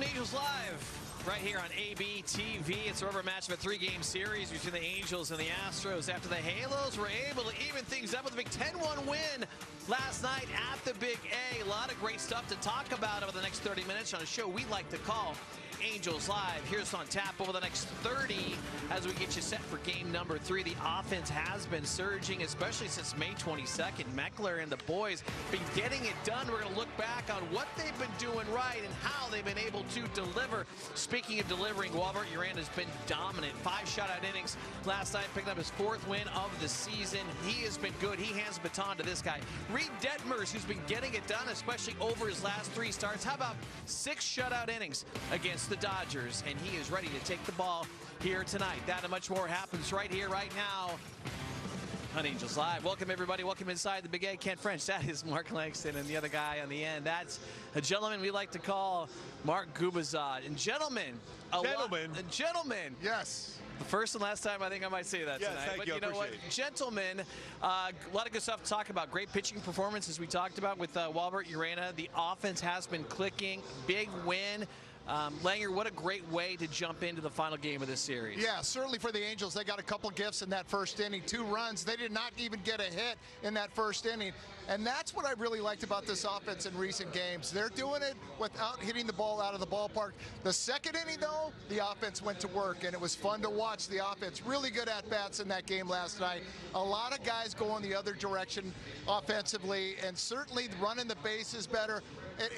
Welcome to Angels Live, right here on AB TV. It's a rubber match of a three-game series between the Angels and the Astros after the Halos were able to even things up with a big 10-1 win last night at the Big A. A lot of great stuff to talk about over the next 30 minutes on a show we like to call Angels Live. Here's on tap over the next 30 as we get you set for game number 3. The offense has been surging, especially since May 22nd. Meckler and the boys been getting it done. We're going to look back on what they've been doing right and how they've been able to deliver. Speaking of delivering, Lambert has been dominant. 5 shutout innings last night, picking up his 4th win of the season. He has been good. He hands the baton to this guy, Reid Detmers, who's been getting it done, especially over his last 3 starts. How about 6 shutout innings against the Dodgers, and he is ready to take the ball here tonight. That and much more happens right here, right now on Angels Live. Welcome, everybody. Welcome inside the Big A. Ken French. That is Mark Langston, and the other guy on the end, that's a gentleman we like to call Mark Gubazad. And gentlemen, gentlemen. Yes. The first and last time I think I might say that tonight. Thank but you know what, gentlemen, a lot of good stuff to talk about. Great pitching performance, as we talked about with Lambert. The offense has been clicking. Big win. Langer, what a great way to jump into the final game of this series. Yeah, certainly for the Angels, they got a couple gifts in that first inning. 2 runs. They did not even get a hit in that first inning. And that's what I really liked about this offense in recent games. They're doing it without hitting the ball out of the ballpark. The second inning, though, the offense went to work, and it was fun to watch the offense. Really good at-bats in that game last night. A lot of guys going the other direction offensively, and certainly running the bases better.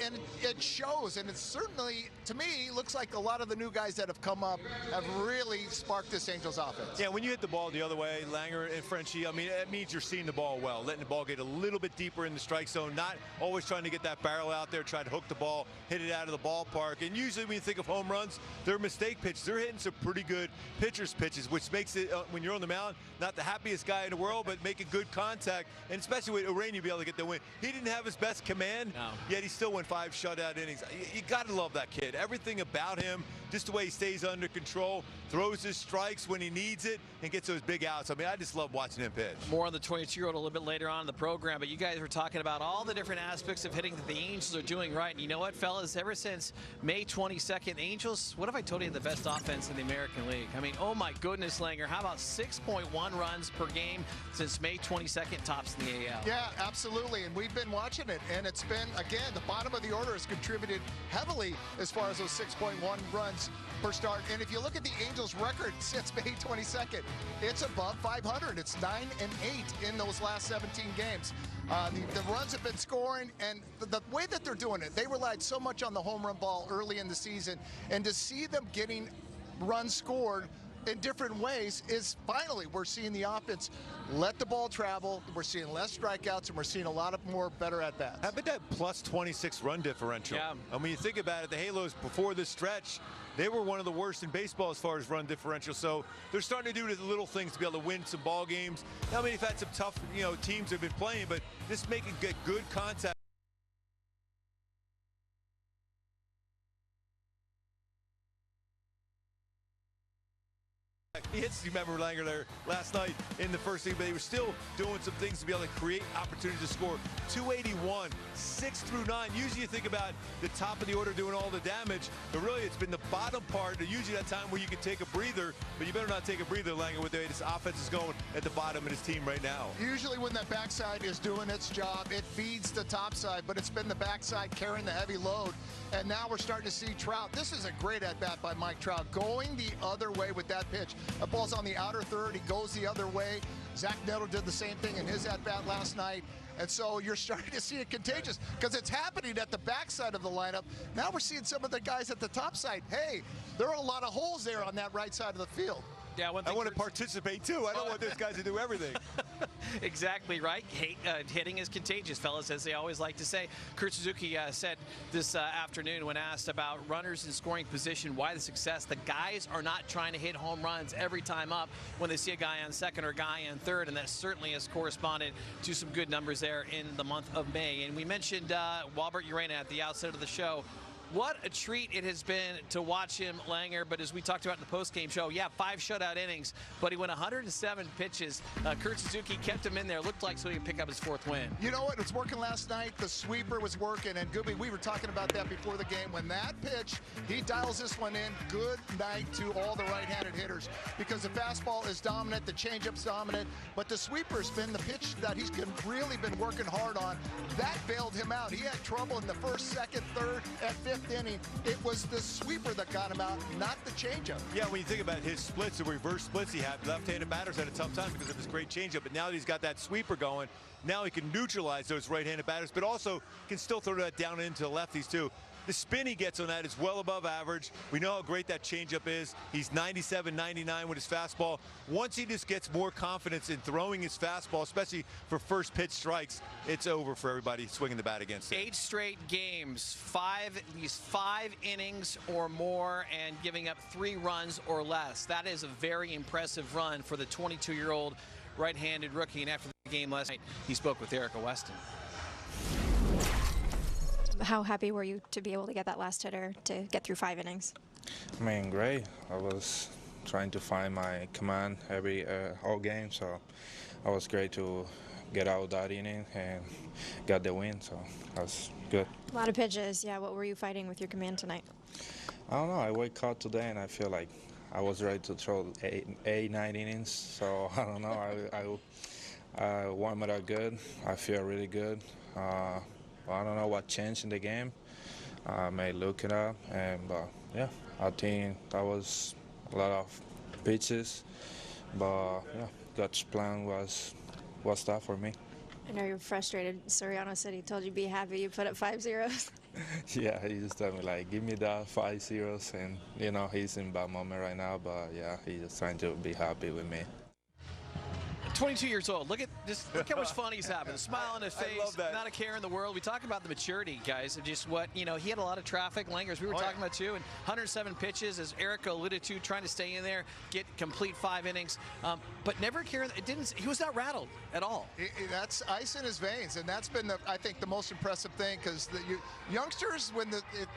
And it shows, and it certainly, to me, looks like a lot of the new guys that have come up have really sparked this Angels offense. Yeah, when you hit the ball the other way, Langer and Frenchie, I mean, it means you're seeing the ball well, letting the ball get a little bit deeper in the strike zone, not always trying to get that barrel out there, try to hook the ball, hit it out of the ballpark. And usually when you think of home runs, they're mistake pitches. They're hitting some pretty good pitcher's pitches, which makes it, when you're on the mound, not the happiest guy in the world, but making good contact. And especially with Reid, you'll be able to get the win. He didn't have his best command, yet he still went 5 shutout innings. You got to love that kid. Everything about him, just the way he stays under control, throws his strikes when he needs it, and gets those big outs. I mean, I just love watching him pitch. More on the 22-year-old a little bit later on in the program, but you guys were talking about all the different aspects of hitting that the Angels are doing right. And you know what, fellas? Ever since May 22nd, Angels, what have I told you, the best offense in the American League? I mean, oh my goodness, Langer. How about 6.1 runs per game since May 22nd, tops in the AL? Yeah, absolutely. And we've been watching it, and it's been, again, the bottom of the order has contributed heavily as far as those 6.1 runs per start. And if you look at the Angels' record since May 22nd, it's above 500. It's 9-8 in those last 17 games. The runs have been scoring, and the way that they're doing it, they relied so much on the home run ball early in the season, and to see them getting runs scored in different ways is finally we're seeing the offense let the ball travel. We're seeing less strikeouts, and we're seeing a lot of more better at bats. How about that plus 26 run differential? Yeah. I mean, you think about it, the Halos before this stretch, they were one of the worst in baseball as far as run differential. So they're starting to do the little things to be able to win some ball games. I mean, you've had some tough, teams have been playing, but just making good contact. He hits, you remember Langer there last night in the first inning, but they were still doing some things to be able to create opportunities to score. 281, 6 through 9. Usually you think about the top of the order doing all the damage, but really it's been the bottom part, usually that time where you can take a breather, but you better not take a breather, Langer, with the way this offense is going at the bottom of his team right now. Usually when that backside is doing its job, it feeds the top side, but it's been the backside carrying the heavy load. And now we're starting to see Trout. This is a great at-bat by Mike Trout, going the other way with that pitch. The ball's on the outer third. He goes the other way. Zach Neto did the same thing in his at-bat last night. And so you're starting to see it contagious because it's happening at the backside of the lineup. Now we're seeing some of the guys at the top side. Hey, there are a lot of holes there on that right side of the field. Yeah, I want to participate too. I don't want those guys to do everything. Exactly right. Hitting is contagious, fellas, as they always like to say. Kurt Suzuki said this afternoon when asked about runners in scoring position, why the success. The guys are not trying to hit home runs every time up when they see a guy on second or a guy on third, and that certainly has corresponded to some good numbers there in the month of May. And we mentioned Lambert at the outset of the show. What a treat it has been to watch him, Langer. But as we talked about in the postgame show, yeah, 5 shutout innings, but he went 107 pitches. Kurt Suzuki kept him in there. Looked like so he could pick up his 4th win. You know what? It was working last night. The sweeper was working. And Gooby, we were talking about that before the game. When that pitch, he dials this one in. Good night to all the right-handed hitters, because the fastball is dominant, the changeup's dominant, but the sweeper's been the pitch that he's really been working hard on. That bailed him out. He had trouble in the 1st, 2nd, 3rd, and 5th inning. It was the sweeper that got him out, not the changeup. Yeah, when you think about his splits, the reverse splits he had, left-handed batters had a tough time because of his great changeup. But now that he's got that sweeper going, now he can neutralize those right-handed batters, but also can still throw that down into the lefties too. The spin he gets on that is well above average. We know how great that changeup is. He's 97, 99 with his fastball. Once he just gets more confidence in throwing his fastball, especially for first pitch strikes, it's over for everybody swinging the bat against him. 8 straight games, at least 5 innings or more, and giving up 3 runs or less. That is a very impressive run for the 22-year-old right-handed rookie. And after the game last night, he spoke with Erica Weston. How happy were you to be able to get that last hitter to get through 5 innings? I mean, great. I was trying to find my command all game, so it was great to get out that inning and got the win, so that was good. A lot of pitches, yeah. What were you fighting with your command tonight? I don't know. I wake up today and I feel like I was ready to throw 8, 9 innings, so I don't know. I warmed up good. I feel really good. I don't know what changed in the game. I may look it up, but yeah, I think that was a lot of pitches. But yeah, God's plan was that for me. I know you're frustrated. Soriano said he told you be happy you put up 5 zeros. Yeah, he just told me like, give me that 5 zeros, and you know he's in a bad moment right now. But yeah, he's just trying to be happy with me. 22 years old. Look how much fun he's having. A smile on his face, I love that. Not a care in the world. We talk about the maturity, guys, of just what, he had a lot of traffic, Langers, we were talking about too, and 107 pitches, as Erica alluded to, trying to stay in there, get complete 5 innings, but never a care. He was not rattled at all. That's ice in his veins, and that's been, I think, the most impressive thing, because the youngsters, when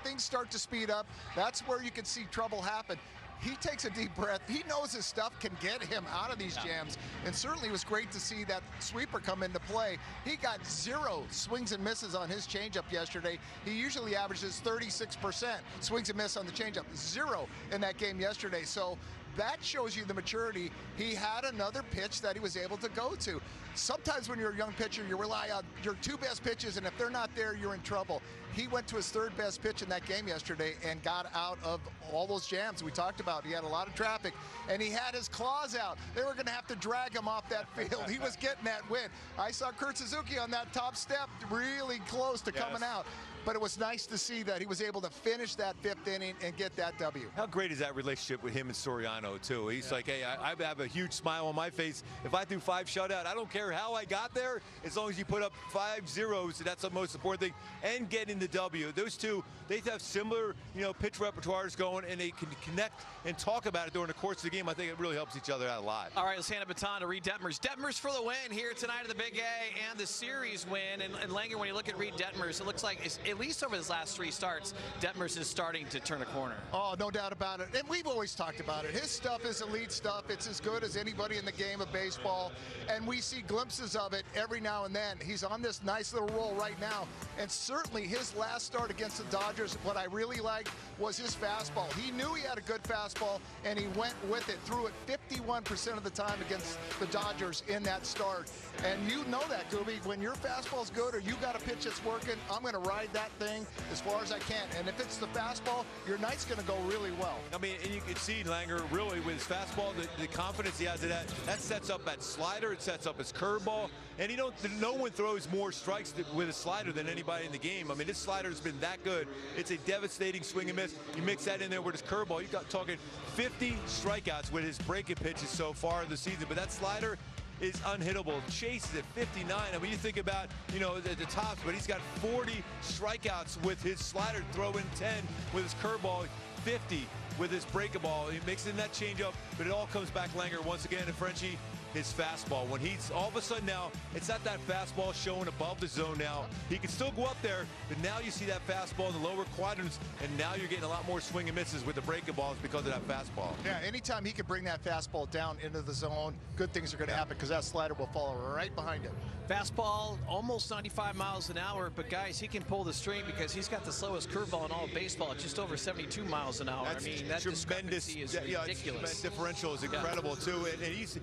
things start to speed up, that's where you can see trouble happen. He takes a deep breath. He knows his stuff can get him out of these jams. And certainly it was great to see that sweeper come into play. He got 0 swings and misses on his changeup yesterday. He usually averages 36% swings and miss on the changeup. 0 in that game yesterday. So that shows you the maturity. He had another pitch that he was able to go to. Sometimes when you're a young pitcher, you rely on your 2 best pitches, and if they're not there, you're in trouble. He went to his 3rd best pitch in that game yesterday and got out of all those jams we talked about. He had a lot of traffic, and he had his claws out. They were going to have to drag him off that field. He was getting that win. I saw Kurt Suzuki on that top step really close to coming out. But it was nice to see that he was able to finish that 5th inning and get that W. How great is that relationship with him and Soriano, too? He's like, hey, I have a huge smile on my face. If I do 5 shutout, I don't care how I got there, as long as you put up 5 zeros, that's the most important thing, and getting the W. Those two, they have similar, pitch repertoires going, and they can connect and talk about it during the course of the game. I think it really helps each other out a lot. All right, let's hand a baton to Reid Detmers. Detmers for the win here tonight at the Big A and the series win. And Langer, when you look at Reid Detmers, it looks like at least over his last 3 starts, Detmers is starting to turn a corner. Oh, no doubt about it. And we've always talked about it. His stuff is elite stuff. It's as good as anybody in the game of baseball. And we see glimpses of it every now and then. He's on this nice little roll right now. And certainly his last start against the Dodgers, what I really liked was his fastball. He knew he had a good fastball, and he went with it, threw it 51% of the time against the Dodgers in that start. And you know that, Gooby. When your fastball's good or you got a pitch that's working, I'm going to ride that thing as far as I can. And if it's the fastball, your night's going to go really well. I mean, and you can see Langer really with his fastball, the confidence he has in that sets up that slider, it sets up his curveball. And no one throws more strikes with a slider than anybody in the game. I mean, this slider has been that good. It's a devastating swing and miss. You mix that in there with his curveball, you got talking 50 strikeouts with his breaking pitches so far in the season. But that slider is unhittable. Chase is at 59. I mean, you think about, the tops, but he's got 40 strikeouts with his slider, throw in 10 with his curveball, 50 with his breakable ball. He mixes in that changeup, but it all comes back Langer once again. And Frenchie, his fastball. When he's all of a sudden now, it's not that fastball showing above the zone now. He can still go up there, but now you see that fastball in the lower quadrants, and now you're getting a lot more swing and misses with the breaking balls because of that fastball. Yeah, anytime he can bring that fastball down into the zone, good things are going to happen because that slider will follow right behind it. Fastball almost 95 miles an hour, but guys, he can pull the string because he's got the slowest curveball in all of baseball at just over 72 miles an hour. That's, I mean, that tremendous. discrepancy is Tremendous ridiculous. differential is incredible too, and he's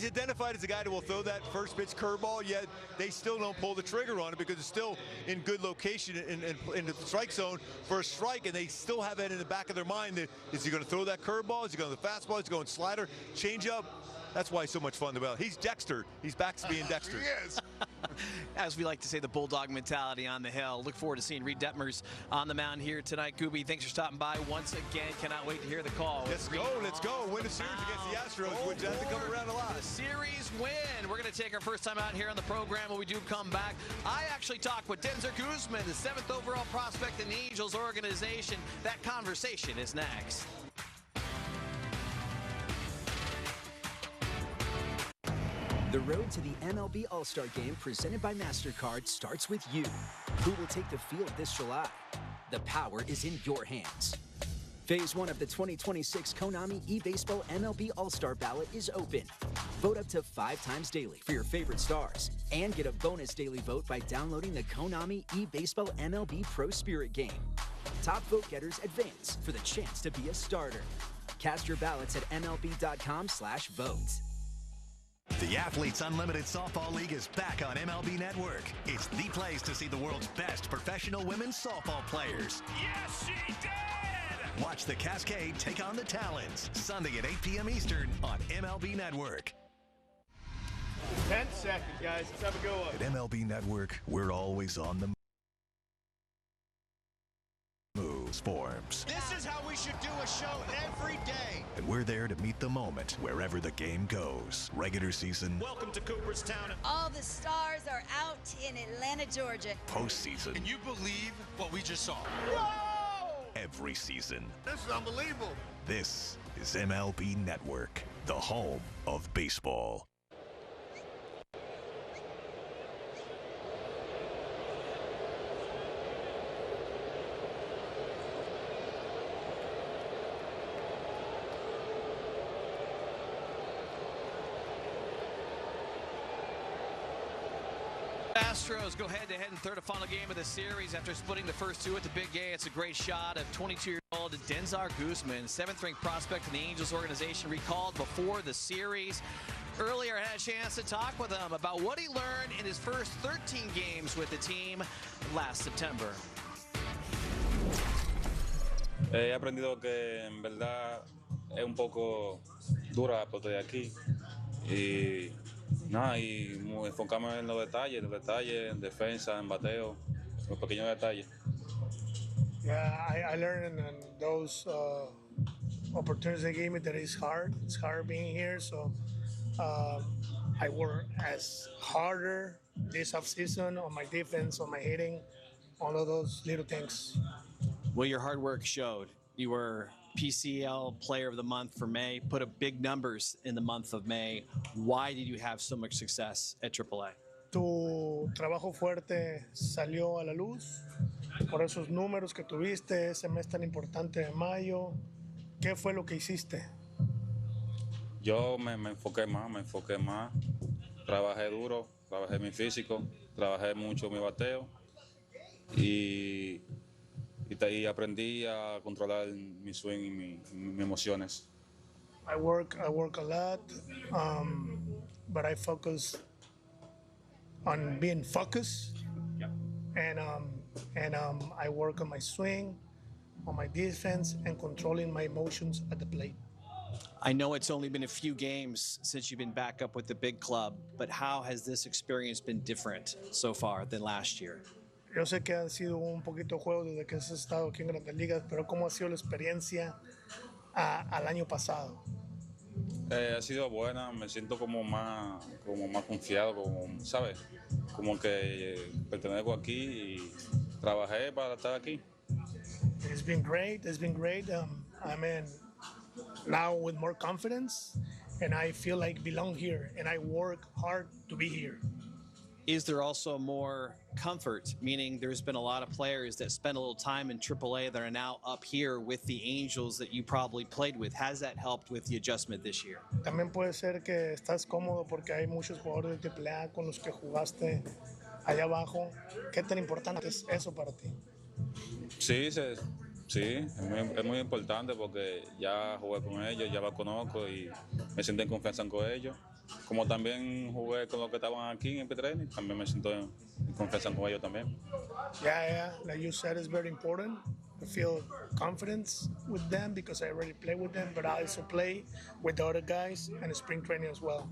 identified as a guy that will throw that first pitch curveball. Yet they still don't pull the trigger on it because it's still in good location in the strike zone for a strike, and they still have that in the back of their mind. That is he going to throw that curveball? Is he going to the fastball? Is he going slider? Change up? That's why he's so much fun to about. He's Dexter. He's back to being Dexter. He is. As we like to say, the Bulldog mentality on the hill. Look forward to seeing Reid Detmers on the mound here tonight. Gooby, thanks for stopping by once again. Cannot wait to hear the call. Let's go. Let's go. Win the series against the Astros, which has to come around a lot. The series win. We're going to take our first time out here on the program when we do come back. I actually talked with Denzer Guzman, the 7th overall prospect in the Angels organization. That conversation is next. The road to the MLB All-Star Game presented by MasterCard starts with you. Who will take the field this July? The power is in your hands. Phase 1 of the 2026 Konami eBaseball MLB All-Star Ballot is open. Vote up to 5 times daily for your favorite stars and get a bonus daily vote by downloading the Konami eBaseball MLB Pro Spirit game. Top vote getters advance for the chance to be a starter. Cast your ballots at MLB.com/vote. The Athletes Unlimited Softball League is back on MLB Network. It's the place to see the world's best professional women's softball players. Yes, she did! Watch the Cascade take on the Talons, Sunday at 8 p.m. Eastern on MLB Network. 10 seconds, guys. Let's have a go. At MLB Network, we're always on the moves forms. This is how we should do a show every day. And we're there to meet the moment wherever the game goes. Regular season. Welcome to Cooperstown. All the stars are out in Atlanta, Georgia. Postseason. Can you believe what we just saw? Every season. This is unbelievable. This is MLB Network, the home of baseball. Astros go head-to-head in third and final game of the series after splitting the first two at the Big A. It's a great shot of 22-year-old Denzer Guzman, 7th-ranked prospect in the Angels organization, recalled before the series. Earlier, I had a chance to talk with him about what he learned in his first 13 games with the team last September. He aprendido que en verdad es un poco dura la pelota de aquí y nada, y enfocarme en los detalles, en defensa, en bateo, los pequeños detalles. Yeah, I learned in those opportunities they gave me that it's hard. It's hard being here, so I work as harder this offseason on my defense, on my hitting, all of those little things. Well, your hard work showed. You were PCL Player of the Month for May, put up big numbers in the month of May. Why did you have so much success at AAA? Tu trabajo fuerte salió a la luz por esos números que tuviste ese mes tan importante de mayo. ¿Qué fue lo que hiciste? Yo me enfoqué más, trabajé duro, trabajé mi físico, trabajé mucho mi bateo y aprendí a controlar mi swing y mis emociones. I work a lot, but I focus on being focused, and I work on my swing, on my defense, and controlling my emotions at the plate. I know it's only been a few games since you've been back up with the big club, but how has this experience been different so far than last year? Yo sé que ha sido un poquito juego desde que has estado aquí en Grandes Ligas, pero ¿cómo ha sido la experiencia al año pasado? Ha sido buena, me siento como más confiado, como, ¿sabes? Como que pertenezco aquí y trabajé para estar aquí. It's been great. I mean, now with more confidence, and I feel like belong here, and I work hard to be here. Is there also more comfort, meaning there's been a lot of players that spend a little time in AAA that are now up here with the Angels that you probably played with? Has that helped with the adjustment this year? También puede ser que estás cómodo porque hay muchos jugadores de AAA con los que jugaste allá abajo. ¿Qué tan importante es eso para ti? Sí, sí, es muy importante porque ya jugué con ellos, ya los conozco y me siento en confianza con ellos. Como también jugué con los que estaban aquí en P3, también me siento en confianza con ellos también. Yeah, like you said, it's very important. I feel confidence with them because I already play with them, but I also play with the other guys and spring training as well.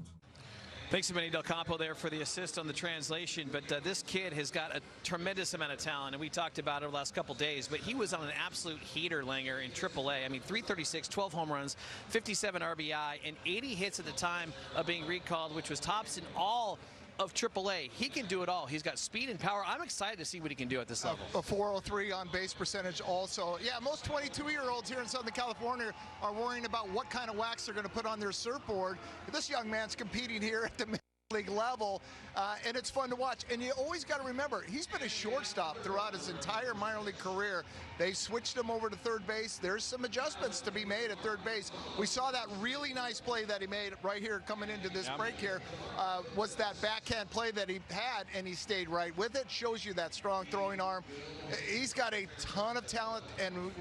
Thanks to Manny Del Campo there for the assist on the translation, but this kid has got a tremendous amount of talent, and we talked about it over the last couple days, but he was on an absolute heater, Langer, in AAA. I mean, 336, 12 home runs, 57 RBI, and 80 hits at the time of being recalled, which was tops in all of AAA. He can do it all. He's got speed and power. I'm excited to see what he can do at this level. A 403 on base percentage also. Yeah, most 22-year-olds here in Southern California are worrying about what kind of wax they're going to put on their surfboard. This young man's competing here at the league level, and it's fun to watch. And you always got to remember, he's been a shortstop throughout his entire minor league career. They switched him over to third base. There's some adjustments to be made at third base. We saw that really nice play that he made right here coming into this break here. Was that backhand play that he had, and he stayed right with it. Shows you that strong throwing arm. He's got a ton of talent, and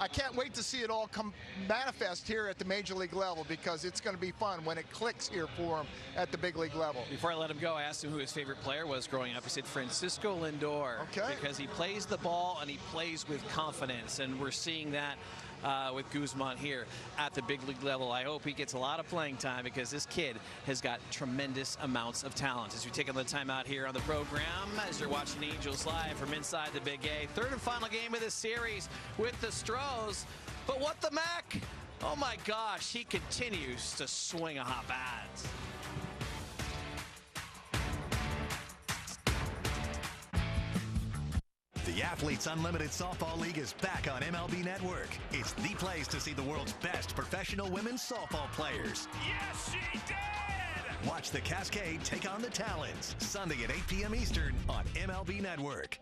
I can't wait to see it all come manifest here at the major league level, because it's going to be fun when it clicks here for him at the big league level. Before I let him go, I asked him who his favorite player was growing up. He said Francisco Lindor, because he plays the ball and he plays with confidence, and we're seeing that with Guzman here at the big league level. I hope he gets a lot of playing time, because this kid has got tremendous amounts of talent. As we take another time out here on the program, as you're watching Angels live from inside the Big A, third and final game of this series with the Astros. But what the Mac? Oh my gosh, he continues to swing a hot bat. The Athletes Unlimited Softball League is back on MLB Network. It's the place to see the world's best professional women's softball players. Yes, she did! Watch the Cascade take on the Talons, Sunday at 8 p.m. Eastern on MLB Network.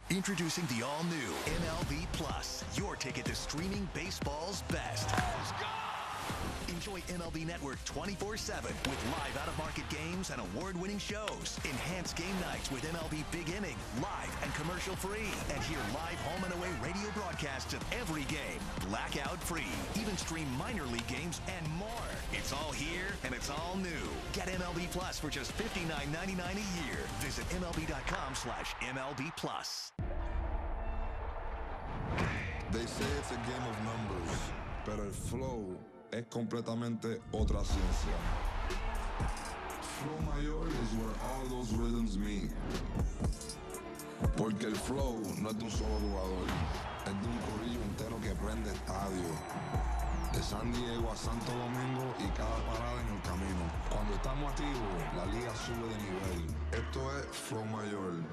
Introducing the all-new MLB Plus, your ticket to streaming baseball's best. Let's go! Enjoy MLB Network 24/7 with live out-of-market games and award-winning shows. Enhanced game nights with MLB Big Inning, live and commercial-free. And hear live home and away radio broadcasts of every game, blackout-free. Even stream minor league games and more. It's all here and it's all new. Get MLB Plus for just $59.99 a year. Visit MLB.com/MLB Plus. They say it's a game of numbers, but el flow es completamente otra ciencia. Flow mayor is where all those rhythms meet. Porque el flow no es de un solo jugador, es de un corillo entero que prende estadio. De San Diego a Santo Domingo y cada parada en el camino. Cuando estamos activos, la liga sube de nivel. Esto es Flow Mayor.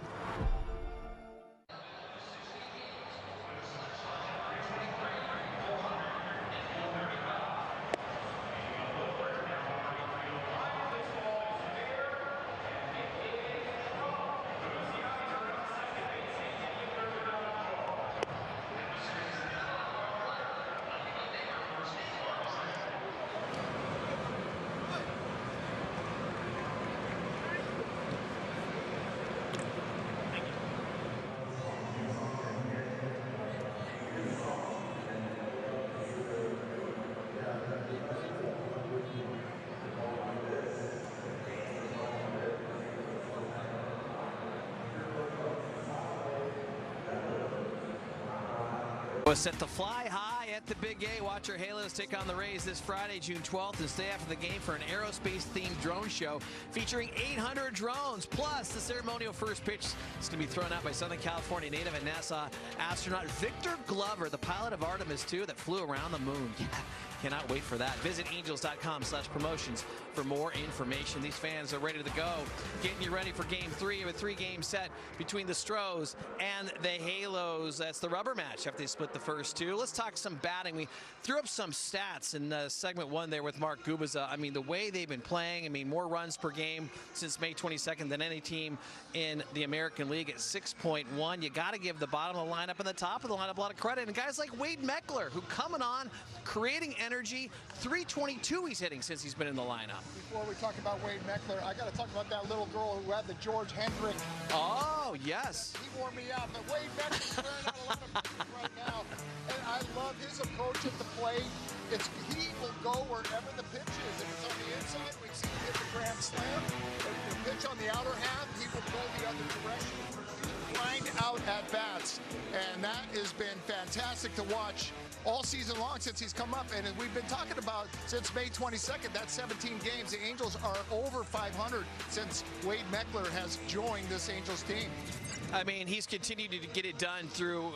Was set to fly high at the Big A. Watch your Halos take on the Rays this Friday, June 12th, and stay after the game for an aerospace-themed drone show featuring 800 drones. Plus, the ceremonial first pitch is going to be thrown out by Southern California native and NASA astronaut Victor Glover, the pilot of Artemis II that flew around the moon. Yeah, Cannot wait for that. Visit angels.com/promotions for more information. These fans are ready to go, getting you ready for Game 3 of a 3-game set between the Astros and the Halos. That's the rubber match after they split the first two. Let's talk some batting. We threw up some stats in segment 1 there with Mark Gubiza. I mean, the way they've been playing, I mean, more runs per game since May 22nd than any team in the American League at 6.1. You got to give the bottom of the lineup and the top of the lineup a lot of credit. And guys like Wade Meckler, who coming on, creating energy, 322 he's hitting since he's been in the lineup. Before we talk about Wade Meckler, I got to talk about that little girl who had the George Hendrick. Oh, yes. He wore me out, but Wade Meckler's wearing out a lot of pieces right now. And I love his approach at the plate. He will go wherever the pitch is. If it's on the inside, we see him hit the grand slam. If the pitch on the outer half, he will go the other direction. Grind out at bats, and that has been fantastic to watch all season long since he's come up. And as we've been talking about since May 22nd, that's 17 games. The Angels are over 500 since Wade Meckler has joined this Angels team. I mean, he's continued to get it done through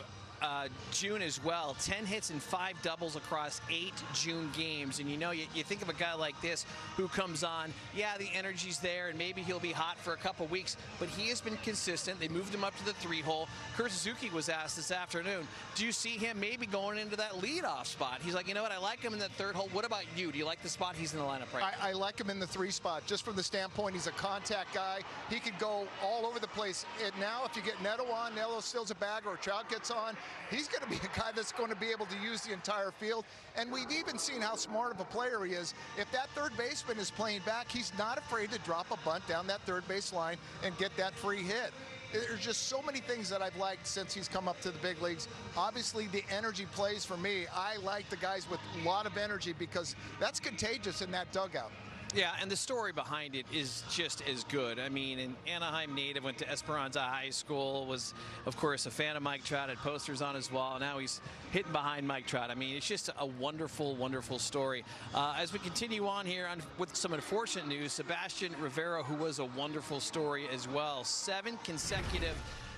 June as well. 10 hits and 5 doubles across 8 June games. And you know, you think of a guy like this who comes on, yeah, the energy's there and maybe he'll be hot for a couple weeks, but he has been consistent. They moved him up to the 3-hole. Kurt Suzuki was asked this afternoon, do you see him maybe going into that leadoff spot? He's like, you know what, I like him in that 3rd hole. What about you? Do you like the spot he's in the lineup right now? I like him in the 3 spot, just from the standpoint he's a contact guy. He could go all over the place. And now if you get Neto on, Neto steals a bag, or Trout gets on, he's going to be a guy that's going to be able to use the entire field. And we've even seen how smart of a player he is. If that third baseman is playing back, he's not afraid to drop a bunt down that third base line and get that free hit. There's just so many things that I've liked since he's come up to the big leagues. Obviously, the energy plays for me. I like the guys with a lot of energy because that's contagious in that dugout. Yeah, and the story behind it is just as good. I mean, an Anaheim native, went to Esperanza High School, was, of course, a fan of Mike Trout, had posters on his wall. Now he's hitting behind Mike Trout. I mean, it's just a wonderful, wonderful story. As we continue on here with some unfortunate news, Sebastian Rivera, who was a wonderful story as well. 7 consecutive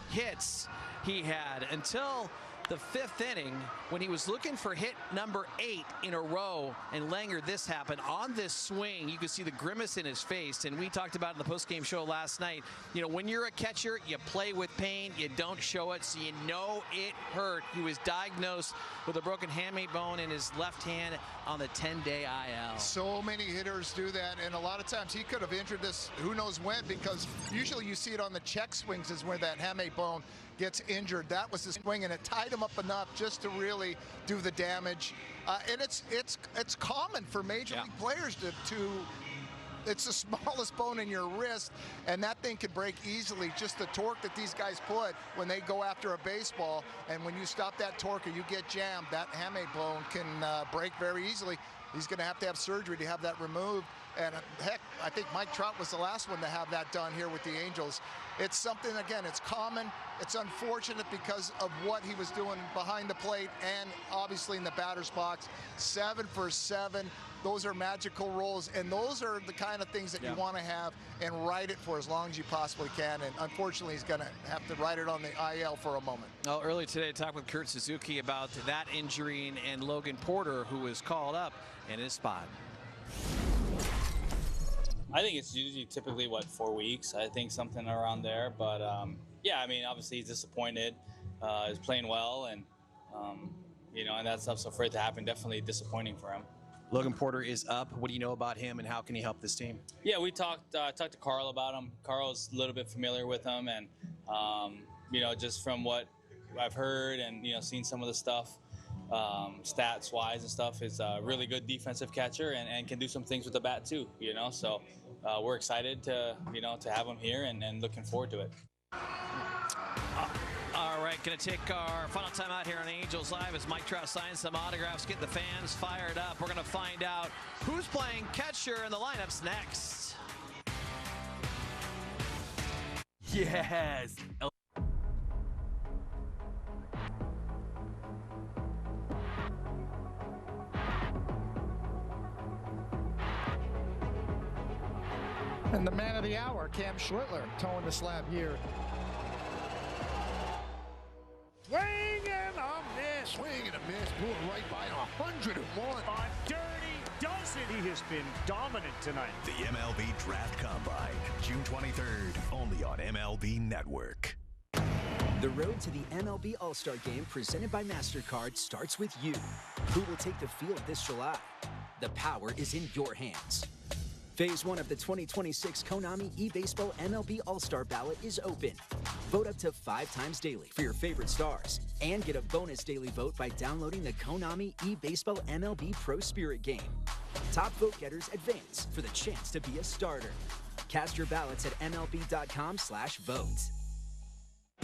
hits he had until the 5th inning, when he was looking for hit number 8 in a row, and Langer, this happened on this swing. You could see the grimace in his face, and we talked about it in the postgame show last night. You know, when you're a catcher, you play with pain, you don't show it, so you know it hurt. He was diagnosed with a broken hamate bone in his left hand on the 10-day IL. So many hitters do that, and a lot of times he could have injured this who knows when, because usually you see it on the check swings is where that hamate bone gets injured. That was the swing, and it tied him up enough just to really do the damage. And it's common for major league players to it's the smallest bone in your wrist, and that thing could break easily. Just the torque that these guys put when they go after a baseball, and when you stop that torque or you get jammed, that hamate bone can break very easily. He's going to have surgery to have that removed. And heck, I think Mike Trout was the last one to have that done here with the Angels. It's something, again, it's common. It's unfortunate because of what he was doing behind the plate and obviously in the batter's box. 7 for 7. Those are magical rolls, and those are the kind of things that you want to have and ride it for as long as you possibly can. And unfortunately, he's going to have to ride it on the IL for a moment. Well, earlier today, I talked with Kurt Suzuki about that injury and Logan Porter, who was called up in his spot. I think it's usually typically, 4 weeks? I think something around there. But, yeah, I mean, obviously he's disappointed. He's playing well, and, you know, and that stuff's afraid to happen. Definitely disappointing for him. Logan Porter is up. What do you know about him, and how can he help this team? Yeah, we talked to Carl about him. Carl's a little bit familiar with him, and, you know, just from what I've heard and, you know, seen some of the stuff, stats-wise and stuff, is a really good defensive catcher and can do some things with the bat too, you know. So we're excited to, you know, to have him here and looking forward to it. All right, going to take our final time out here on Angels Live as Mike Trout signs some autographs, get the fans fired up. We're going to find out who's playing catcher in the lineups next. Yes. And the man of the hour, Cam Schlittler, towing the slab here. Swing and a miss. swing and a miss, blew it right by 101. On dirty dozen. He has been dominant tonight. The MLB Draft Combine, June 23rd, only on MLB Network. The road to the MLB All-Star Game presented by MasterCard starts with you. Who will take the field this July? The power is in your hands. Phase 1 of the 2026 Konami eBaseball MLB All-Star Ballot is open. Vote up to 5 times daily for your favorite stars and get a bonus daily vote by downloading the Konami eBaseball MLB Pro Spirit game. Top vote getters advance for the chance to be a starter. Cast your ballots at MLB.com/vote.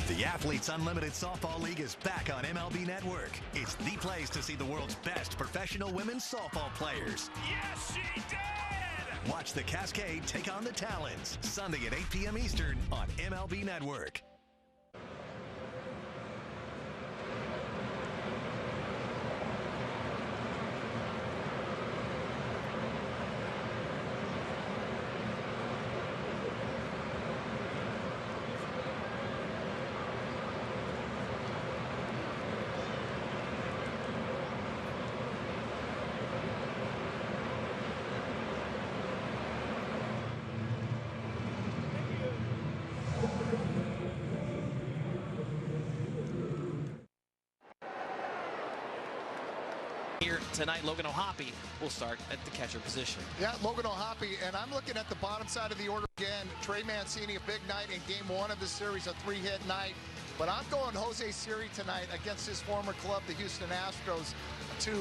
The Athletes Unlimited Softball League is back on MLB Network. It's the place to see the world's best professional women's softball players. Yes, she did! Watch the Cascade take on the Talons, Sunday at 8 p.m. Eastern on MLB Network. Here tonight, Logan O'Hoppe will start at the catcher position. Yeah, Logan O'Hoppe, and I'm looking at the bottom side of the order again. Trey Mancini, a big night in game 1 of the series, a 3-hit night. But I'm going Jose Siri tonight against his former club, the Houston Astros, to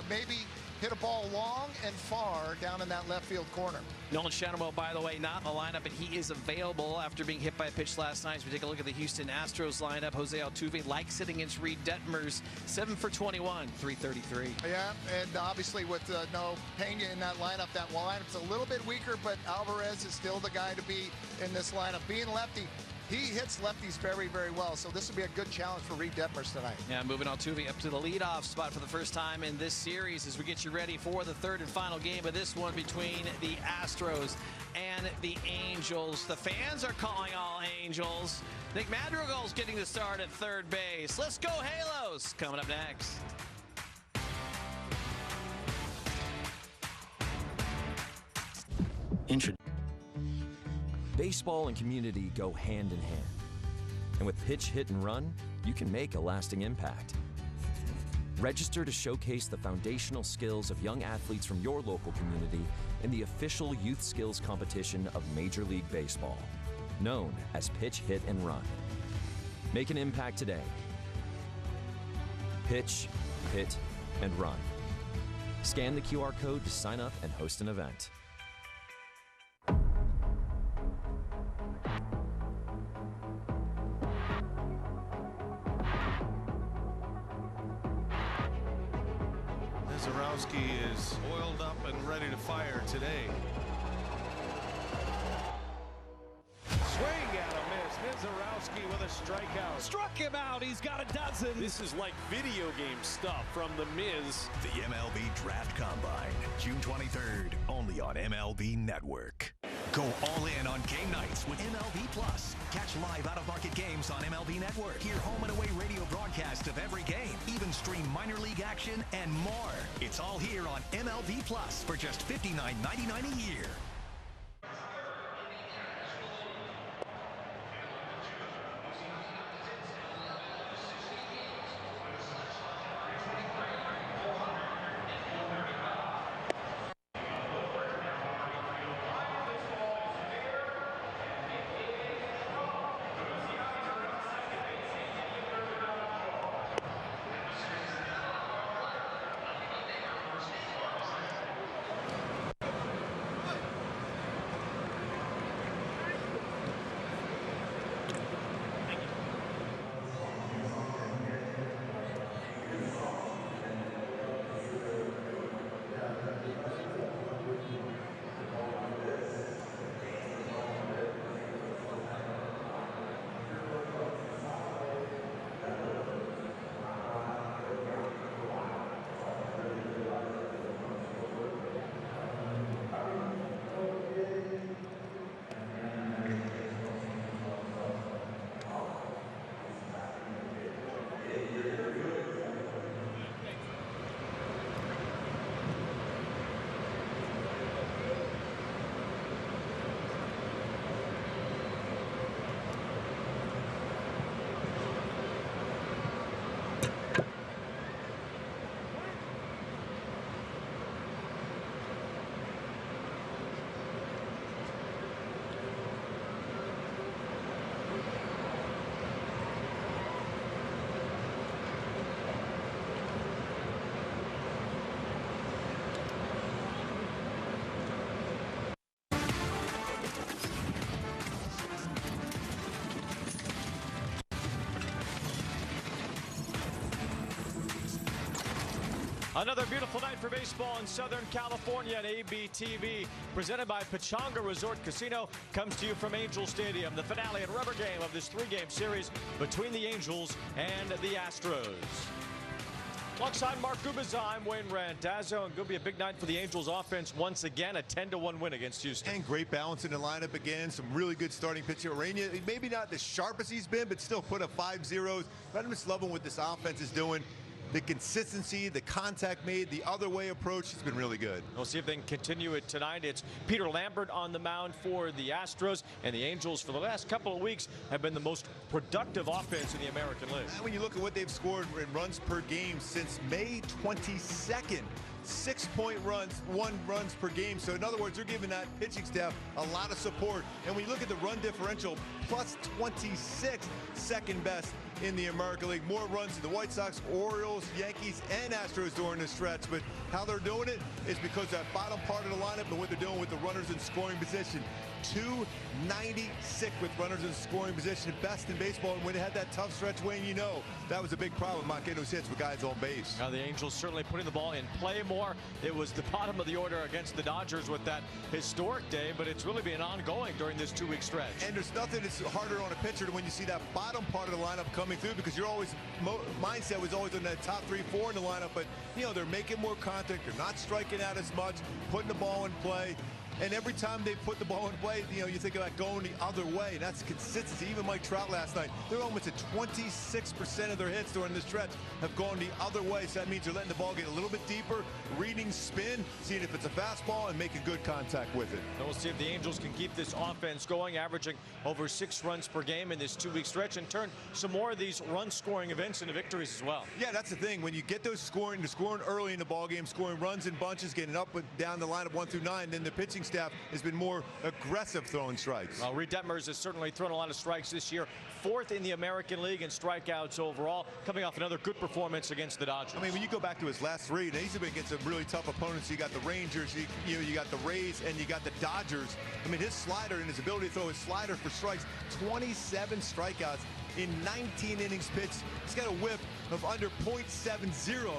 maybe hit a ball long and far down in that left field corner. Nolan Schanuel, by the way, not in the lineup, and he is available after being hit by a pitch last night. As we take a look at the Houston Astros lineup, Jose Altuve likes it against Reid Detmers, 7 for 21, 333. Yeah, and obviously with no Pena in that lineup, that lineup's a little bit weaker, but Alvarez is still the guy to be in this lineup. Being lefty, he hits lefties very, very well, so this will be a good challenge for Reid Detmers tonight. Yeah, moving Altuve up to the leadoff spot for the first time in this series as we get you ready for the third and final game of this one between the Astros and the Angels. The fans are calling all Angels. Nick Madrigal's getting the start at third base. Let's go Halos! Coming up next. Baseball and community go hand in hand. And with pitch, hit, and run, you can make a lasting impact. Register to showcase the foundational skills of young athletes from your local community in the official youth skills competition of Major League Baseball, known as Pitch, Hit, and Run. Make an impact today. Pitch, hit, and run. Scan the QR code to sign up and host an event. Zarowski is oiled up and ready to fire today. Swing and a miss. Zarowski with a strikeout. Struck him out. He's got a dozen. This is like video game stuff from the Miz. The MLB Draft Combine, June 23rd, only on MLB Network. Go all in on game nights with MLB Plus. Catch live out-of-market games on MLB Network. Hear home and away radio broadcast of every game. Even stream minor league action and more. It's all here on MLB Plus for just $59.99 a year. Another beautiful night for baseball in Southern California at ABTV, presented by Pechanga Resort Casino, comes to you from Angel Stadium, the finale and rubber game of this three-game series between the Angels and the Astros. Alongside Mark Gubiza, I'm Wayne Randazzo, and going to be a big night for the Angels offense once again, a 10-1 win against Houston. And great balance in the lineup again. Some really good starting pitching. Urania, maybe not the sharpest he's been, but still put up 5 zeros. But I'm just loving what this offense is doing. The consistency, the contact made, the other way approach has been really good. We'll see if they can continue it tonight. It's Peter Lambert on the mound for the Astros, and the Angels for the last couple of weeks have been the most productive offense in the American League. And when you look at what they've scored in runs per game since May 22nd, 6-point runs, 1 runs per game. So in other words, they're giving that pitching staff a lot of support. And when you look at the run differential, plus 26, second best in the American League. More runs to the White Sox, Orioles, Yankees, and Astros during this stretch. But how they're doing it is because that bottom part of the lineup and what they're doing with the runners in scoring position. 296 with runners in scoring position, best in baseball. And when they had that tough stretch, Wayne, you know that was a big problem. Not getting those hits with guys on base. Now the Angels certainly putting the ball in play more. It was the bottom of the order against the Dodgers with that historic day, but it's really been ongoing during this 2-week stretch. And there's nothing that's harder on a pitcher than when you see that bottom part of the lineup coming through, because you're always, mindset was always on that top 3, 4 in the lineup. But you know, they're making more contact, they're not striking out as much, putting the ball in play. And every time they put the ball in play, you know, you think about going the other way, and that's consistency. Even Mike Trout last night, they're almost at 26% of their hits during this stretch have gone the other way. So that means they're letting the ball get a little bit deeper, reading spin, seeing if it's a fastball, and making good contact with it. And we'll see if the Angels can keep this offense going, averaging over 6 runs per game in this 2-week stretch, and turn some more of these run-scoring events into victories as well. Yeah, that's the thing. When you get those scoring early in the ball game, scoring runs in bunches, getting up and down the lineup 1 through 9, then the pitching staff has been more aggressive throwing strikes. Well, Reid Detmers has certainly thrown a lot of strikes this year, 4th in the American League in strikeouts overall, coming off another good performance against the Dodgers. I mean, when you go back to his last 3, and he's been against some really tough opponents. You got the Rangers, you got the Rays, and you got the Dodgers. I mean, his slider and his ability to throw his slider for strikes, 27 strikeouts in 19 innings pitched. He's got a whip of under .70,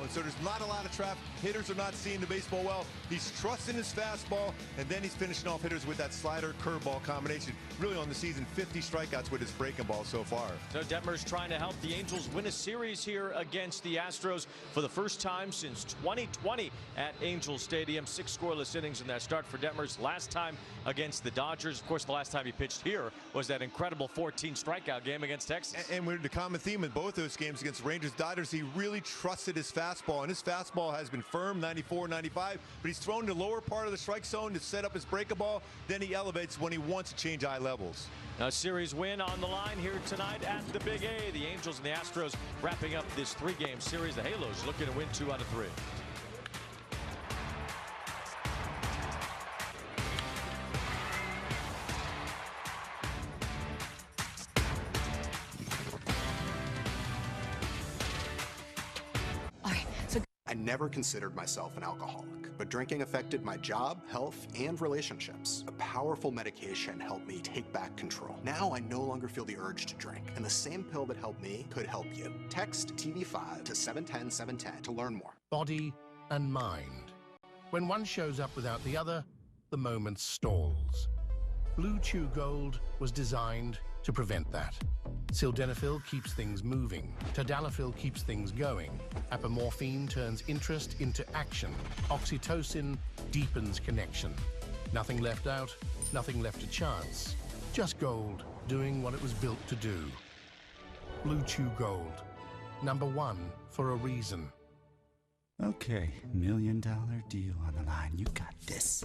so there's not a lot of traffic. Hitters are not seeing the baseball well. He's trusting his fastball, and then he's finishing off hitters with that slider curveball combination. Really on the season, 50 strikeouts with his breaking ball so far. So Detmers trying to help the Angels win a series here against the Astros for the first time since 2020 at Angel Stadium. 6 scoreless innings in that start for Detmers. Last time against the Dodgers. Of course, the last time he pitched here was that incredible 14 strikeout game against Texas. And the common theme in both those games against Rangers, Dodgers, he really trusted his fastball, and his fastball has been firm, 94, 95, but he's thrown the lower part of the strike zone to set up his breaking ball. Then he elevates when he wants to change eye levels. A series win on the line here tonight at the Big A. The Angels and the Astros wrapping up this 3-game series. The Halos looking to win 2 out of 3. I never considered myself an alcoholic, but drinking affected my job, health, and relationships. A powerful medication helped me take back control. Now I no longer feel the urge to drink, and the same pill that helped me could help you. Text TV5 to 710-710 to learn more. Body and mind. When one shows up without the other, the moment stalls. Blue Chew Gold was designed to prevent that. Sildenafil keeps things moving. Tadalafil keeps things going. Apomorphine turns interest into action. Oxytocin deepens connection. Nothing left out, nothing left to chance. Just gold, doing what it was built to do. Blue Chew Gold. #1 for a reason. Okay, $1 million deal on the line. You got this.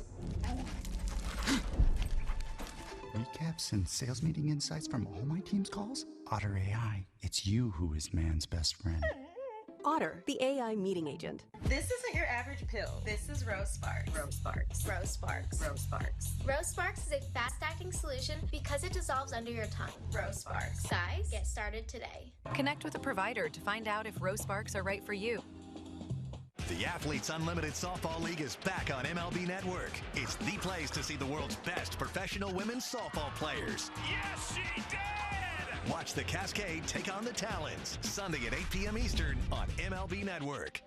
Recaps and sales meeting insights from all my team's calls? Otter AI, it's you who is man's best friend. Otter, the AI meeting agent. This isn't your average pill. This is Rose Sparks. Rose Sparks. Rose Sparks. Rose Sparks. Rose Sparks is a fast-acting solution because it dissolves under your tongue. Rose Sparks. Guys, get started today. Connect with a provider to find out if Rose Sparks are right for you. The Athletes Unlimited Softball League is back on MLB Network. It's the place to see the world's best professional women's softball players. Yes, she did! Watch the Cascade take on the Talons, Sunday at 8 p.m. Eastern on MLB Network.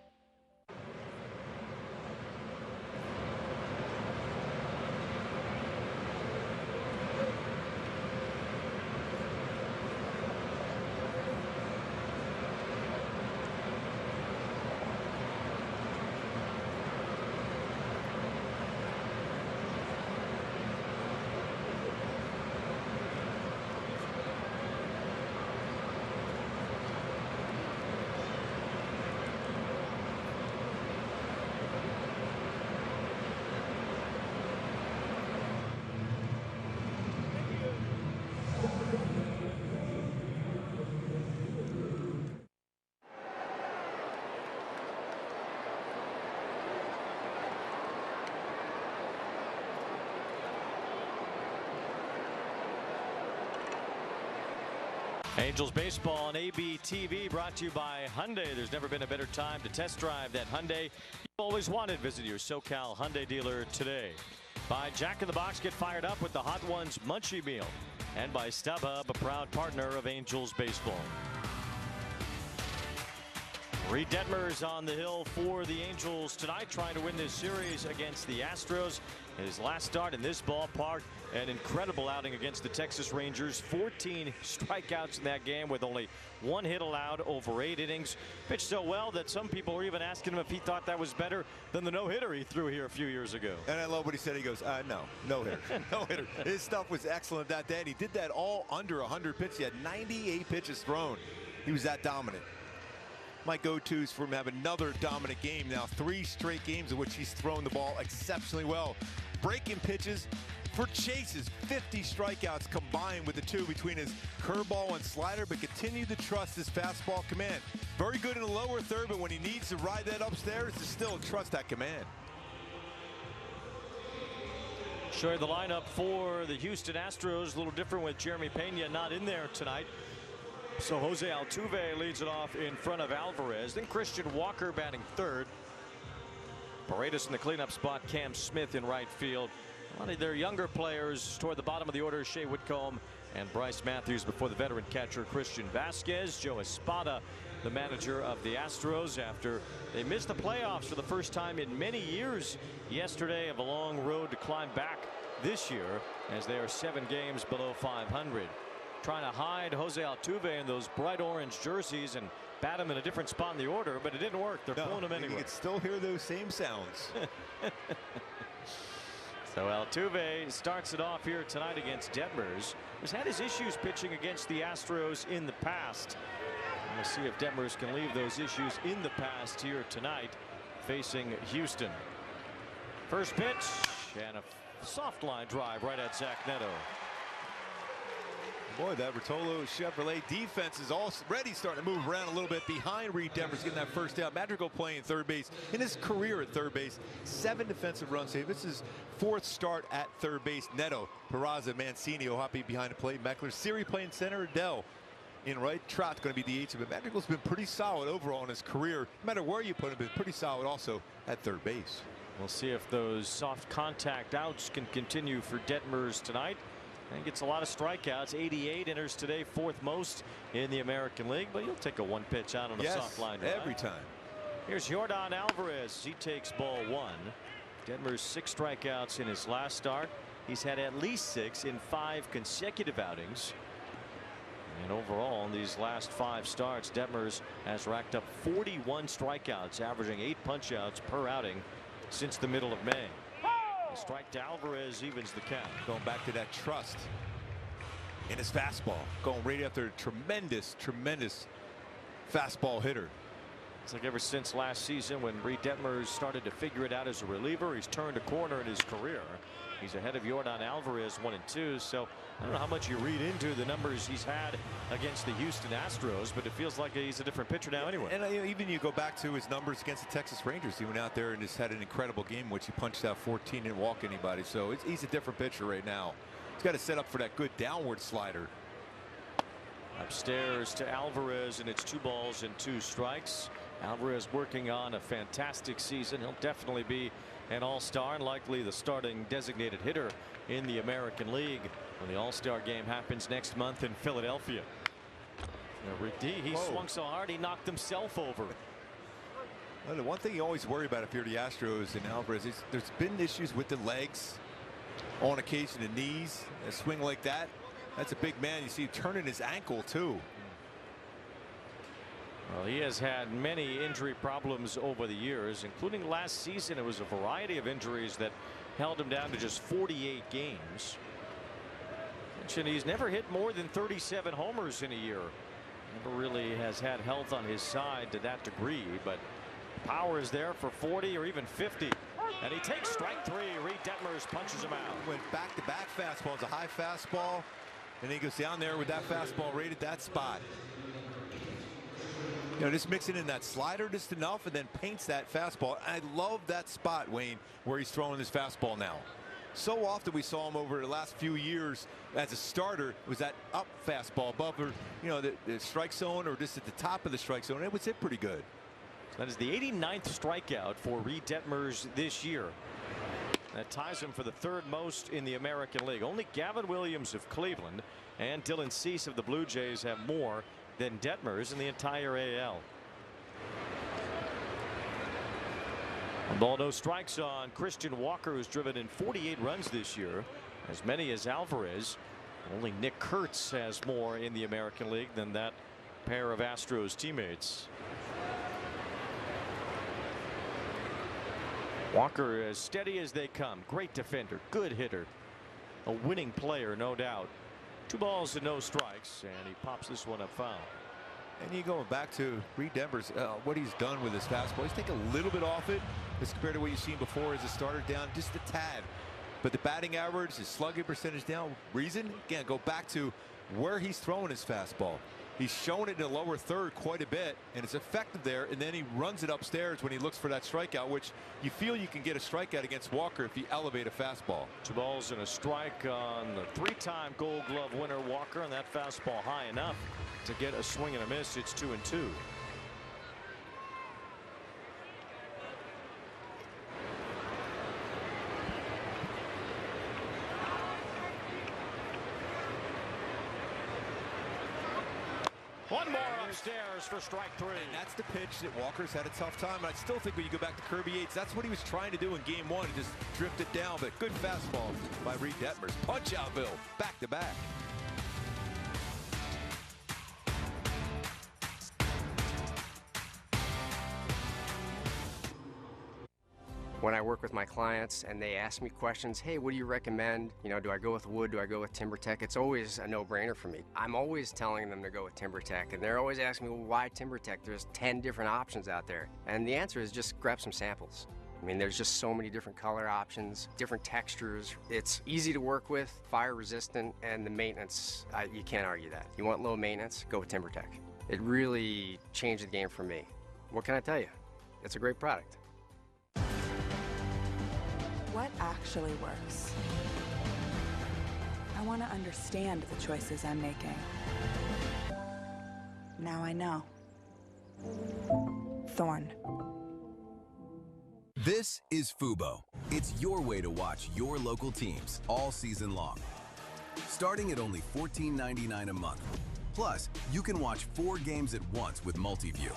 Angels baseball on AB TV, brought to you by Hyundai. There's never been a better time to test drive that Hyundai you've always wanted. Visit your SoCal Hyundai dealer today. By Jack in the Box, get fired up with the Hot Ones Munchie Meal. And by StubHub, a proud partner of Angels baseball. Reid Detmers on the hill for the Angels tonight, trying to win this series against the Astros. His last start in this ballpark, an incredible outing against the Texas Rangers. 14 strikeouts in that game with only 1 hit allowed over 8 innings. Pitched so well that some people were even asking him if he thought that was better than the no-hitter he threw here a few years ago. And I love what he said. He goes, no hitter. No hitter. His stuff was excellent that day. And he did that all under 100 pitches. He had 98 pitches thrown. He was that dominant. My go-tos for him to have another dominant game now. 3 straight games in which he's thrown the ball exceptionally well. Breaking pitches for chases. 50 strikeouts combined with the 2 between his curveball and slider, but continue to trust his fastball command. Very good in the lower third, but when he needs to ride that upstairs, to still trust that command. Show you the lineup for the Houston Astros. A little different with Jeremy Pena not in there tonight. So Jose Altuve leads it off in front of Alvarez. Then Christian Walker batting third. Paredes in the cleanup spot. Cam Smith in right field. A lot of their younger players toward the bottom of the order. Shea Whitcomb and Bryce Matthews before the veteran catcher Christian Vasquez. Joe Espada, the manager of the Astros, after they missed the playoffs for the first time in many years yesterday, of a long road to climb back this year as they are 7 games below 500. Trying to hide Jose Altuve in those bright orange jerseys and bat him in a different spot in the order, but it didn't work. They're pulling him anyway. You can still hear those same sounds. So Altuve starts it off here tonight against Detmers, who's had his issues pitching against the Astros in the past. We'll see if Detmers can leave those issues in the past here tonight, facing Houston. First pitch, and a soft line drive right at Zach Neto. Boy, that Rotolo Chevrolet defense is already starting to move around a little bit behind Reid Detmers, getting that first out. Madrigal playing third base in his career at third base. 7 defensive runs saved. This is 4th start at third base. Neto, Peraza, Mancini, Ohapi behind the plate. Meckler, Siri playing center. Adele in right. Trout's going to be the DH. But Madrigal's been pretty solid overall in his career. No matter where you put him, been pretty solid also at third base. We'll see if those soft contact outs can continue for Detmers tonight. And gets a lot of strikeouts. 88 enters today, 4th most in the American League, but you'll take a 1 pitch out on a soft line drive. Every time. Here's Yordan Alvarez. He takes ball 1. Detmers 6 strikeouts in his last start. He's had at least 6 in 5 consecutive outings. And overall in these last 5 starts, Detmers has racked up 41 strikeouts, averaging 8 punch-outs per outing since the middle of May. A strike to Alvarez evens the count. Going back to that trust in his fastball. Going right after a tremendous fastball hitter. It's like ever since last season when Reid Detmers started to figure it out as a reliever, he's turned a corner in his career. He's ahead of Yordan Alvarez 1-2. So I don't know how much you read into the numbers he's had against the Houston Astros, but it feels like he's a different pitcher now anyway. And even you go back to his numbers against the Texas Rangers. He went out there and just had an incredible game in which he punched out 14, didn't walk anybody. So he's a different pitcher right now. He's got to set up for that good downward slider. Upstairs to Alvarez, and it's 2 balls and 2 strikes. Alvarez working on a fantastic season. He'll definitely be an all-star and likely the starting designated hitter in the American League when the all-star game happens next month in Philadelphia. He swung so hard he knocked himself over. Well, the one thing you always worry about if you're the Astros and Alvarez is there's been issues with the legs, on occasion the knees. A swing like that, that's a big man. You see him turning his ankle too. Well, he has had many injury problems over the years, including last season. It was a variety of injuries that held him down to just 48 games. And he's never hit more than 37 homers in a year. Never really has had health on his side to that degree, but power is there for 40 or even 50. And he takes strike 3. Reid Detmers punches him out. Went back-to-back fastballs, a high fastball, and he goes down there with that fastball right at that spot. You know, just mixing in that slider just enough and then paints that fastball. I love that spot, Wayne, where he's throwing his fastball now. So often we saw him over the last few years as a starter was that up fastball above or, you know, the strike zone or just at the top of the strike zone. It was hit pretty good. That is the 89th strikeout for Reid Detmers this year. That ties him for the third most in the American League. Only Gavin Williams of Cleveland and Dylan Cease of the Blue Jays have more than Detmers in the entire AL. One ball, no strikes on Christian Walker, who's driven in 48 runs this year, as many as Alvarez. Only Nick Kurtz has more in the American League than that pair of Astros teammates. Walker as steady as they come. Great defender, good hitter, a winning player, no doubt. 2 balls and no strikes, and he pops this one up foul. And you going back to Reid Detmers, what he's done with his fastball. He's taken a little bit off it as compared to what you've seen before as a starter, down just a tad. But the batting average, his slugging percentage down. Reason? Again, go back to where he's throwing his fastball. He's shown it in the lower third quite a bit, and it's effective there, and then he runs it upstairs when he looks for that strikeout, which you feel you can get a strikeout against Walker if you elevate a fastball. 2 balls and a strike on the 3-time Gold Glove winner Walker, and that fastball high enough to get a swing and a miss. It's 2-2. One more upstairs for strike 3. And that's the pitch that Walker's had a tough time. And I still think when you go back to Kirby Yates, that's what he was trying to do in game 1. He just drifted down. But good fastball by Reid Detmers. Punch out, Bill. Back to back. When I work with my clients and they ask me questions, hey, what do you recommend? You know, do I go with wood? Do I go with TimberTech? It's always a no-brainer for me. I'm always telling them to go with TimberTech, and they're always asking me, well, why TimberTech? There's 10 different options out there. And the answer is just grab some samples. I mean, there's just so many different color options, different textures. It's easy to work with, fire resistant, and the maintenance, you can't argue that. You want low maintenance, go with TimberTech. It really changed the game for me. What can I tell you? It's a great product. What actually works? I want to understand the choices I'm making. Now I know. Thorn. This is Fubo. It's your way to watch your local teams all season long. Starting at only $14.99 a month. Plus, you can watch 4 games at once with Multiview.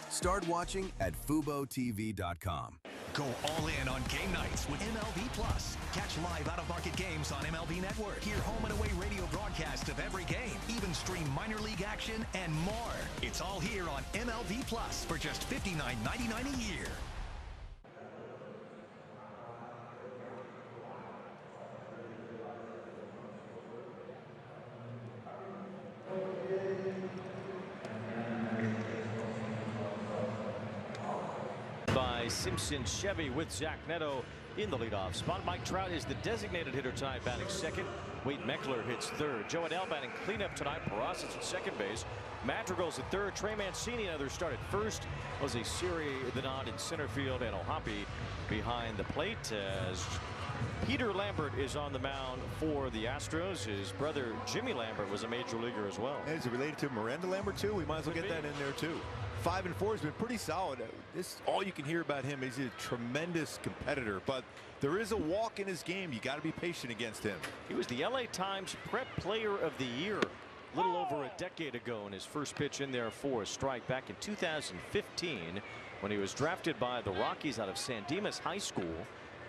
Start watching at FuboTV.com. Go all in on game nights with MLB Plus. Catch live out-of-market games on MLB Network. Hear home and away radio broadcasts of every game. Even stream minor league action and more. It's all here on MLB Plus for just $59.99 a year. By Simpson Chevy with Zach Neto in the leadoff spot. Mike Trout is the designated hitter tonight, batting second. Wade Meckler hits third. Joe Adele batting cleanup tonight. Peraza's at second base. Madrigal's at third. Trey Mancini, another start at first. Jose Siri the nod in center field, and Ohapi behind the plate as Peter Lambert is on the mound for the Astros. His brother Jimmy Lambert was a major leaguer as well. And is it related to Miranda Lambert too? We might as well get that in there too. 5 and 4 has been pretty solid. This all you can hear about him. He's a tremendous competitor, but there is a walk in his game. You got to be patient against him. He was the LA Times Prep Player of the Year a little over a decade ago, and his first pitch in there for a strike back in 2015 when he was drafted by the Rockies out of San Dimas High School.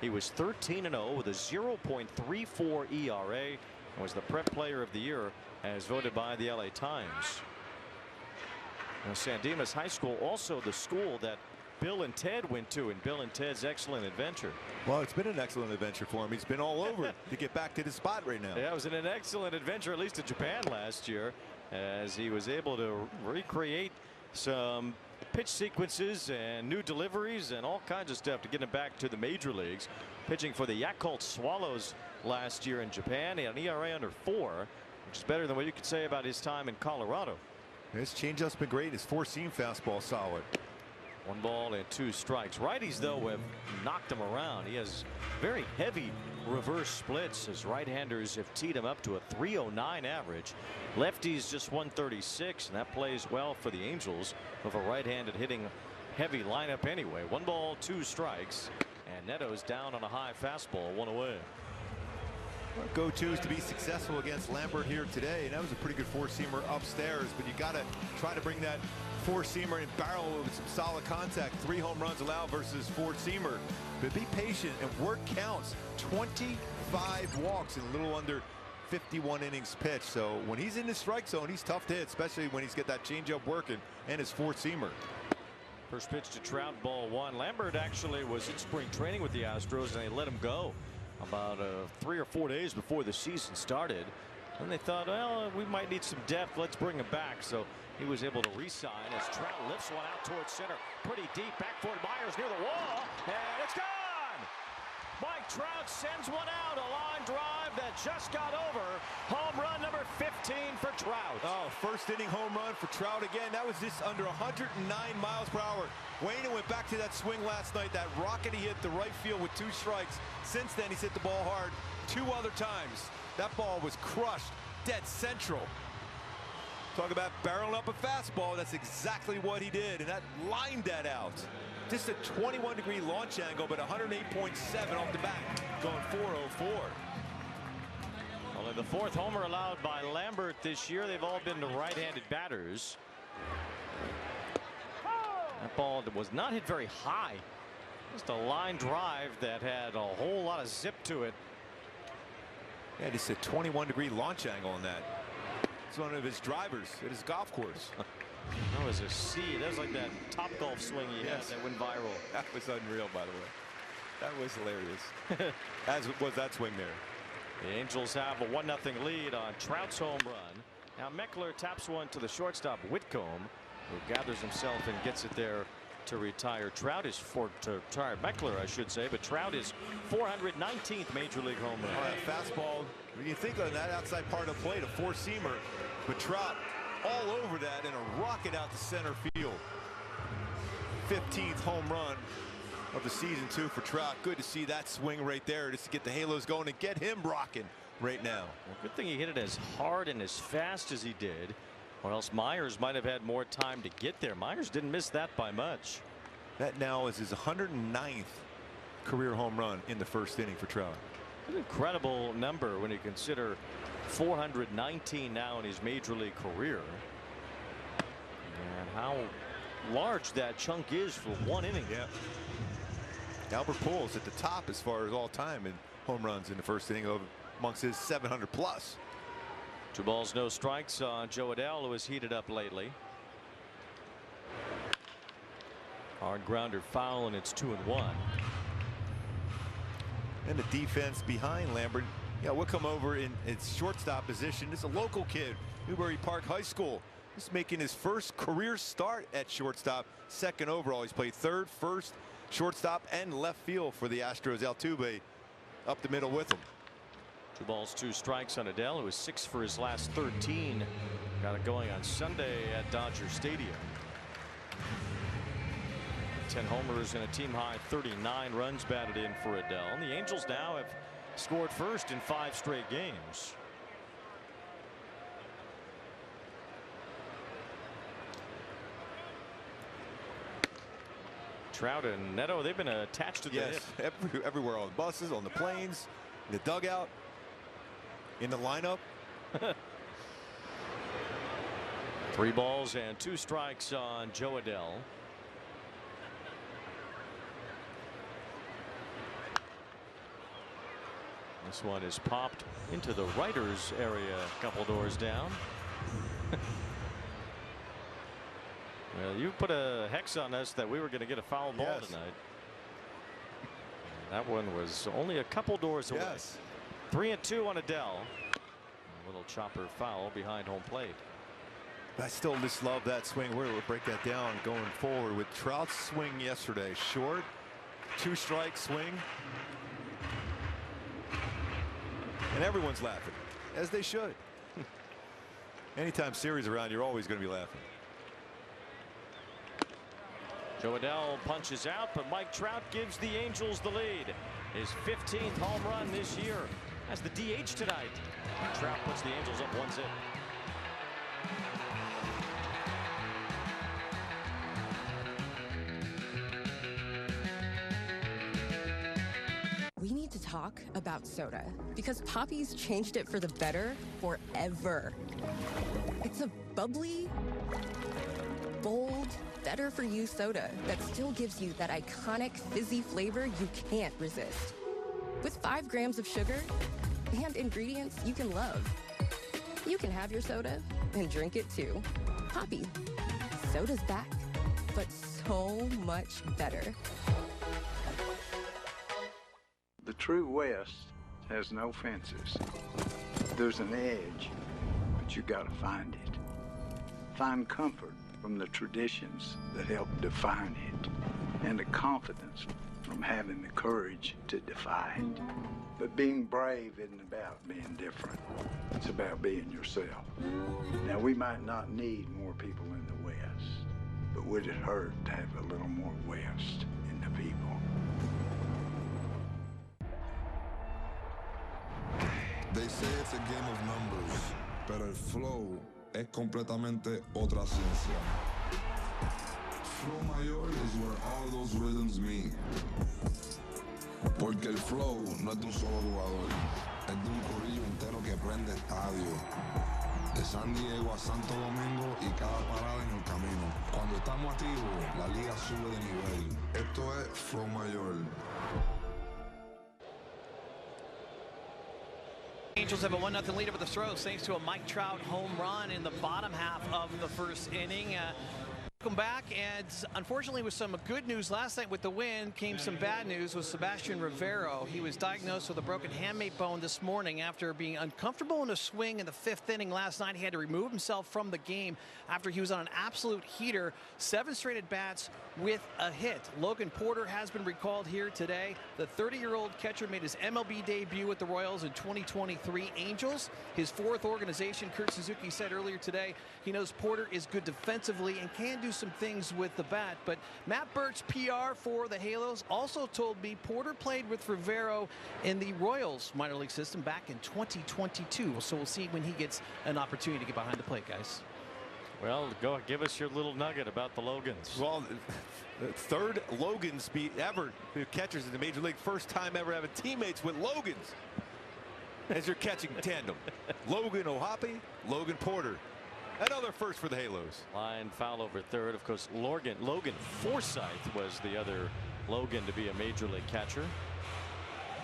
He was 13-0 with a 0.34 ERA and was the Prep Player of the Year as voted by the LA Times. Now, San Dimas High School, also the school that Bill and Ted went to in Bill and Ted's Excellent Adventure. Well, it's been an excellent adventure for him. He's been all over to get back to the spot right now. Yeah, it was an excellent adventure, at least in Japan last year, as he was able to recreate some pitch sequences and new deliveries and all kinds of stuff to get him back to the major leagues. Pitching for the Yakult Swallows last year in Japan. He had an ERA under 4, which is better than what you could say about his time in Colorado. His changeup's been great. His 4-seam fastball solid. 1 ball and 2 strikes. Righties, though, have knocked him around. He has very heavy reverse splits as right-handers have teed him up to a .309 average. Lefties just 136, and that plays well for the Angels of a right-handed hitting heavy lineup anyway. 1 ball, 2 strikes, and Neto's down on a high fastball, 1 away. Go-to is to be successful against Lambert here today, and that was a pretty good four-seamer upstairs, but you got to try to bring that four-seamer and barrel with some solid contact. 3 home runs allowed versus four-seamer. But be patient, and work counts. 25 walks in a little under 51 innings pitched. So when he's in the strike zone, he's tough to hit, especially when he's got that changeup working and his four-seamer. First pitch to Trout, ball 1. Lambert actually was in spring training with the Astros, and they let him go about 3 or 4 days before the season started. And they thought, well, we might need some depth. Let's bring him back. So he was able to re-sign as Trout lifts one out towards center. Pretty deep. Back for Myers near the wall. And it's gone! Mike Trout sends one out. A line drive that just got over. Home run number 15 for Trout. Oh, first inning home run for Trout again. That was just under 109 miles per hour. Wayne went back to that swing last night. That rocket he hit the right field with 2 strikes. Since then, he's hit the ball hard 2 other times. That ball was crushed dead central. Talk about barreling up a fastball. That's exactly what he did, and that lined that out. Just a 21-degree launch angle, but 108.7 off the bat, going 404. Only the 4th homer allowed by Lambert this year. They've all been to right-handed batters. That ball was not hit very high. Just a line drive that had a whole lot of zip to it. Yeah, just a 21-degree launch angle on that. It's one of his drivers at his golf course. That was a C. That was like that top golf swing he had that went viral. That was unreal, by the way. That was hilarious. As was that swing there. The Angels have a 1-0 lead on Trout's home run. Now Meckler taps one to the shortstop Whitcomb, who gathers himself and gets it there to retire. Trout is to retire Meckler, I should say, but Trout is 419th major league home run. All right, fastball. When you think of that outside part of the plate, a four-seamer, but Trout all over that and a rocket out to center field. 15th home run of the season 2 for Trout. Good to see that swing right there, just to get the halos going and get him rocking right now. Well, good thing he hit it as hard and as fast as he did, or else Myers might have had more time to get there. Myers didn't miss that by much. That now is his 109th career home run in the first inning for Trout. An incredible number when you consider 419 now in his major league career, and how large that chunk is for 1 inning. Yeah. Albert Pujols at the top as far as all time in home runs in the first inning amongst his 700 plus. 2 balls, no strikes on Joe Adell, who has heated up lately. Hard grounder foul, and it's 2-1. And the defense behind Lambert, will come over in its shortstop position. It's a local kid, Newbury Park High School. He's making his first career start at shortstop, 2nd overall. He's played 3rd, 1st, shortstop, and left field for the Astros. Altuve up the middle with him. 2 balls, 2 strikes on Adell, who was 6 for his last 13. Got it going on Sunday at Dodger Stadium. 10 homers and a team-high 39 runs batted in for Adell. And the Angels now have scored first in 5 straight games. Trout and Neto, they've been attached to the hip. Everywhere, on the buses, on the planes, in the dugout, in the lineup. 3 balls and 2 strikes on Joe Adell. This one is popped into the writers area a couple doors down. Well, you put a hex on us that we were going to get a foul ball tonight. That one was only a couple doors away. 3-2 on Adell. A little chopper foul behind home plate. I still just love that swing. We'll break that down going forward with Trout's swing yesterday. Short, 2-strike swing. And everyone's laughing, as they should. Anytime Series around, you're always going to be laughing. Joe Adell punches out, but Mike Trout gives the Angels the lead. His 15th home run this year as the DH tonight. Trout puts the Angels up 1-0. We need to talk about soda because Poppy's changed it for the better forever. It's a bubbly, bold, better-for-you soda that still gives you that iconic fizzy flavor you can't resist. With 5 grams of sugar and ingredients you can love. You can have your soda and drink it too. Poppy. Soda's back, but so much better. The true West has no fences. There's an edge, but you gotta find it. Find comfort from the traditions that help define it, and the confidence from having the courage to defy it. But being brave isn't about being different. It's about being yourself. Now, we might not need more people in the West, but would it hurt to have a little more West in the people? They say it's a game of numbers, pero el flow es completamente otra ciencia. Flow mayor is where all those rhythms meet. Porque el flow no es de un solo jugador, es de un corillo entero que prende estadio. De San Diego a Santo Domingo y cada parada en el camino. Cuando estamos activos, la liga sube de nivel. Esto es Flow Mayor. Angels have a 1-0 lead over the Astros thanks to a Mike Trout home run in the bottom half of the first inning. Welcome back, and unfortunately with some good news last night with the win came some bad news with Sebastian Rivero. He was diagnosed with a broken hamate bone this morning after being uncomfortable in a swing in the 5th inning last night. He had to remove himself from the game after he was on an absolute heater. 7 straight at-bats with a hit. Logan Porter has been recalled here today. The 30-year-old catcher made his MLB debut with the Royals in 2023 Angels. His 4th organization. Kurt Suzuki said earlier today he knows Porter is good defensively and can do some things with the bat, but Matt Burke's PR for the Halos also told me Porter played with Rivero in the Royals minor league system back in 2022, so we'll see when he gets an opportunity to get behind the plate, guys. Well, go give us your little nugget about the Logans. Well, the 3rd Logans ever catchers in the major league, first time ever having teammates with Logans as your catching tandem. Logan O'Hoppe, Logan Porter. Another first for the Halos. Line foul over 3rd. Of course, Logan Forsythe was the other Logan to be a major league catcher.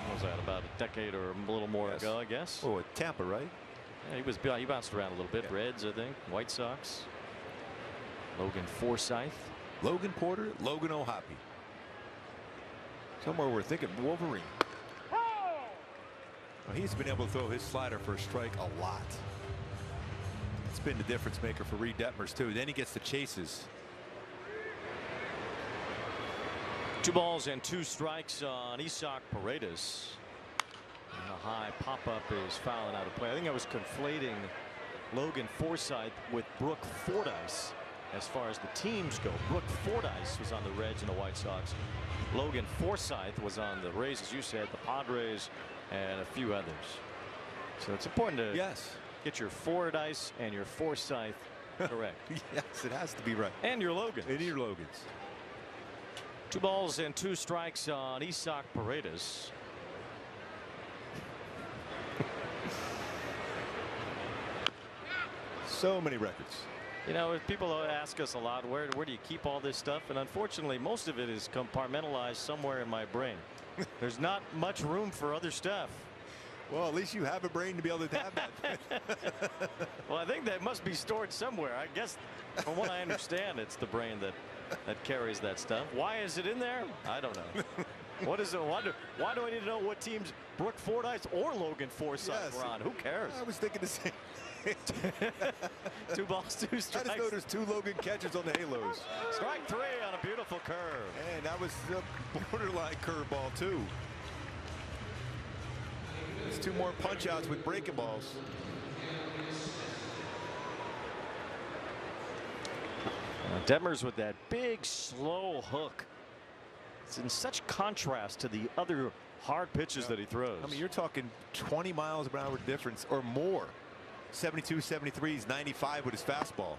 What was that, about a decade or a little more ago, I guess? Oh, at Tampa, right? Yeah, he bounced around a little bit. Yeah. Reds, I think. White Sox. Logan Forsythe. Logan Porter, Logan O'Hoppe. Somewhere we're thinking Wolverine. Well, he's been able to throw his slider for a strike a lot. It's been the difference maker for Reid Detmers too. Then he gets the chases. 2 balls and 2 strikes on Isaac Paredes. And a high pop-up is fouling out of play. I think I was conflating Logan Forsythe with Brooke Fordyce as far as the teams go. Brooke Fordyce was on the Reds and the White Sox. Logan Forsythe was on the Rays, as you said, the Padres, and a few others. So it's important to get your Fordyce and your Forsythe correct. Yes, it has to be right. And your Logans. And your Logans. 2 balls and 2 strikes on Isaac Paredes. So many records. You know, people ask us a lot, where do you keep all this stuff? And unfortunately, most of it is compartmentalized somewhere in my brain. There's not much room for other stuff. Well, at least you have a brain to be able to have that. Well, I think that must be stored somewhere. I guess from what I understand, it's the brain that carries that stuff. Why is it in there? I don't know. What is it? Why do I need to know what teams Brooke Fordyce or Logan Forsythe were on? Who cares? I was thinking the same. 2 balls, 2 strikes. I just know there's 2 Logan catchers on the Halos. Strike 3 on a beautiful curve. And that was a borderline curveball too. There's 2 more punch outs with breaking balls. Detmers with that big, slow hook. It's in such contrast to the other hard pitches that he throws. I mean, you're talking 20 miles per hour difference or more. 72, 73, he's 95 with his fastball.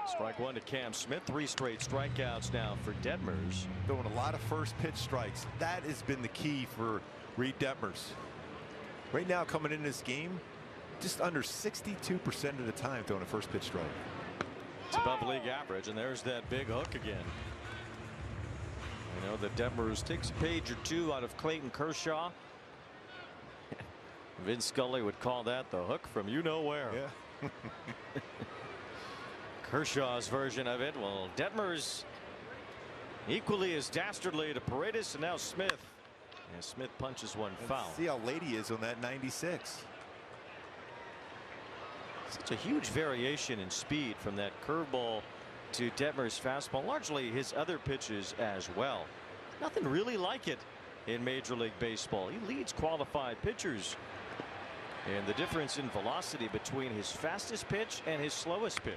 Strike one to Cam Smith. 3 straight strikeouts now for Detmers. Throwing a lot of first pitch strikes. That has been the key for Reid Detmers. Right now, coming in this game, just under 62% of the time throwing a first pitch strike. It's above league average, and there's that big hook again. I know that Detmers takes a page or two out of Clayton Kershaw. Vince Scully would call that the hook from you know where. Yeah. Kershaw's version of it. Well, Detmers equally as dastardly to Paredes, and now Smith. And Smith punches one foul. See how late he is on that 96. Such a huge variation in speed from that curveball to Detmers' fastball. Largely his other pitches as well. Nothing really like it in Major League Baseball. He leads qualified pitchers. And the difference in velocity between his fastest pitch and his slowest pitch.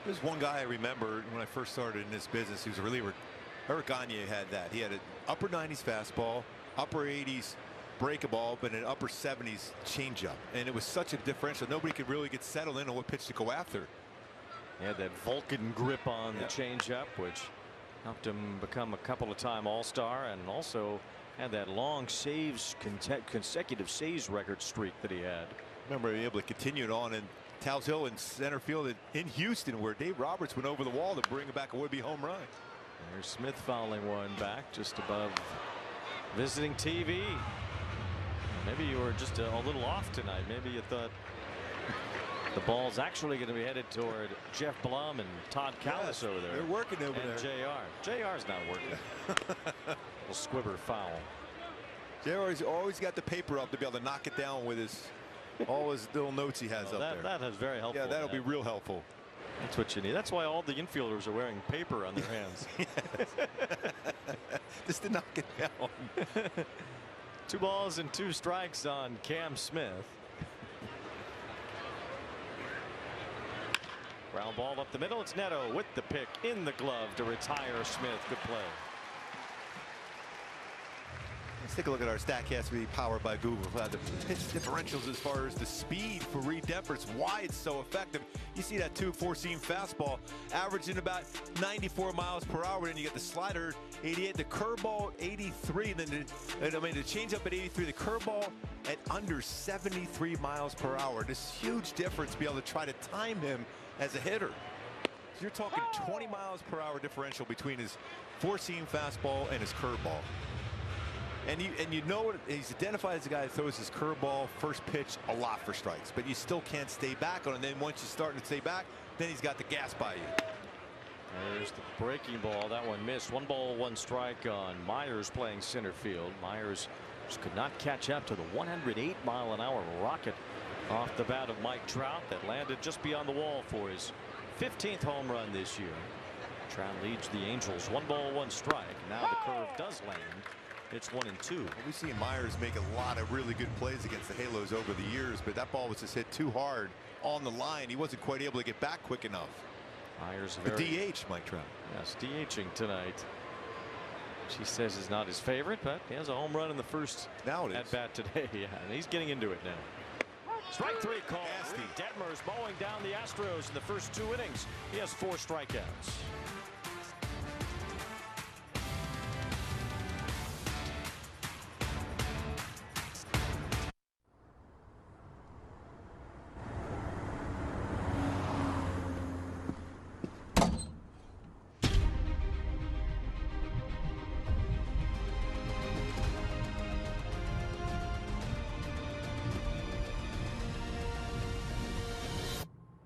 There's one guy I remember when I first started in this business who was a reliever. Eric Gagne had that. He had an upper 90s fastball, upper 80s breakable, but an upper 70s changeup. And it was such a differential. Nobody could really get settled in on what pitch to go after. He had that Vulcan grip on the changeup, which helped him become a couple of time All-Star, and also had that long saves, consecutive saves record streak that he had. Remember, being able to continue it on in Towles Hill in center field in Houston, where Dave Roberts went over the wall to bring back a would-be home run. There's Smith fouling one back just above visiting TV. Maybe you were just a little off tonight. Maybe you thought the ball's actually going to be headed toward Jeff Blum and Todd Callis over there. They're working over and there. JR's not working. Little squibber foul. JR's always got the paper up to be able to knock it down with his all his little notes he has up there. That is very helpful. Yeah, that'll be real helpful. That's what you need. That's why all the infielders are wearing paper on their hands. Just to knock it down. 2 balls and 2 strikes on Cam Smith. Ground ball up the middle. It's Neto with the pick in the glove to retire Smith. Good play. Let's take a look at our StatCast powered by Google. The pitch differentials as far as the speed for Reid Detmers, why it's so effective. You see that 2-4-seam fastball averaging about 94 miles per hour. Then you get the slider 88, the curveball 83, and then the changeup at 83, the curveball at under 73 miles per hour. This huge difference to be able to try to time him as a hitter. So you're talking 20 miles per hour differential between his 4-seam fastball and his curveball. And you know what, he's identified as a guy that throws his curveball first pitch a lot for strikes, but you still can't stay back on it. And then once you start to stay back, then he's got the gas by you. There's the breaking ball. That one missed. 1 ball, 1 strike on Myers playing center field. Myers just could not catch up to the 108-mile-an-hour rocket off the bat of Mike Trout that landed just beyond the wall for his 15th home run this year. Trout leads the Angels 1 ball, 1 strike. Now the curve does land. It's 1-2. Well, we've seen Myers make a lot of really good plays against the Halos over the years, but that ball was just hit too hard on the line. He wasn't quite able to get back quick enough. Myers the DH, Mike Trout. Yes, DHing tonight. She says is not his favorite, but he has a home run in the first at bat today. Yeah, and he's getting into it now. Strike 3 call. Detmers mowing down the Astros in the first 2 innings. He has 4 strikeouts.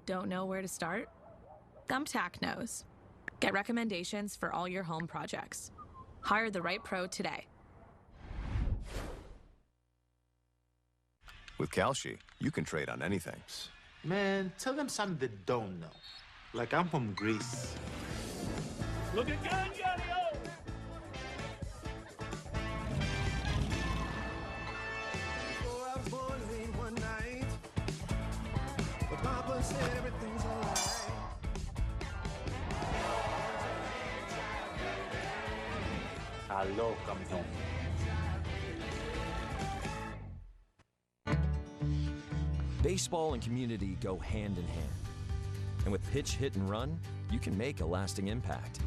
Don't know where to start? Thumbtack knows. Get recommendations for all your home projects. Hire the right pro today. With Kalshi, you can trade on anything. Man, tell them something they don't know. Like I'm from Greece. Look at Gangario! Before I was born late one night, but Papa said everything's alright. Aló, campeón. Baseball and community go hand in hand. And with pitch, hit, and run, you can make a lasting impact.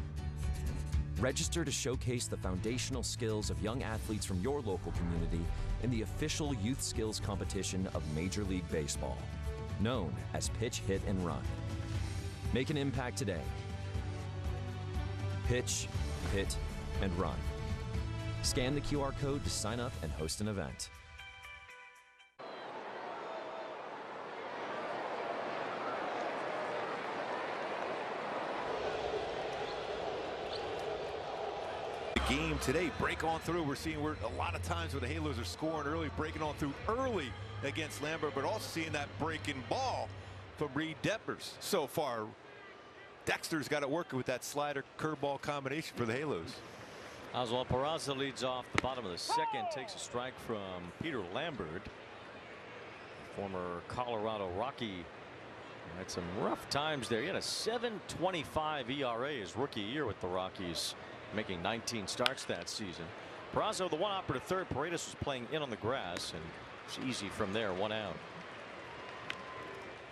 Register to showcase the foundational skills of young athletes from your local community in the official youth skills competition of Major League Baseball, known as Pitch, Hit, and Run. Make an impact today. Pitch, hit, and run. Scan the QR code to sign up and host an event. Game today, break on through. We're seeing a lot of times where the Halos are scoring early, breaking on through early against Lambert, but also seeing that breaking ball from Reid Detmers so far. Dexter's got it working with that slider curveball combination for the Halos. Oswald Peraza leads off the bottom of the second, takes a strike from Peter Lambert, former Colorado Rocky. Had some rough times there. He had a 7.25 ERA his rookie year with the Rockies, making 19 starts that season. Peraza, the one operative third. Paredes was playing in on the grass, and it's easy from there, 1 out.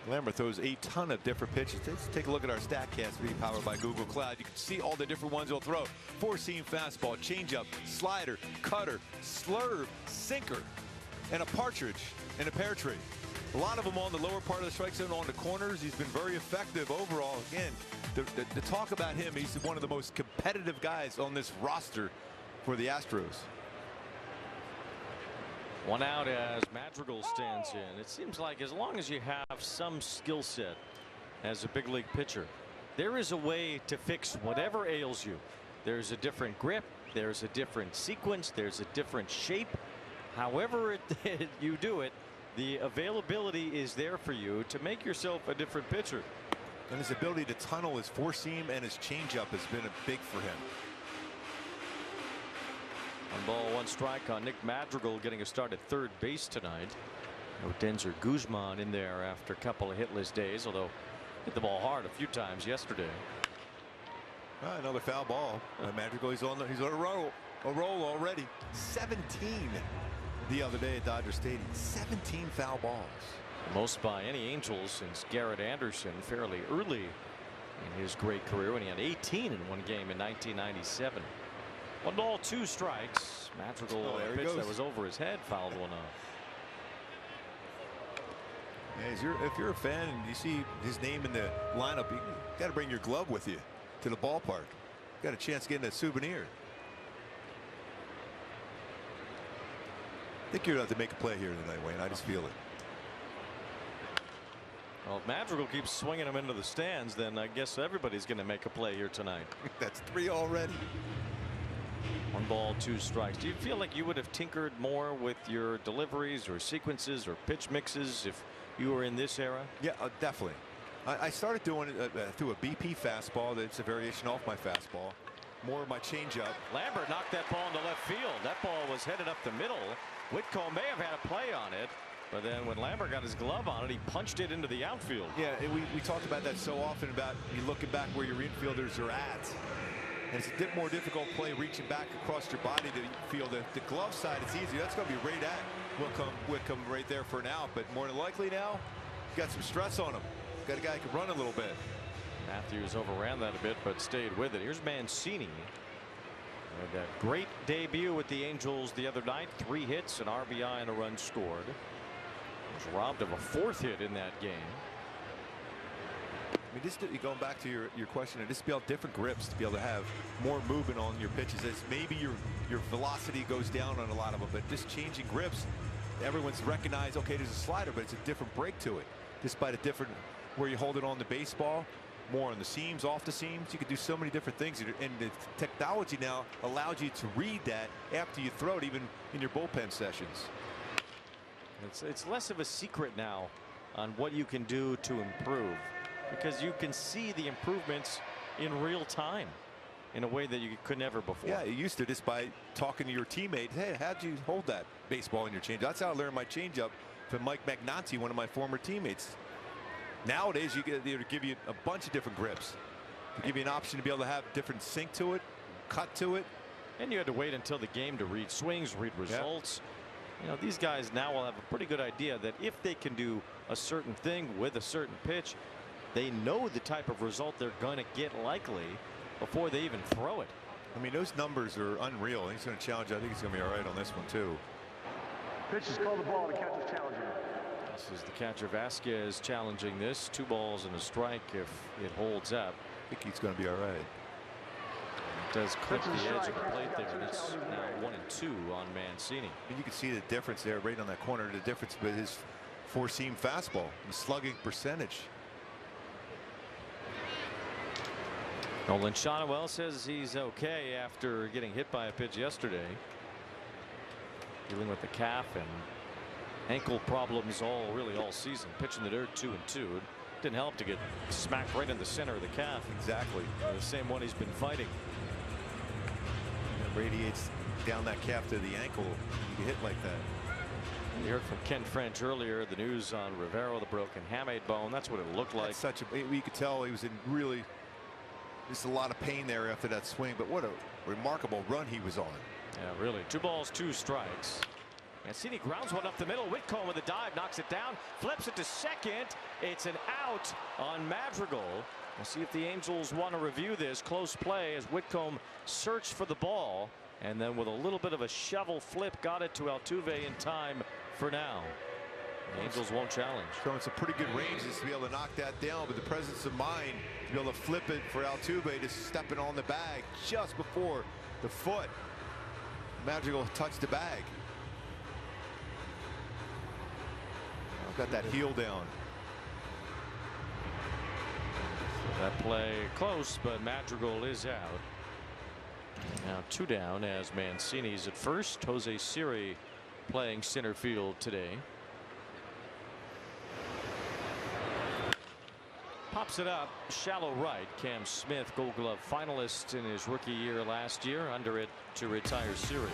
Lambert throws a ton of different pitches. Let's take a look at our StatCast being powered by Google Cloud. You can see all the different ones he'll throw. Four-seam fastball, changeup, slider, cutter, slurve, sinker, and a partridge and a pear tree. A lot of them on the lower part of the strike zone on the corners. He's been very effective overall. Again, the talk about him, he's one of the most competitive guys on this roster for the Astros. 1 out as Madrigal stands in. It seems like as long as you have some skill set as a big league pitcher, there is a way to fix whatever ails you. There's a different grip, there's a different sequence, there's a different shape. However you do it, the availability is there for you to make yourself a different pitcher. And his ability to tunnel his four seam and his changeup has been big for him. 1 ball, 1 strike on Nick Madrigal, getting a start at third base tonight. No Denzer Guzman in there after a couple of hitless days, although hit the ball hard a few times yesterday. Another foul ball. Madrigal, he's on a roll already. 17 the other day at Dodger Stadium. 17 foul balls. The most by any Angels since Garrett Anderson fairly early in his great career when he had 18 in one game in 1997. 1 ball, 2 strikes. Madrigal, a pitch that was over his head, fouled one off. Yeah, if you're a fan and you see his name in the lineup, you got to bring your glove with you to the ballpark. Got a chance of getting a souvenir. I think you're going to have to make a play here tonight, Wayne. I just feel it. Well, if Madrigal keeps swinging him into the stands, then I guess everybody's going to make a play here tonight. That's 3 already. 1 ball, 2 strikes. Do you feel like you would have tinkered more with your deliveries or sequences or pitch mixes if you were in this era? Yeah, definitely. I started doing it through a BP fastball. That's a variation off my fastball. More of my changeup. Lambert knocked that ball into left field. That ball was headed up the middle. Whitcomb may have had a play on it, but then when Lambert got his glove on it, he punched it into the outfield. Yeah, we talked about that so often, about you looking back where your infielders are at. And it's a bit more difficult play reaching back across your body to feel the glove side. It's easier. That's going to be right at Whitcomb right there for an out. But more than likely now, got some stress on him. Got a guy who can run a little bit. Matthews overran that a bit, but stayed with it. Here's Mancini. Had that great debut with the Angels the other night. 3 hits, an RBI, and a run scored. Was robbed of a 4th hit in that game. I mean, just going back to your question, just be able different grips to be able to have more movement on your pitches. As maybe your velocity goes down on a lot of them, but just changing grips, everyone's recognized, okay, there's a slider, but it's a different break to it. Just by the different where you hold it on the baseball, more on the seams, off the seams. You can do so many different things, and the technology now allows you to read that after you throw it, even in your bullpen sessions. It's less of a secret now on what you can do to improve, because you can see the improvements in real time in a way that you could never before. Yeah, you used to just by talking to your teammates. Hey, how'd you hold that baseball in your changeup? That's how I learned my changeup from Mike Magnanti, one of my former teammates. Nowadays, you get to give you a bunch of different grips. To give you an option to be able to have different sink to it, cut to it, And you had to wait until the game to read swings, read results. You know, these guys now will have a pretty good idea that if they can do a certain thing with a certain pitch, they know the type of result they're going to get likely before they even throw it. I mean, those numbers are unreal. He's going to challenge. I think he's going to be all right on this one, too. Pitch is called the ball. The catcher's challenging. This is the catcher Vasquez challenging this. 2 balls and a strike if it holds up. I think he's going to be all right. It does clip the edge of the plate there, and it's now 1-2 on Mancini. And you can see the difference there right on that corner. The difference with his four-seam fastball, the slugging percentage. Nolan Shotwell says he's okay after getting hit by a pitch yesterday. Dealing with the calf and ankle problems really all season. Pitching the dirt 2-2. It didn't help to get smacked right in the center of the calf. Exactly. The same one he's been fighting. It radiates down that calf to the ankle. You get hit like that. You heard from Ken French earlier the news on Rivero, the broken hamate bone. That's what it looked like. That's such a, you could tell he was in really just a lot of pain there after that swing, but what a remarkable run he was on. Yeah, really. 2 balls, 2 strikes. Mancini grounds one up the middle. Whitcomb with a dive, knocks it down, flips it to second. It's an out on Madrigal. We'll see if the Angels want to review this. Close play as Whitcomb searched for the ball, and then with a little bit of a shovel flip, got it to Altuve in time for now. The Angels won't challenge. Showing some pretty good ranges to be able to knock that down, but the presence of mind to be able to flip it for Altuve to step it on the bag just before the foot. Madrigal touched the bag. Got that heel down. That play close, but Madrigal is out. Now 2 down as Mancini's at first. Jose Siri playing center field today. Pops it up shallow right. Cam Smith, Gold Glove finalist in his rookie year last year. Under it to retire Siri.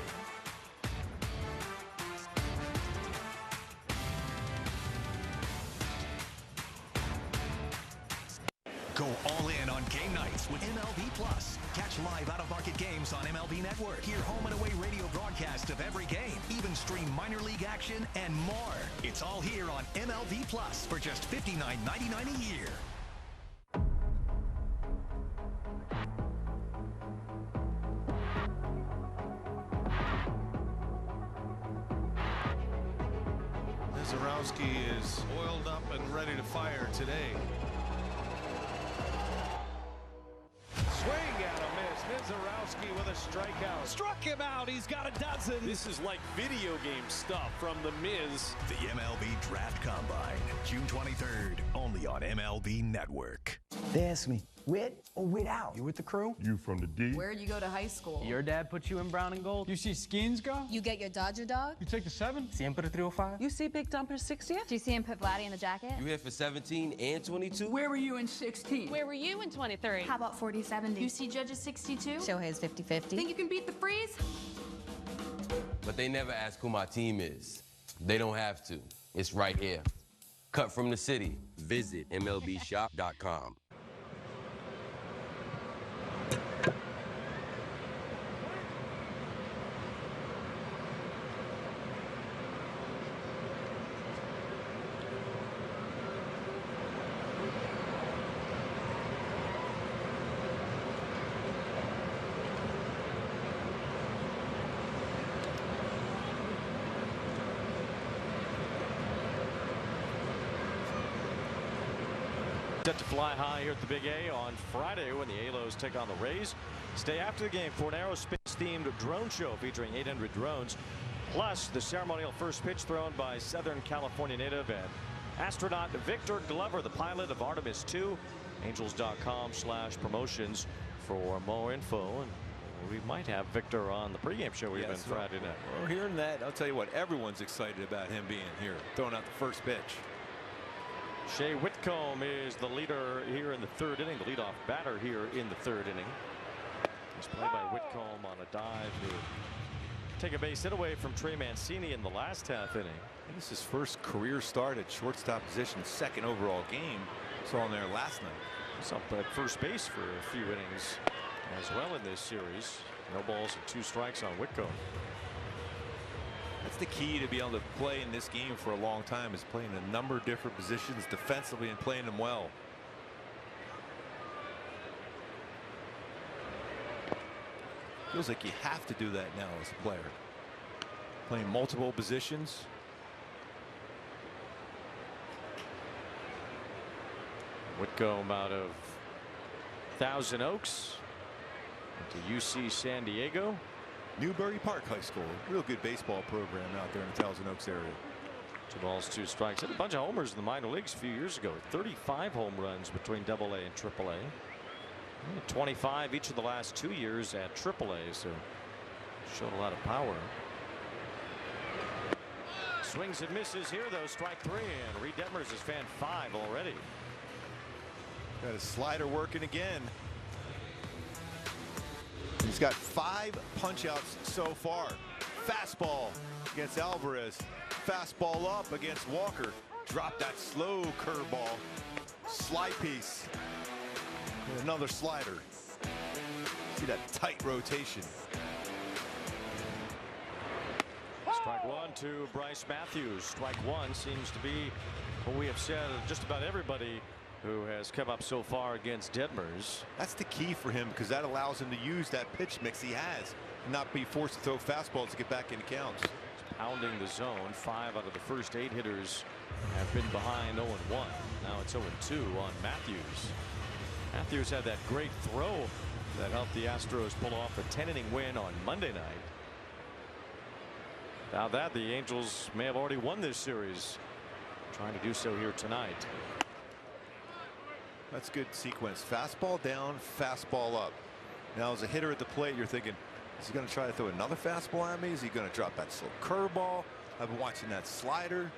Go all in on game nights with MLB Plus. Catch live out-of-market games on MLB Network. Hear home and away radio broadcasts of every game. Even stream minor league action and more. It's all here on MLB Plus for just $59.99 a year. Zarowski is oiled up and ready to fire today. Swing and a miss. Zarowski with a strikeout. Struck him out. He's got a dozen. This is like video game stuff from The Miz. The MLB Draft Combine, June 23rd, only on MLB Network. They asked me, with or without? You with the crew? You from the D? Where'd you go to high school? Your dad put you in brown and gold? You see Skins go? You get your Dodger dog? You take the 7? Siempre 305? You see Big Dumper 60th? Do you see him put Vladdy in the jacket? You here for 17 and 22? Where were you in 16? Where were you in 23? How about 40-70? You see Judge's 62? Shohei's 50-50. Think you can beat the freeze? But they never ask who my team is. They don't have to. It's right here. Cut from the city. Visit MLBshop.com. Set to fly high here at the Big A on Friday when the Halos take on the Rays. Stay after the game for an aerospace-themed drone show featuring 800 drones, plus the ceremonial first pitch thrown by Southern California native and astronaut Victor Glover, the pilot of Artemis II. Angels.com/promotions for more info. And we might have Victor on the pregame show even Friday night. We're hearing that. I'll tell you what, everyone's excited about him being here, throwing out the first pitch. Shea Whitcomb is the leader here in the 3rd inning, the leadoff batter here in the 3rd inning. This play by Whitcomb on a dive to take a base hit away from Trey Mancini in the last half inning. And this is his first career start at shortstop position, 2nd overall game. Saw him there last night. He's up at first base for a few innings as well in this series. No balls and 2 strikes on Whitcomb. That's the key to be able to play in this game for a long time, is playing a number of different positions defensively and playing them well. Feels like you have to do that now as a player. Playing multiple positions. Whitcomb out of Thousand Oaks into UC San Diego. Newbury Park High School, real good baseball program out there in the Thousand Oaks area. 2 balls, 2 strikes. Hit a bunch of homers in the minor leagues a few years ago. 35 home runs between AA and AAA. 25 each of the last 2 years at AAA, so showed a lot of power. Swings and misses here, though. Strike 3, and Reid Detmers has fanned 5 already. Got his slider working again. He's got 5 punch outs so far. Fastball against Alvarez. Fastball up against Walker. Drop that slow curveball. Slide piece. And another slider. See that tight rotation. Strike 1 to Bryce Matthews. Strike 1 seems to be what we have said of just about everybody who has come up so far against Detmers. That's the key for him, because that allows him to use that pitch mix he has and not be forced to throw fastballs to get back into counts. Pounding the zone. 5 out of the first 8 hitters have been behind 0-1. Now it's 0-2 on Matthews. Matthews had that great throw that helped the Astros pull off a 10-inning win on Monday night. Now that the Angels may have already won this series, trying to do so here tonight. That's good sequence. Fastball down, fastball up. Now as a hitter at the plate, you're thinking, is he going to try to throw another fastball at me? Is he going to drop that slow curveball? I've been watching that slider.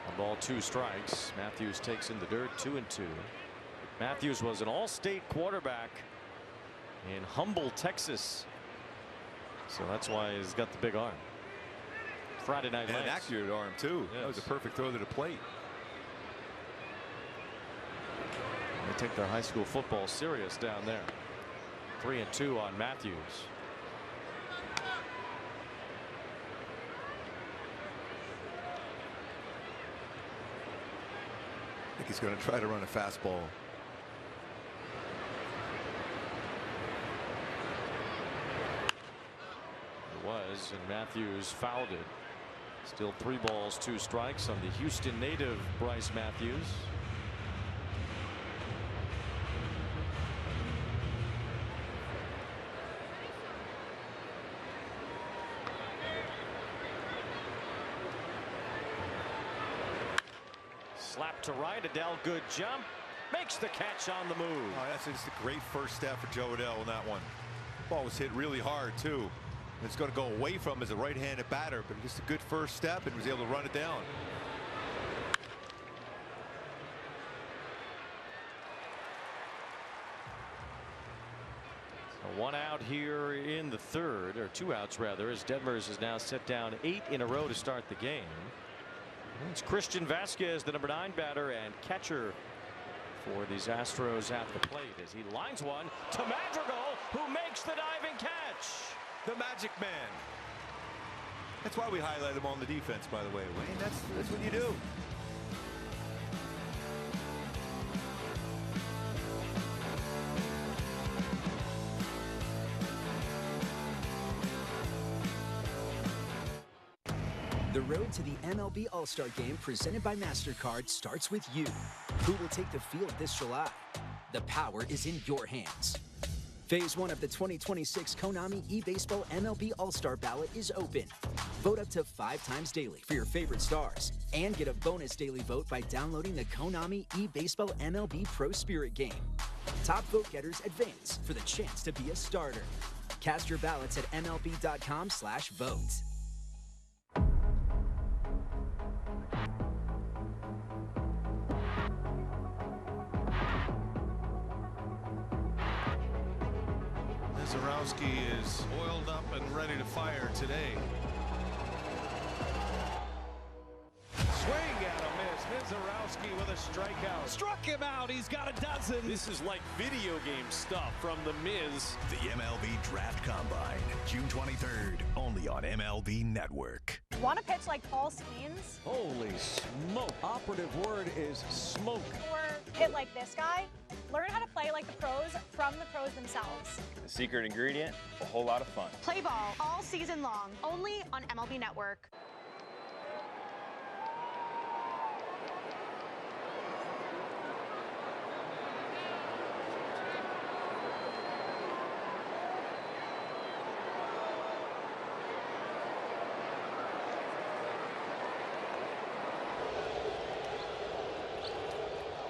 1 ball, 2 strikes. Matthews takes in the dirt. 2-2. Matthews was an all-state quarterback in Humble, Texas. So that's why he's got the big arm. Friday night and legs. an accurate arm too. Yes. That was a perfect throw to the plate. They take their high school football serious down there. 3-2 on Matthews. I think he's going to try to run a fastball. It was, and Matthews fouled it. Still 3 balls, 2 strikes on the Houston native Bryce Matthews. Slap to right. Adele, good jump. Makes the catch on the move. Oh, that's just a great first step for Joe Adele in that one. Ball was hit really hard too. It's going to go away from him as a right-handed batter, but just a good first step and was able to run it down. So 1 out here in the 3rd, or 2 outs rather, as Detmers has now set down 8 in a row to start the game. It's Christian Vasquez, the number 9 batter and catcher for these Astros at the plate, as he lines one to Madrigal, who makes the diving catch. The Magic Man. That's why we highlight him on the defense, by the way, Wayne. That's what you do. The road to the MLB All-Star Game presented by MasterCard starts with you. Who will take the field this July? The power is in your hands. Phase 1 of the 2026 Konami eBaseball MLB All-Star Ballot is open. Vote up to 5 times daily for your favorite stars and get a bonus daily vote by downloading the Konami eBaseball MLB Pro Spirit game. Top vote getters advance for the chance to be a starter. Cast your ballots at MLB.com/vote. Zarowski is oiled up and ready to fire today. Swing and a miss. Zarowski Zarowski with a strikeout. Struck him out. He's got a dozen. This is like video game stuff from The Miz. The MLB Draft Combine, June 23rd, only on MLB Network. Want to pitch like Paul Skeens? Holy smoke. Operative word is smoke. Or hit like this guy? Learn how to play like the pros from the pros themselves. The secret ingredient, a whole lot of fun. Play ball all season long, only on MLB Network.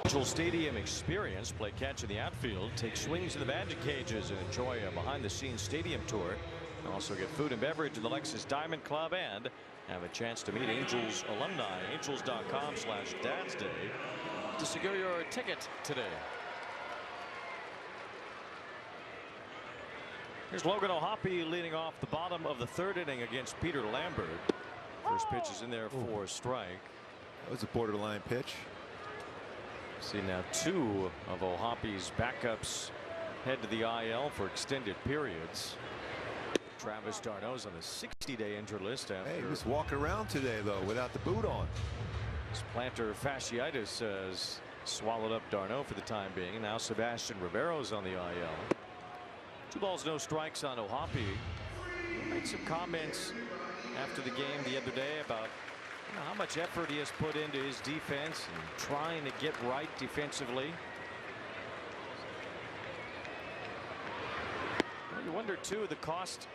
Angel Stadium experience. Play catch in the outfield, take swings in the batting cages, and enjoy a behind-the-scenes stadium tour. Also get food and beverage at the Lexus Diamond Club and have a chance to meet Angels alumni. Angels.com/dadsday to secure your ticket today. Here's Logan O'Hoppe leading off the bottom of the third inning against Peter Lambert. First pitch is in there for a strike. That was a borderline pitch. See now 2 of O'Hoppe's backups head to the IL for extended periods. Travis d'Arnaud's on the 60-day injured list after. Hey, he was walking around today though without the boot on. His plantar fasciitis has swallowed up d'Arnaud for the time being. Now Sebastian Rivero's on the IL. 2 balls, no strikes on O'Hoppe. Made some comments after the game the other day about how much effort he has put into his defense and trying to get right defensively. Well, you wonder too the cost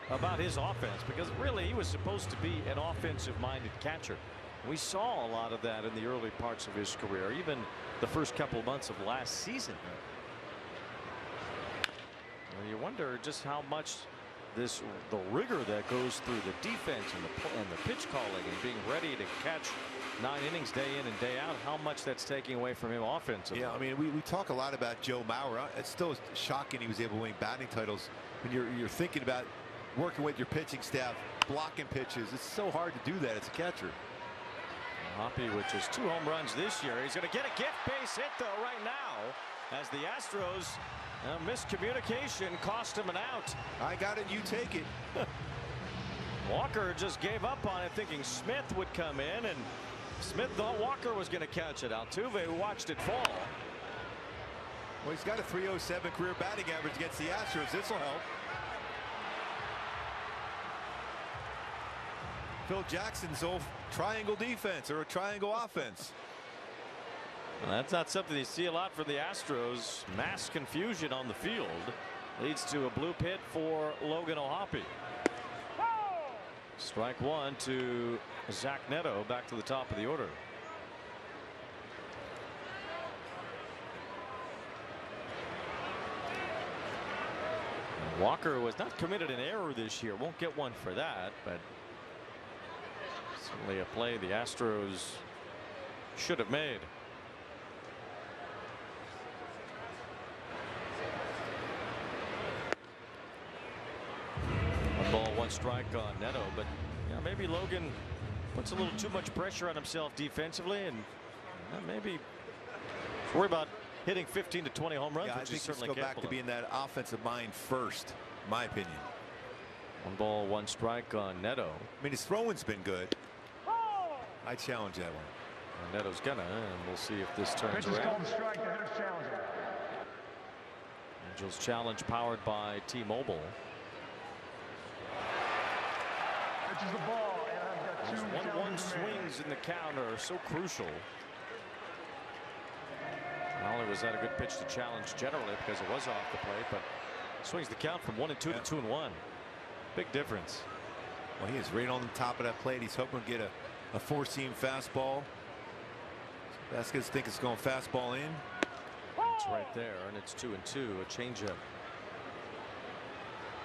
about his offense, because really he was supposed to be an offensive minded catcher. We saw a lot of that in the early parts of his career, even the first couple of months of last season. Well, you wonder just how much the rigor that goes through the defense and the pitch calling and being ready to catch 9 innings day in and day out, how much that's taking away from him offensively. Yeah, I mean, we talk a lot about Joe Mauer. It's still shocking he was able to win batting titles. When you're thinking about working with your pitching staff, blocking pitches, it's so hard to do that as a catcher. Hoppe with just 2 home runs this year. He's going to get a gift base hit though right now as the Astros miscommunication cost him an out. I got it, you take it. Walker just gave up on it thinking Smith would come in, and Smith thought Walker was going to catch it. Altuve watched it fall. Well, he's got a .307 career batting average against the Astros. This will help. Phil Jackson's old triangle defense or a triangle offense. Well, that's not something you see a lot from the Astros. Mass confusion on the field leads to a blue pit for Logan O'Hoppe. Strike 1 to Zach Neto, back to the top of the order. Walker was not committed an error this year. Won't get one for that, but certainly a play the Astros should have made. 1 ball, 1 strike on Neto, but maybe Logan puts a little too much pressure on himself defensively, and maybe worry about hitting 15 to 20 home runs. Yeah, which I think is certainly go back capable to being that offensive mind first, in my opinion. 1 ball, 1 strike on Neto. I mean, his throwing's been good. I challenge that one. And Neto's gonna, and we'll see if this turns around. Strike, the hitter's challenging. Angels challenge powered by T-Mobile. Pitches the ball, and I've got 2 1-1 swings in the count are so crucial. Not only was that a good pitch to challenge generally because it was off the plate, but swings the count from 1-2 to 2-1. Big difference. Well, he is right on the top of that plate. He's hoping to get a 4-seam fastball. Vasquez thinks it's going fastball in. It's right there, and it's 2-2. A changeup.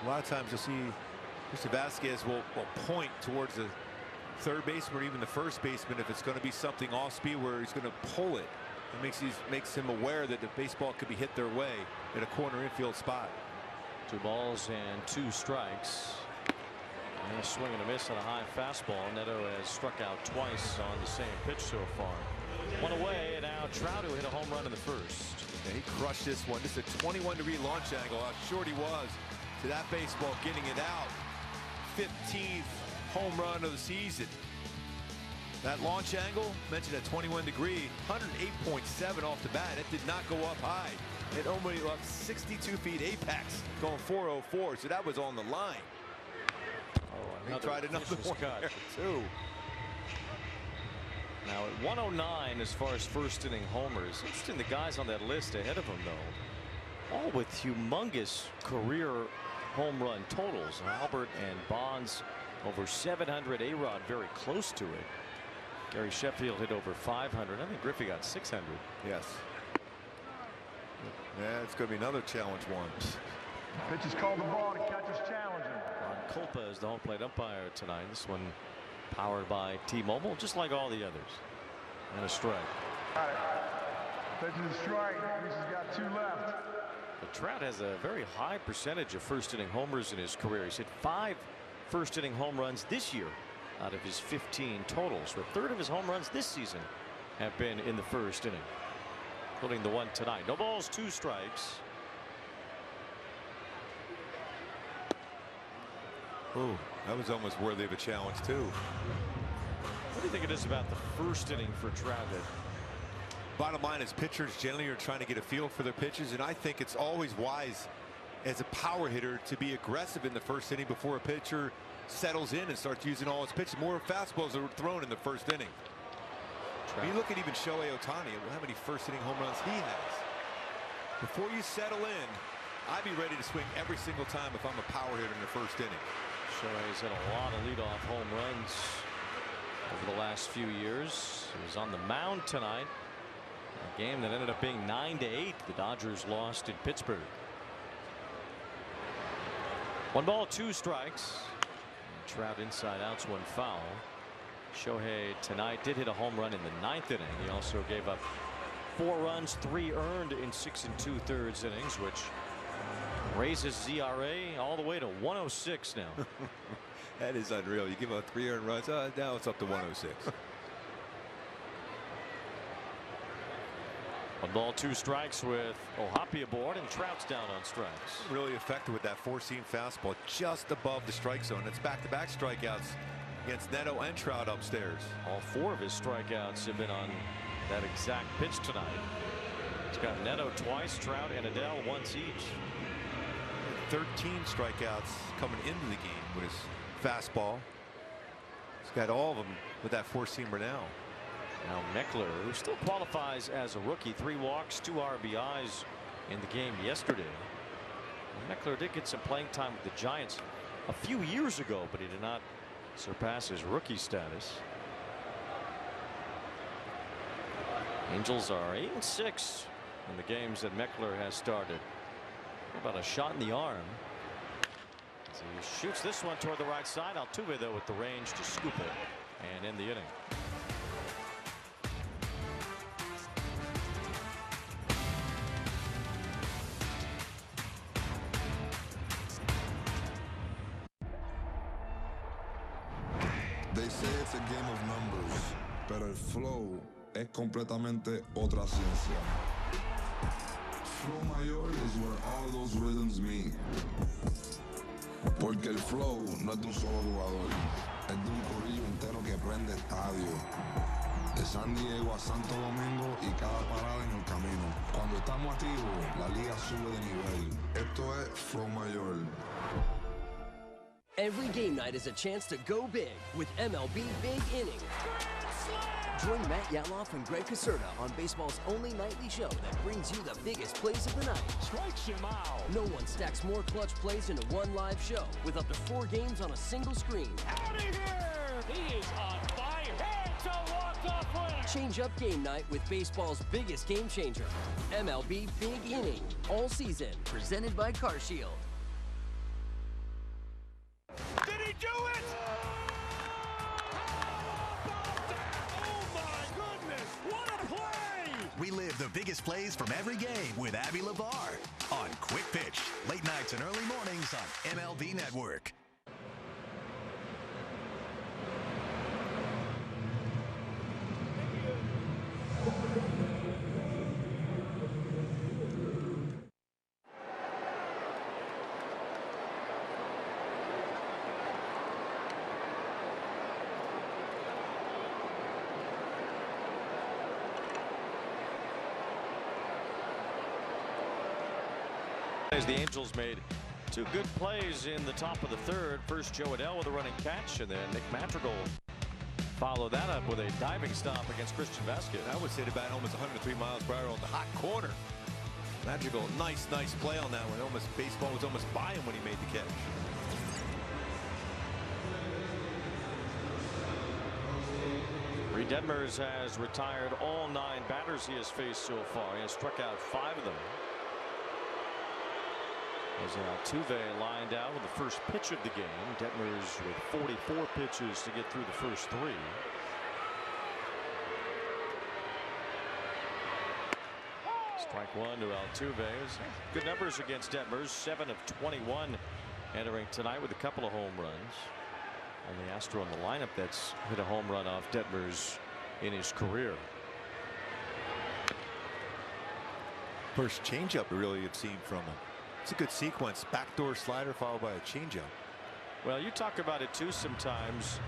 A lot of times you'll see Mr. Vasquez will point towards the third baseman or even the first baseman if it's going to be something off speed where he's going to pull it. It makes him aware that the baseball could be hit their way at a corner infield spot. 2 balls and 2 strikes. And a swing and a miss on a high fastball. Neto has struck out twice on the same pitch so far. One away, and now Trout, who hit a home run in the first. Yeah, he crushed this one. This is a 21-degree launch angle. How short he was to that baseball, getting it out. 15th home run of the season. That launch angle, mentioned at 21 degree, 108.7 off the bat. It did not go up high. It only up 62 feet apex, going 404, so that was on the line. Oh, he tried another one there, too. Now at 109 as far as first inning homers. Interesting, the guys on that list ahead of him, though, all with humongous career home run totals. Lambert and Bonds over 700. A-Rod very close to it. Gary Sheffield hit over 500. I think Griffey got 600. Yes. Yeah, it's going to be another challenge one. Pitch is called the ball to catch is challenging. Ron Kulpa is the home plate umpire tonight. This one powered by T-Mobile, just like all the others. And a strike. Got it. Pitch is a strike. He's got 2 left. But Trout has a very high percentage of first inning homers in his career. He's hit 5 first inning home runs this year out of his 15 totals. So a third of his home runs this season have been in the first inning, including the one tonight. No balls, 2 strikes. Ooh, that was almost worthy of a challenge, too. What do you think it is about the first inning for Trout? Bottom line is pitchers generally are trying to get a feel for their pitches, and I think it's always wise as a power hitter to be aggressive in the first inning before a pitcher settles in and starts using all his pitches. More fastballs are thrown in the first inning. You look at even Shohei Ohtani, how many first inning home runs he has. Before you settle in, I'd be ready to swing every single time if I'm a power hitter in the first inning. Shohei's hit a lot of leadoff home runs over the last few years. He was on the mound tonight. A game that ended up being 9-8. The Dodgers lost in Pittsburgh. 1 ball, 2 strikes. Trout inside outs, 1 foul. Shohei tonight did hit a home run in the 9th inning. He also gave up 4 runs, 3 earned in 6 2/3 innings, which raises ZRA all the way to 106 now. That is unreal. You give up 3 earned runs. Now it's up to 106. 1 ball, 2 strikes with O'Hoppe aboard, and Trout's down on strikes. Really effective with that 4-seam fastball just above the strike zone. It's back-to-back strikeouts against Neto and Trout upstairs. All 4 of his strikeouts have been on that exact pitch tonight. He's got Neto twice, Trout and Adele once each. 13 strikeouts coming into the game with his fastball. He's got all of them with that 4-seamer now. Now Meckler, who still qualifies as a rookie, 3 walks, 2 RBIs in the game yesterday. Well, Meckler did get some playing time with the Giants a few years ago, but he did not surpass his rookie status. Angels are 8-6 in the games that Meckler has started. How about a shot in the arm? As he shoots this one toward the right side. Altuve, though, with the range to scoop it and end the inning. They say it's a game of numbers, pero el flow es completamente otra ciencia. Flow mayor is where all those rhythms meet. Porque el flow no es de un solo jugador, es de un corillo entero que prende estadio. De San Diego a Santo Domingo y cada parada en el camino. Cuando estamos activos, la liga sube de nivel. Esto es Flow Mayor. Every game night is a chance to go big with MLB Big Inning. Join Matt Yatloff and Greg Caserta on baseball's only nightly show that brings you the biggest plays of the night. Strikes him out. No one stacks more clutch plays into one live show with up to 4 games on a single screen. Out of here! He is on fire. It's a walk-off winner. Change up game night with baseball's biggest game changer. MLB Big Inning. All season. Presented by CarShield. Did he do it? Relive the biggest plays from every game with Abby LeVar on Quick Pitch, late nights and early mornings on MLB Network. As the Angels made two good plays in the top of the third. First, Joe Adell with a running catch, and then Nick Madrigal followed that up with a diving stop against Christian Vasquez. I would say about almost 103 miles per hour on the hot corner. Madrigal, nice play on that one. Baseball was almost by him when he made the catch. Reid Detmers has retired all 9 batters he has faced so far. He has struck out 5 of them. As Altuve lined out with the first pitch of the game. Detmers with 44 pitches to get through the first 3. Strike 1 to Altuve. Good numbers against Detmers. 7 of 21 entering tonight with a couple of home runs. Only Astro in the lineup that's hit a home run off Detmers in his career. First changeup we really have seen from him. It's a good sequence. Backdoor slider followed by a changeup. Well, you talk about it too sometimes.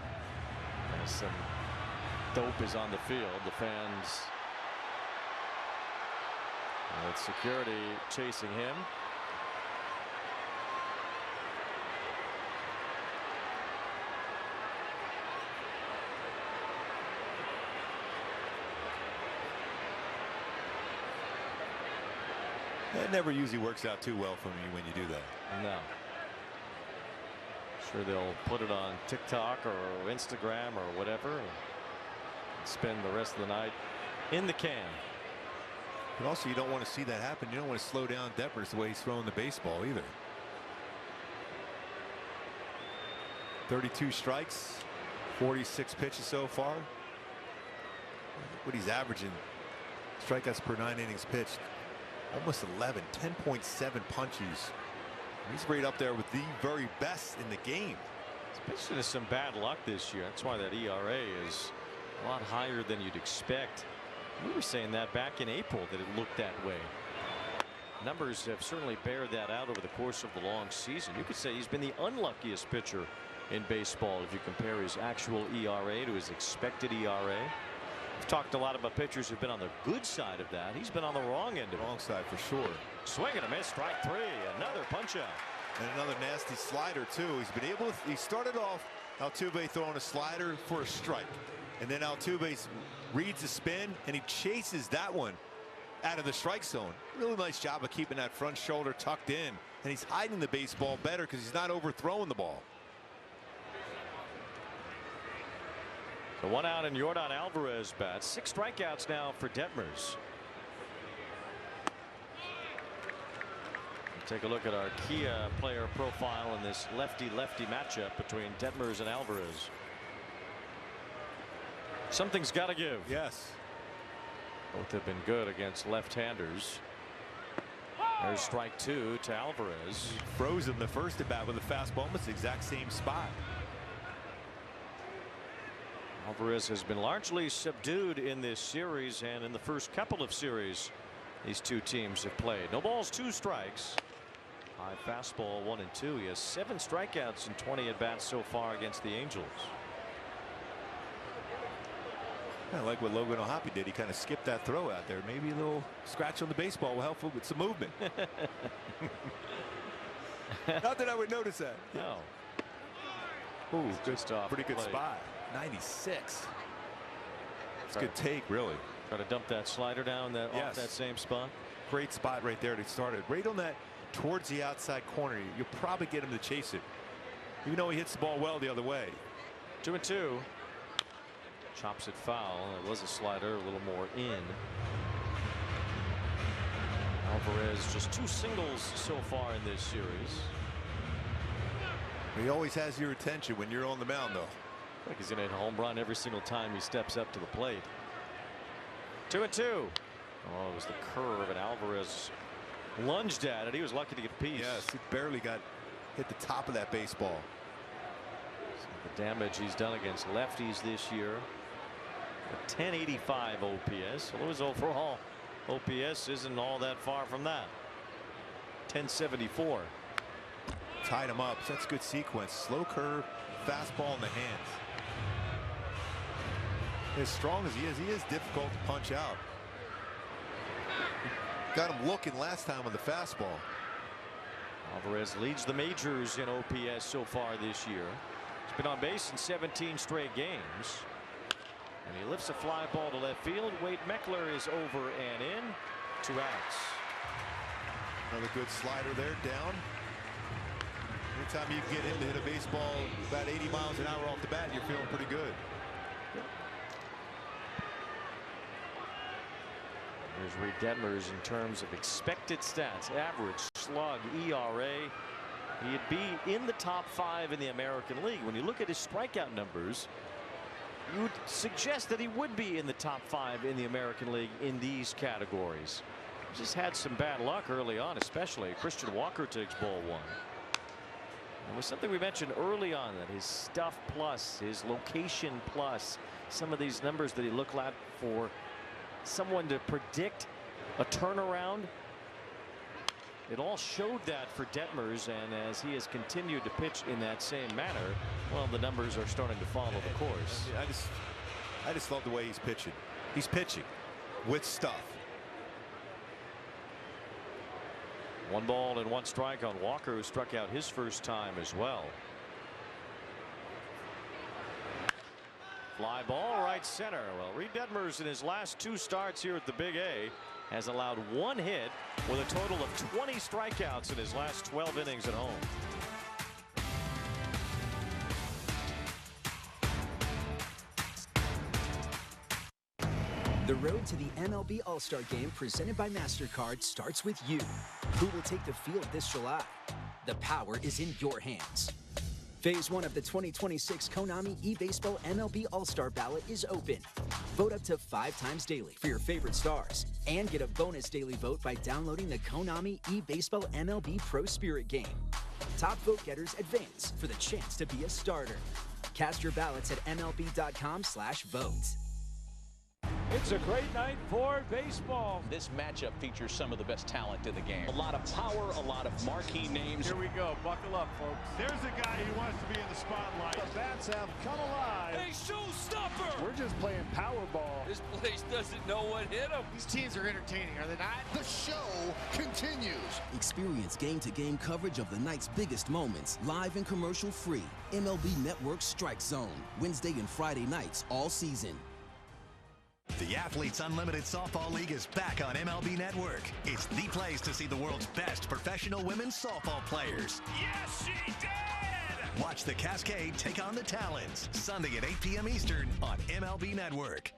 As some dope is on the field. The fans with security chasing him. That never usually works out too well for me when you do that. No. Sure they'll put it on TikTok or Instagram or whatever and spend the rest of the night in the can. But also you don't want to see that happen. You don't want to slow down Detmers the way he's throwing the baseball either. 32 strikes, 46 pitches so far. What he's averaging strikeouts per 9 innings pitched. Almost 11, 10.7 punches. He's right up there with the very best in the game. He's pitched into some bad luck this year. That's why that ERA is a lot higher than you'd expect. We were saying that back in April that it looked that way. Numbers have certainly bared that out over the course of the long season. You could say he's been the unluckiest pitcher in baseball if you compare his actual ERA to his expected ERA. We've talked a lot about pitchers who've been on the good side of that. He's been on the wrong end of it. Wrong side for sure. Swing and a miss, strike 3. Another punch out. And another nasty slider too. He's been able to, he started off Altuve throwing a slider for a strike. And then Altuve reads the spin and he chases that one out of the strike zone. Really nice job of keeping that front shoulder tucked in. And he's hiding the baseball better because he's not overthrowing the ball. So 1 out and Yordan Alvarez bats. 6 strikeouts now for Detmers. Take a look at our Kia player profile in this lefty-lefty matchup between Detmers and Alvarez. Something's got to give. Yes. Both have been good against left-handers. There's strike 2 to Alvarez. He froze him the first at bat with a fastball, almost the exact same spot. Alvarez has been largely subdued in this series, and in the first couple of series these two teams have played. No balls, 2 strikes. High fastball 1 and 2. He has 7 strikeouts and 20 at bats so far against the Angels. I like what Logan O'Hoppe did. He kind of skipped that throw out there. Maybe a little scratch on the baseball will help with some movement. Not that I would notice that. No. Ooh, good stuff. Pretty good spot. 96. It's a good take, really. Try to dump that slider down that off that same spot. Great spot right there to start it. Right on that towards the outside corner. You'll probably get him to chase it. Even though he hits the ball well the other way. 2-2. Chops it foul. It was a slider, a little more in. Alvarez just 2 singles so far in this series. He always has your attention when you're on the mound, though. I think he's going to hit a home run every single time he steps up to the plate. 2-2. Oh, it was the curve, and Alvarez lunged at it. He was lucky to get a piece. Yes, he barely got hit the top of that baseball. So the damage he's done against lefties this year. A 1085 OPS. Although his overall OPS isn't all that far from that. 1074. Tied him up. That's good sequence. Slow curve, fastball in the hands. As strong as he is difficult to punch out. Got him looking last time with the fastball. Alvarez leads the majors in OPS so far this year. He's been on base in 17 straight games. And he lifts a fly ball to left field. Wade Meckler is over and in. 2 outs. Another good slider there, down. Anytime you can get him to hit a baseball about 80 miles an hour off the bat, you're feeling pretty good. Here's Reid Detmers in terms of expected stats, average, slug, ERA. He'd be in the top 5 in the American League. When you look at his strikeout numbers, you would suggest that he would be in the top 5 in the American League in these categories. Just had some bad luck early on, especially. Christian Walker takes ball 1. It was something we mentioned early on, that his stuff plus, his location plus, some of these numbers that he looked at for someone to predict a turnaround. It all showed that for Detmers, and as he has continued to pitch in that same manner, well, the numbers are starting to follow the course. I just love the way he's pitching. He's pitching with stuff. 1 ball and 1 strike on Walker, who struck out his first time as well. Fly ball right center. Well, Reid Detmers in his last 2 starts here at the Big A has allowed 1 hit with a total of 20 strikeouts in his last 12 innings at home. The road to the MLB All-Star Game presented by MasterCard starts with you. Who will take the field this July? The power is in your hands. Phase 1 of the 2026 Konami eBaseball MLB All-Star Ballot is open. Vote up to 5 times daily for your favorite stars and get a bonus daily vote by downloading the Konami eBaseball MLB Pro Spirit game. Top vote getters advance for the chance to be a starter. Cast your ballots at MLB.com/vote. It's a great night for baseball. This matchup features some of the best talent in the game. A lot of power, a lot of marquee names. Here we go. Buckle up, folks. There's a guy who wants to be in the spotlight. The bats have come alive. A showstopper. We're just playing Powerball. This place doesn't know what hit them. These teams are entertaining, are they not? The show continues. Experience game-to-game coverage of the night's biggest moments, live and commercial-free. MLB Network Strike Zone, Wednesday and Friday nights all season. The Athletes Unlimited Softball League is back on MLB Network. It's the place to see the world's best professional women's softball players. Yes, she did! Watch the Cascade take on the Talons, Sunday at 8 p.m. Eastern on MLB Network.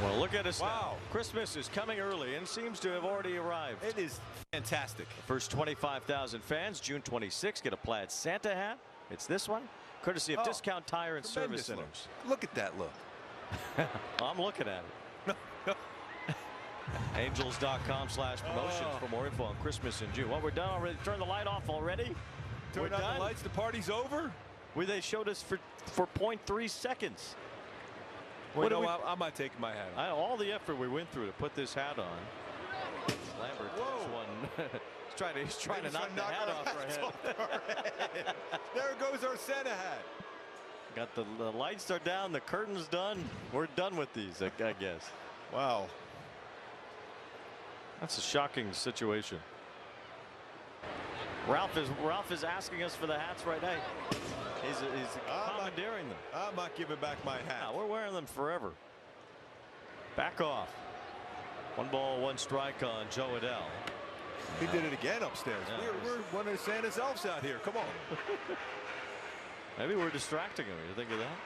Well, look at us now. Christmas is coming early and seems to have already arrived. It is fantastic. The first 25,000 fans, June 26, get a plaid Santa hat. It's this one, courtesy of Discount Tire and Service Centers. Look at that look. I'm looking at it. Angels.com/promotions for more info on Christmas in June. Well, we're done already. Turn the light off already. Turn on the lights. The party's over. Well, they showed us for 0.3 seconds. Well, no, I might take my hat off. All the effort we went through to put this hat on. Lambert takes one. he's trying to knock the hat off our head. There goes our Santa hat. Got the lights are down, the curtain's done. We're done with these, I guess. Wow. That's a shocking situation. Ralph is asking us for the hats right now. He's commandeering them. I'm not giving back my hat. No, we're wearing them forever. Back off. 1 ball, 1 strike on Joe Adell. He did it again upstairs. Yeah, we're one of Santa's elves out here. Come on. Maybe we're distracting him. You think of that?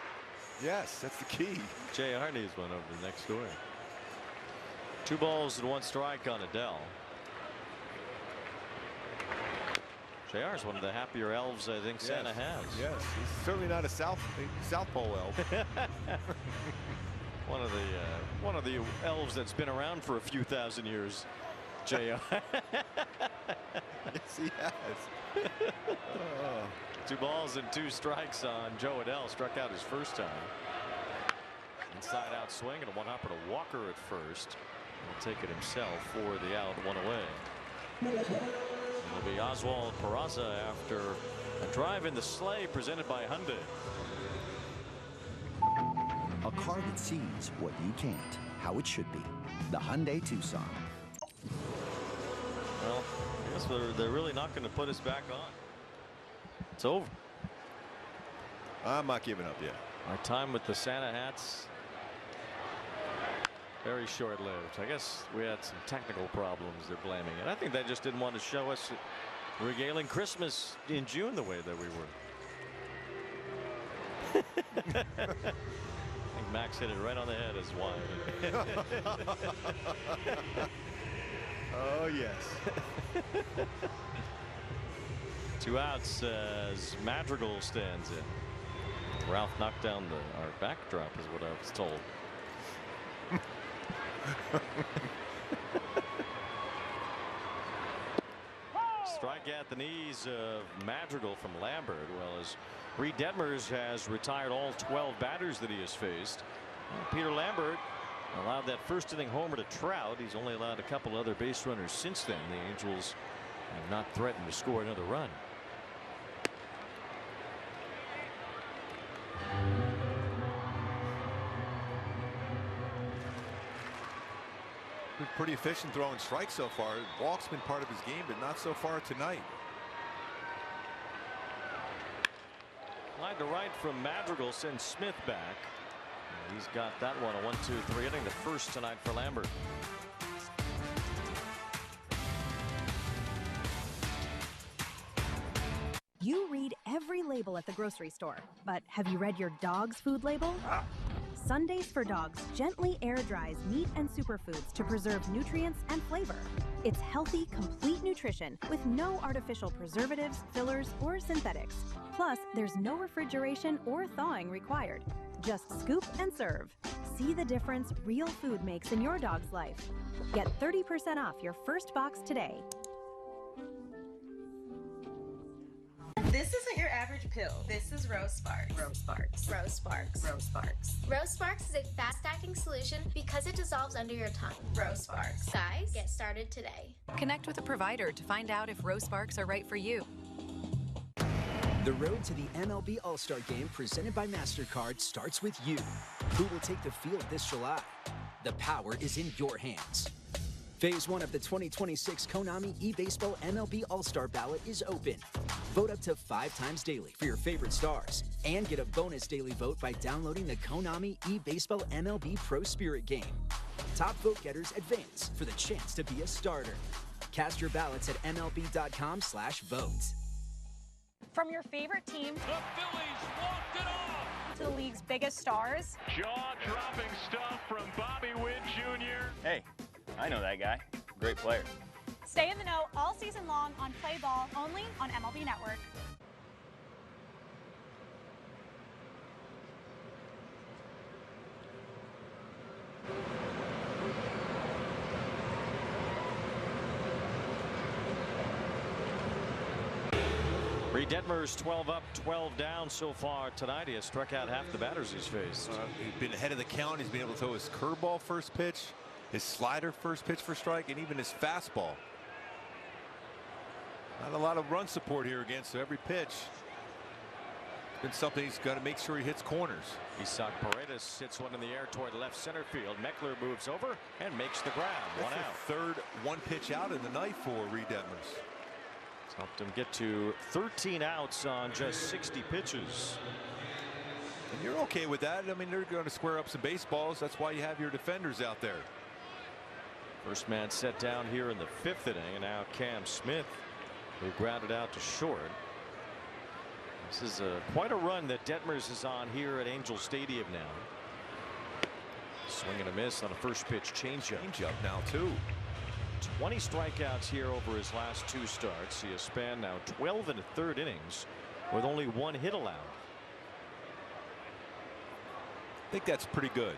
Yes, that's the key. Jay Arney's one over the next door. 2 balls and 1 strike on Adell. JR is one of the happier elves I think Santa has. Yes, he's certainly not a South Pole elf. one of the elves that's been around for a few thousand years. J.O. Yes, he has. 2 balls and 2 strikes on Joe Adell. Struck out his first time. Inside out swing and a 1-hopper to Walker at first. He'll take it himself for the out, 1 away. It'll be Oswald Peraza after a drive in the sleigh presented by Hyundai. A car that sees what you can't, how it should be. The Hyundai Tucson. Well, I guess they're really not going to put us back on. It's over. I'm not giving up yet. Our time with the Santa hats, very short-lived. I guess we had some technical problems they're blaming it. I think they just didn't want to show us regaling Christmas in June the way that we were. I think Max hit it right on the head as wide. Oh, yes. 2 outs as Madrigal stands in. Ralph knocked down our backdrop is what I was told. Strike at the knees of Madrigal from Lambert. Well, as Reid Detmers has retired all 12 batters that he has faced. Peter Lambert allowed that first inning homer to Trout. He's only allowed a couple other base runners since then. The Angels have not threatened to score another run. Been pretty efficient throwing strikes so far. Walk's been part of his game, but not so far tonight. Line to right from Madrigal sends Smith back. He's got that one, a 1-2-3 inning, the first tonight for Lambert. You read every label at the grocery store, but have you read your dog's food label? Sundays for Dogs gently air dries meat and superfoods to preserve nutrients and flavor. It's healthy, complete nutrition with no artificial preservatives, fillers, or synthetics. Plus, there's no refrigeration or thawing required. Just scoop and serve. See the difference real food makes in your dog's life. Get 30% off your first box today. This isn't your average pill. This is Rose Sparks. Rose Sparks. Rose Sparks. Rose Sparks. Rose Sparks is a fast-acting solution because it dissolves under your tongue. Rose Sparks. Guys, get started today. Connect with a provider to find out if Rose Sparks are right for you. The road to the MLB All-Star Game presented by MasterCard starts with you. Who will take the field this July? The power is in your hands. Phase 1 of the 2026 Konami eBaseball MLB All-Star Ballot is open. Vote up to 5 times daily for your favorite stars and get a bonus daily vote by downloading the Konami eBaseball MLB Pro Spirit game. Top vote getters advance for the chance to be a starter. Cast your ballots at MLB.com/vote. From your favorite team, the Phillies walked it off, to the league's biggest stars. Jaw-dropping stuff from Bobby Witt Jr. Hey, I know that guy. Great player. Stay in the know all season long on Play Ball, only on MLB Network. Reid Detmers 12 up, 12 down so far tonight. He has struck out half the batters he's faced. He's been ahead of the count. He's been able to throw his curveball first pitch, his slider first pitch for strike, and even his fastball. Not a lot of run support here against every pitch. It's been something he's got to make sure he hits corners. Isak Paredes hits one in the air toward left center field. Meckler moves over and makes the grab. That's One out. the third one pitch out in the night for Reid Detmers. It's helped him get to 13 outs on just 60 pitches. And you're okay with that. I mean, they're going to square up some baseballs. That's why you have your defenders out there. First man set down here in the 5th inning, and now Cam Smith, who grounded out to short. This is quite a run that Detmers is on here at Angel Stadium now. Swing and a miss on a first pitch changeup. Changeup now too. 20 strikeouts here over his last 2 starts. He has spanned now 12 1/3 innings with only 1 hit allowed. I think that's pretty good.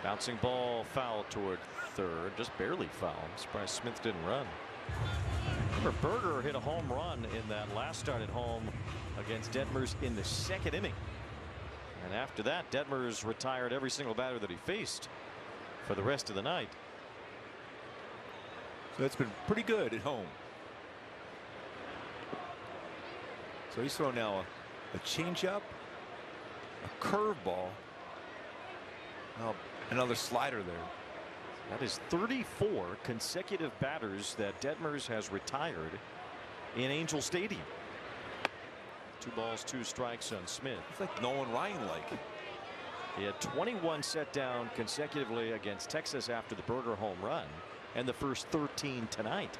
Bouncing ball foul toward third, just barely foul. I'm surprised Smith didn't run. Remember, Berger hit a home run in that last start at home against Detmers in the second inning. And after that, Detmers retired every single batter that he faced for the rest of the night. So it's been pretty good at home. So he's throwing now a changeup, a curveball, another slider there. That is 34 consecutive batters that Detmers has retired in Angel Stadium. 2 balls, 2 strikes on Smith. It's like Nolan Ryan-like. He had 21 set down consecutively against Texas after the Berger home run, and the first 13 tonight.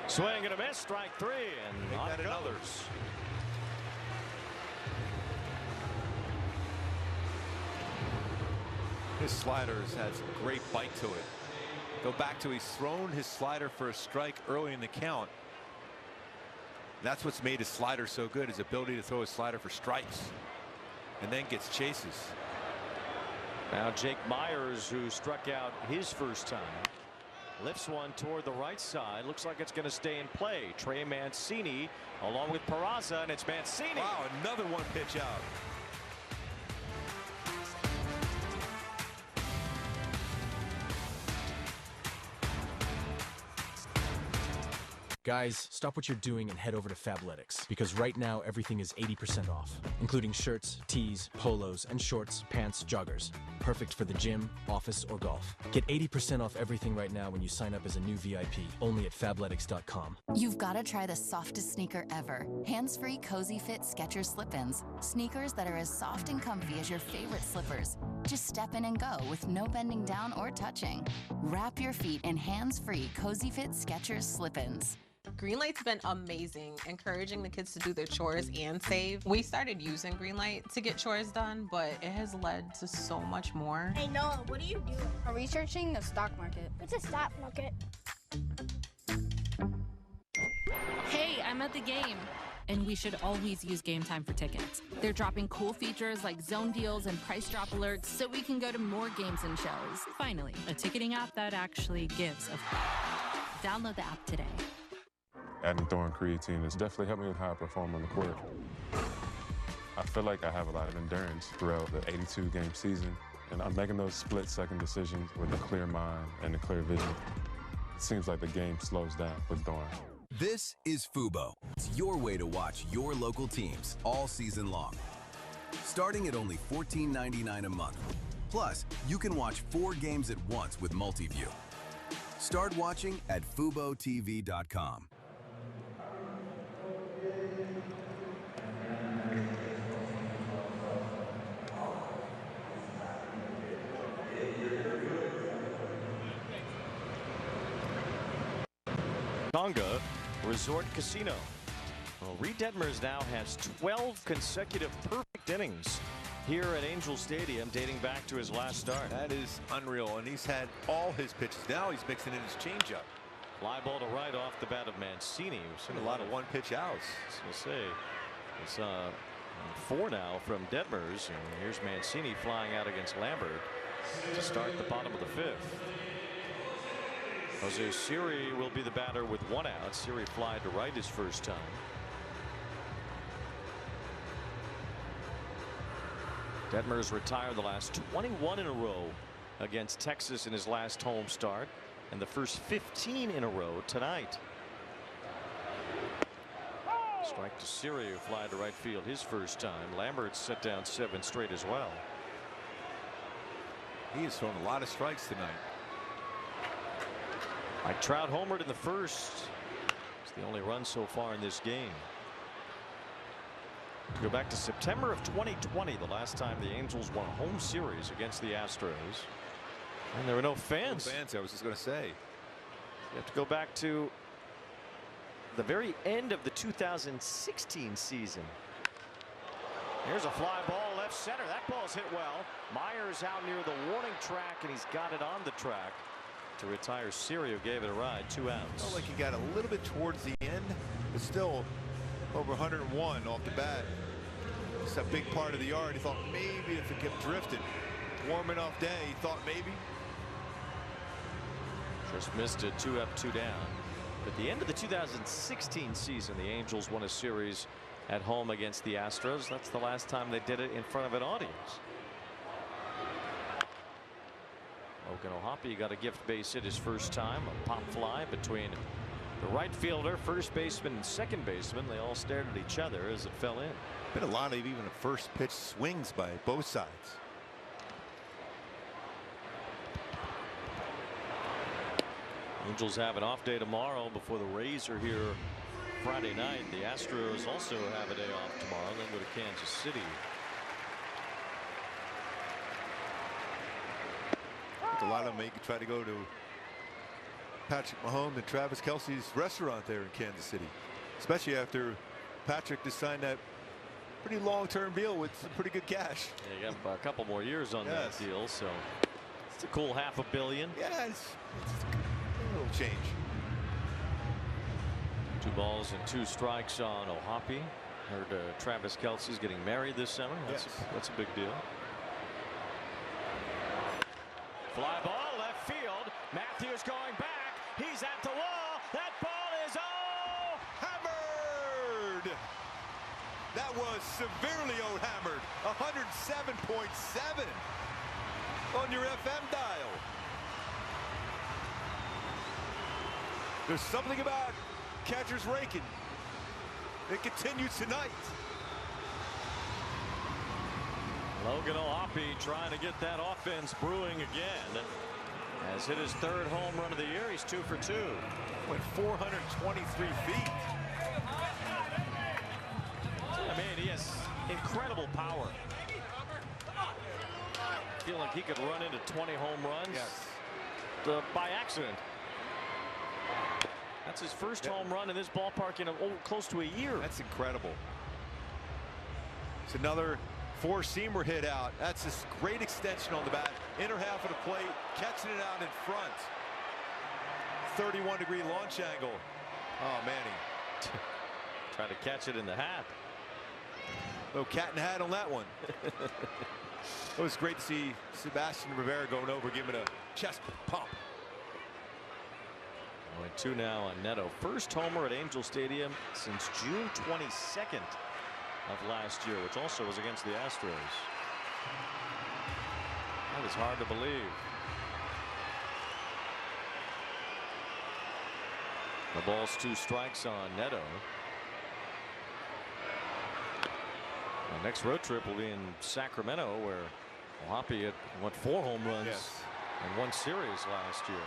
Swing and a miss, strike 3, and on it goes. His slider has had some great bite to it. Go back to he's thrown his slider for a strike early in the count. That's what's made his slider so good, his ability to throw his slider for strikes and then gets chases. Now Jake Myers, who struck out his first time, lifts one toward the right side. Looks like it's going to stay in play. Trey Mancini along with Peraza, and it's Mancini. Wow, another one pitch out. Guys, stop what you're doing and head over to Fabletics, because right now everything is 80% off, including shirts, tees, polos, and shorts, pants, joggers. Perfect for the gym, office, or golf. Get 80% off everything right now when you sign up as a new VIP, only at Fabletics.com. You've got to try the softest sneaker ever. Hands-free, cozy fit Skechers slip-ins. Sneakers that are as soft and comfy as your favorite slippers. Just step in and go with no bending down or touching. Wrap your feet in hands-free, cozy fit Skechers slip-ins. Greenlight's been amazing, encouraging the kids to do their chores and save. We started using Greenlight to get chores done, but it has led to so much more. Hey Noah, what are you doing? I'm researching the stock market. What's a stock market? Hey, I'm at the game. And we should always use Game Time for tickets. They're dropping cool features like zone deals and price drop alerts so we can go to more games and shows. Finally, a ticketing app that actually gives a Download the app today. Adding throwing creatine has definitely helped me with how I perform on the court. I feel like I have a lot of endurance throughout the 82-game season, and I'm making those split-second decisions with a clear mind and a clear vision. It seems like the game slows down with Dawn. This is Fubo. It's your way to watch your local teams all season long. Starting at only $14.99 a month. Plus, you can watch 4 games at once with Multiview. Start watching at FuboTV.com. Tonga Resort Casino. Well, Reid Detmers now has 12 consecutive perfect innings here at Angel Stadium, dating back to his last start. That is unreal, and he's had all his pitches. Now he's mixing in his changeup. Fly ball to right off the bat of Mancini. We've seen a lot of one-pitch outs. So say it's 4 now from Detmers, and here's Mancini flying out against Lambert to start the bottom of the 5th. Jose Siri will be the batter with 1 out. Siri flied to right his first time. Detmers retired the last 21 in a row against Texas in his last home start, and the first 15 in a row tonight. Strike to Siri, who flied to right field his first time. Lambert set down 7 straight as well. He has thrown a lot of strikes tonight. Mike Trout homered in the first. It's the only run so far in this game. Go back to September of 2020, the last time the Angels won a home series against the Astros. And there were no fans. No fans, I was just going to say. You have to go back to the very end of the 2016 season. Here's a fly ball left center. That ball's hit well. Myers out near the warning track, and he's got it on the track to retire Siri, who gave it a ride. 2 outs. Felt like he got a little bit towards the end, but still over 101 off the bat. It's a big part of the yard. He thought maybe if it kept drifting. Warm enough day, he thought maybe. Just missed it, 2 up, 2 down. At the end of the 2016 season, the Angels won a series at home against the Astros. That's the last time they did it in front of an audience. Logan O'Hoppe got a gift base hit his first time. A pop fly between the right fielder, first baseman, and second baseman. They all stared at each other as it fell in. Been a lot of even first pitch swings by both sides. Angels have an off day tomorrow before the Rays are here Friday night. The Astros also have a day off tomorrow, then go to Kansas City. I think a lot of them may try to go to Patrick Mahomes and Travis Kelce's restaurant there in Kansas City, especially after Patrick just signed that pretty long-term deal with some pretty good cash. Yeah, you got a couple more years on that deal, so it's a cool $500 million. Yeah, it's a little change. 2 balls and 2 strikes on O'Hoppe. Heard Travis Kelce's getting married this summer. That's a big deal. Fly ball left field. Matthews going back. He's at the wall. That ball is hammered. That was severely hammered. 107.7 on your FM dial. There's something about catchers raking. It continues tonight. Logan O'Hoppe trying to get that offense brewing again. Has hit his 3rd home run of the year. He's 2 for 2. Went 423 feet. I mean, he has incredible power. I feel like he could run into 20 home runs by accident. That's his first home run in this ballpark in close to a year. That's incredible. It's another 4-seamer hit out. That's this great extension on the bat. Inner half of the plate, catching it out in front. 31-degree launch angle. Oh, Manny. Trying to catch it in the hat. No cat in the hat on that one. It was great to see Sebastian Rivera going over, giving it a chest pump. 2 now on Neto. First homer at Angel Stadium since June 22nd of last year, which also was against the Astros. That is hard to believe. The ball's 2 strikes on Neto. Our next road trip will be in Sacramento, where O'Hoppe had 4 home runs in 1 series last year.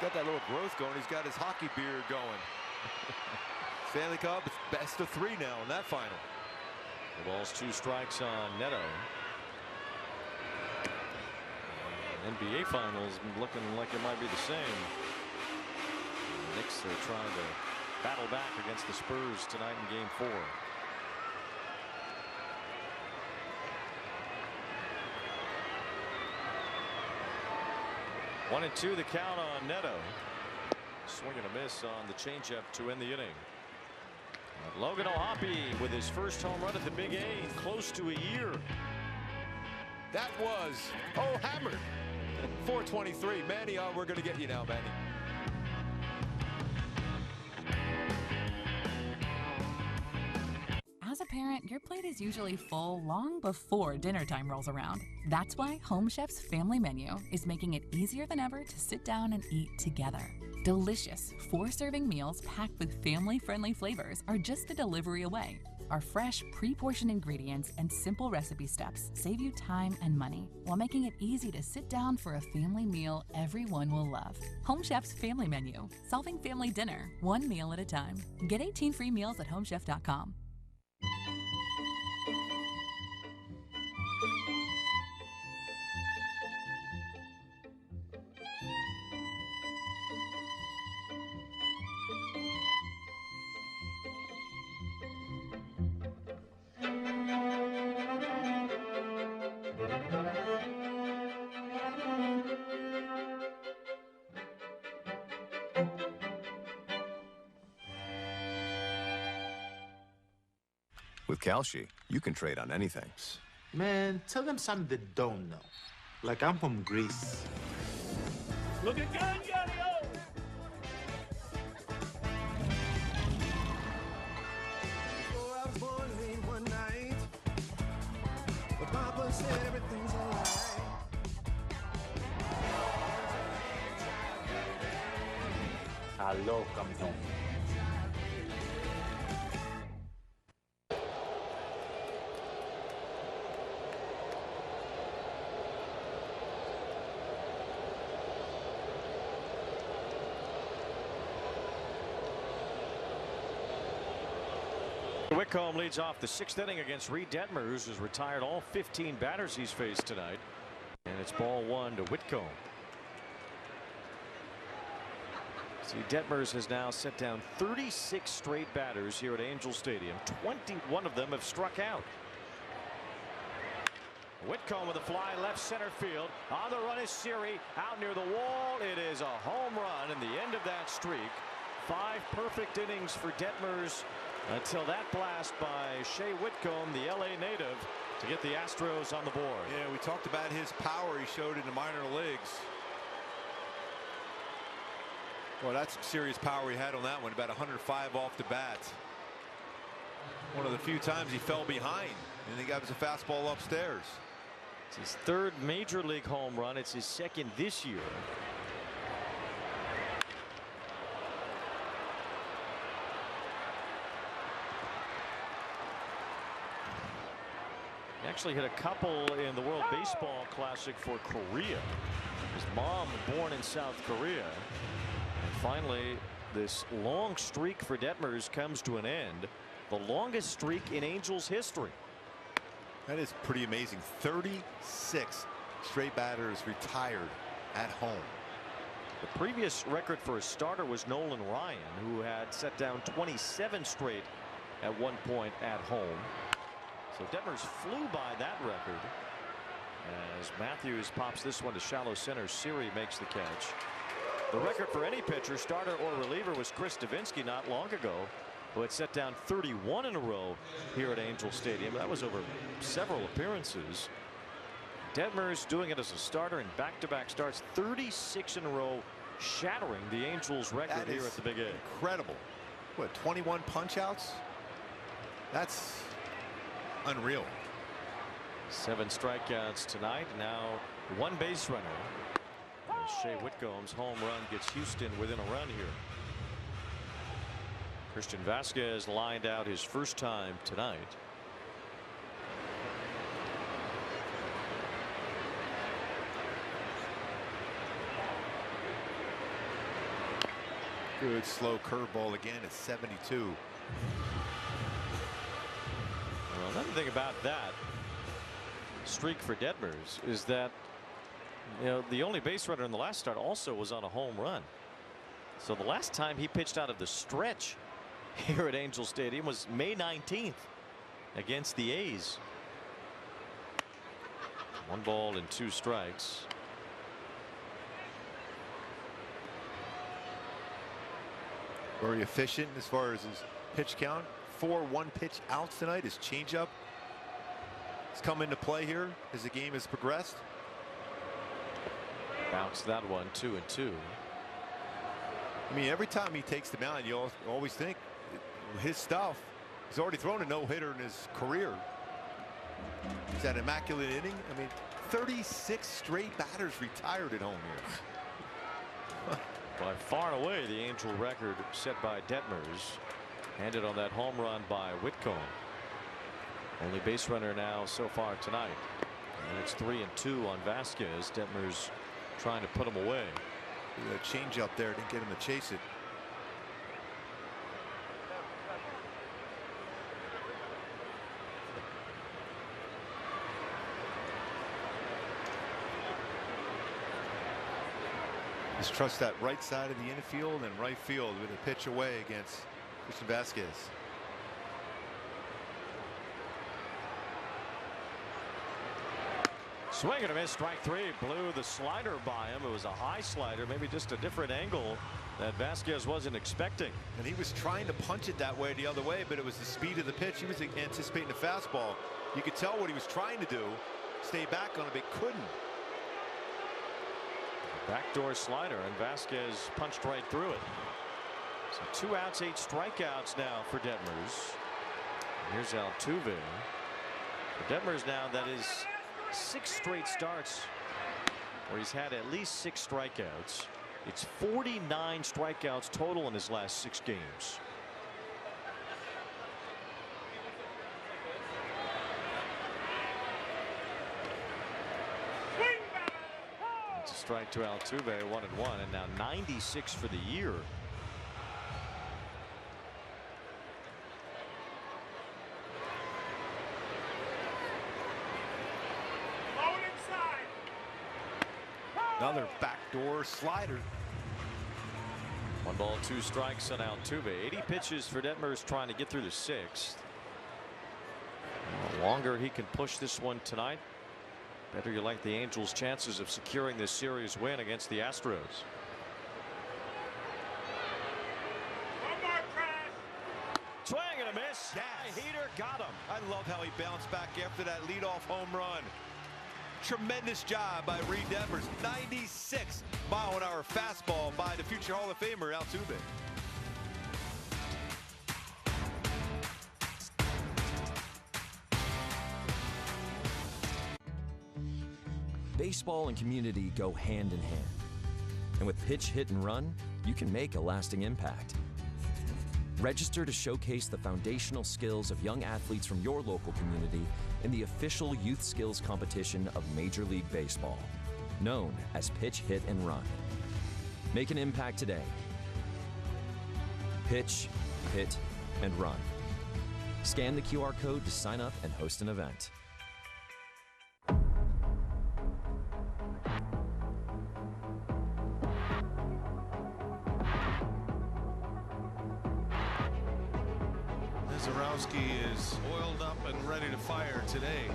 Got that little growth going. He's got his hockey beard going. Stanley Cup, it's best of 3 now in that final. The ball's 2 strikes on Neto. NBA Finals looking like it might be the same. The Knicks are trying to battle back against the Spurs tonight in Game 4. One and 2 the count on Neto. Swing and a miss on the changeup to end the inning. Logan O'Hoppe with his first home run at the Big A, close to a year. That was hammered. 423. Manny, we're going to get you now, Manny. As a parent, your plate is usually full long before dinner time rolls around. That's why Home Chef's family menu is making it easier than ever to sit down and eat together. Delicious 4-serving meals packed with family-friendly flavors are just a delivery away. Our fresh, pre-portioned ingredients and simple recipe steps save you time and money while making it easy to sit down for a family meal everyone will love. Home Chef's family menu, solving family dinner, 1 meal at a time. Get 18 free meals at homechef.com. With Kalshi, you can trade on anything. Man, tell them something they don't know. Like I'm from Greece. Looking good, Yanni-O! Before I was born late one night, but Papa said everything's alright. I love coming home. Whitcomb leads off the 6th inning against Reid Detmers, who's retired all 15 batters he's faced tonight. And it's ball 1 to Whitcomb. See, Detmers has now set down 36 straight batters here at Angel Stadium. 21 of them have struck out. Whitcomb with a fly left center field. On the run is Siri. Out near the wall. It is a home run, and the end of that streak. 5 perfect innings for Detmers until that blast by Shea Whitcomb, the LA native, to get the Astros on the board. Yeah, we talked about his power he showed in the minor leagues. Well, that's some serious power he had on that one, about 105 off the bat. One of the few times he fell behind, and he got his fastball upstairs. It's his 3rd major league home run. It's his 2nd this year. He actually hit a couple in the World Baseball Classic for Korea. His mom born in South Korea. And finally, this long streak for Detmers comes to an end. The longest streak in Angels history. That is pretty amazing. 36 straight batters retired at home. The previous record for a starter was Nolan Ryan, who had set down 27 straight at one point at home. So Detmers flew by that record as Matthews pops this one to shallow center. Siri makes the catch. The record for any pitcher, starter or reliever, was Chris Davinsky not long ago, who had set down 31 in a row here at Angel Stadium. That was over several appearances. Detmers doing it as a starter in back-to-back starts, 36 in a row, shattering the Angels record here at the Big A. Incredible. What, 21 punch-outs? That's unreal. 7 strikeouts tonight. Now 1 base runner. As Shea Whitcomb's home run gets Houston within a run here. Christian Vasquez lined out his first time tonight. Good slow curveball again at 72. Well, another thing about that streak for Detmers is that, you know, the only base runner in the last start also was on a home run. So the last time he pitched out of the stretch here at Angel Stadium was May 19th against the A's. 1 ball and 2 strikes. Very efficient as far as his pitch count. 4 1-pitch outs tonight. His changeup has come into play here as the game has progressed. Bounced that one 2-2. I mean, every time he takes the mound, you always think his stuff. He's already thrown a no-hitter in his career. He's had an immaculate inning. I mean, 36 straight batters retired at home here. By far and away the Angel record set by Detmers, handed on that home run by Whitcomb. Only base runner now so far tonight, and it's 3-2 on Vasquez. Detmers trying to put him away. A change up there didn't get him to chase it. Just trust that right side of the infield and right field with a pitch away against Christian Vasquez. Swing and a miss, strike 3. Blew the slider by him. It was a high slider, maybe just a different angle that Vasquez wasn't expecting. And he was trying to punch it that way the other way, but it was the speed of the pitch. He was anticipating the fastball. You could tell what he was trying to do, stay back on it, but couldn't. Backdoor slider, and Vasquez punched right through it. So 2 outs, 8 strikeouts now for Detmers. Here's Altuve. For Detmers now, that is 6 straight starts where he's had at least 6 strikeouts. It's 49 strikeouts total in his last 6 games. It's a strike to Altuve, 1-1, and now 96 for the year. Another backdoor slider. 1 ball, 2 strikes on Altuve. 80 pitches for Detmers, trying to get through the 6th. The longer he can push this one tonight, better you like the Angels' chances of securing this series win against the Astros. Swing and a miss. Yes. Heater got him. I love how he bounced back after that leadoff home run. Tremendous job by Reid Detmers. 96-mile-an-hour fastball by the future Hall of Famer Altuve. Baseball and community go hand in hand. And with pitch, hit, and run, you can make a lasting impact. Register to showcase the foundational skills of young athletes from your local community in the official youth skills competition of Major League Baseball, known as Pitch, Hit, and Run. Make an impact today. Pitch, hit, and run. Scan the QR code to sign up and host an event. Zarowski is oiled up and ready to fire today.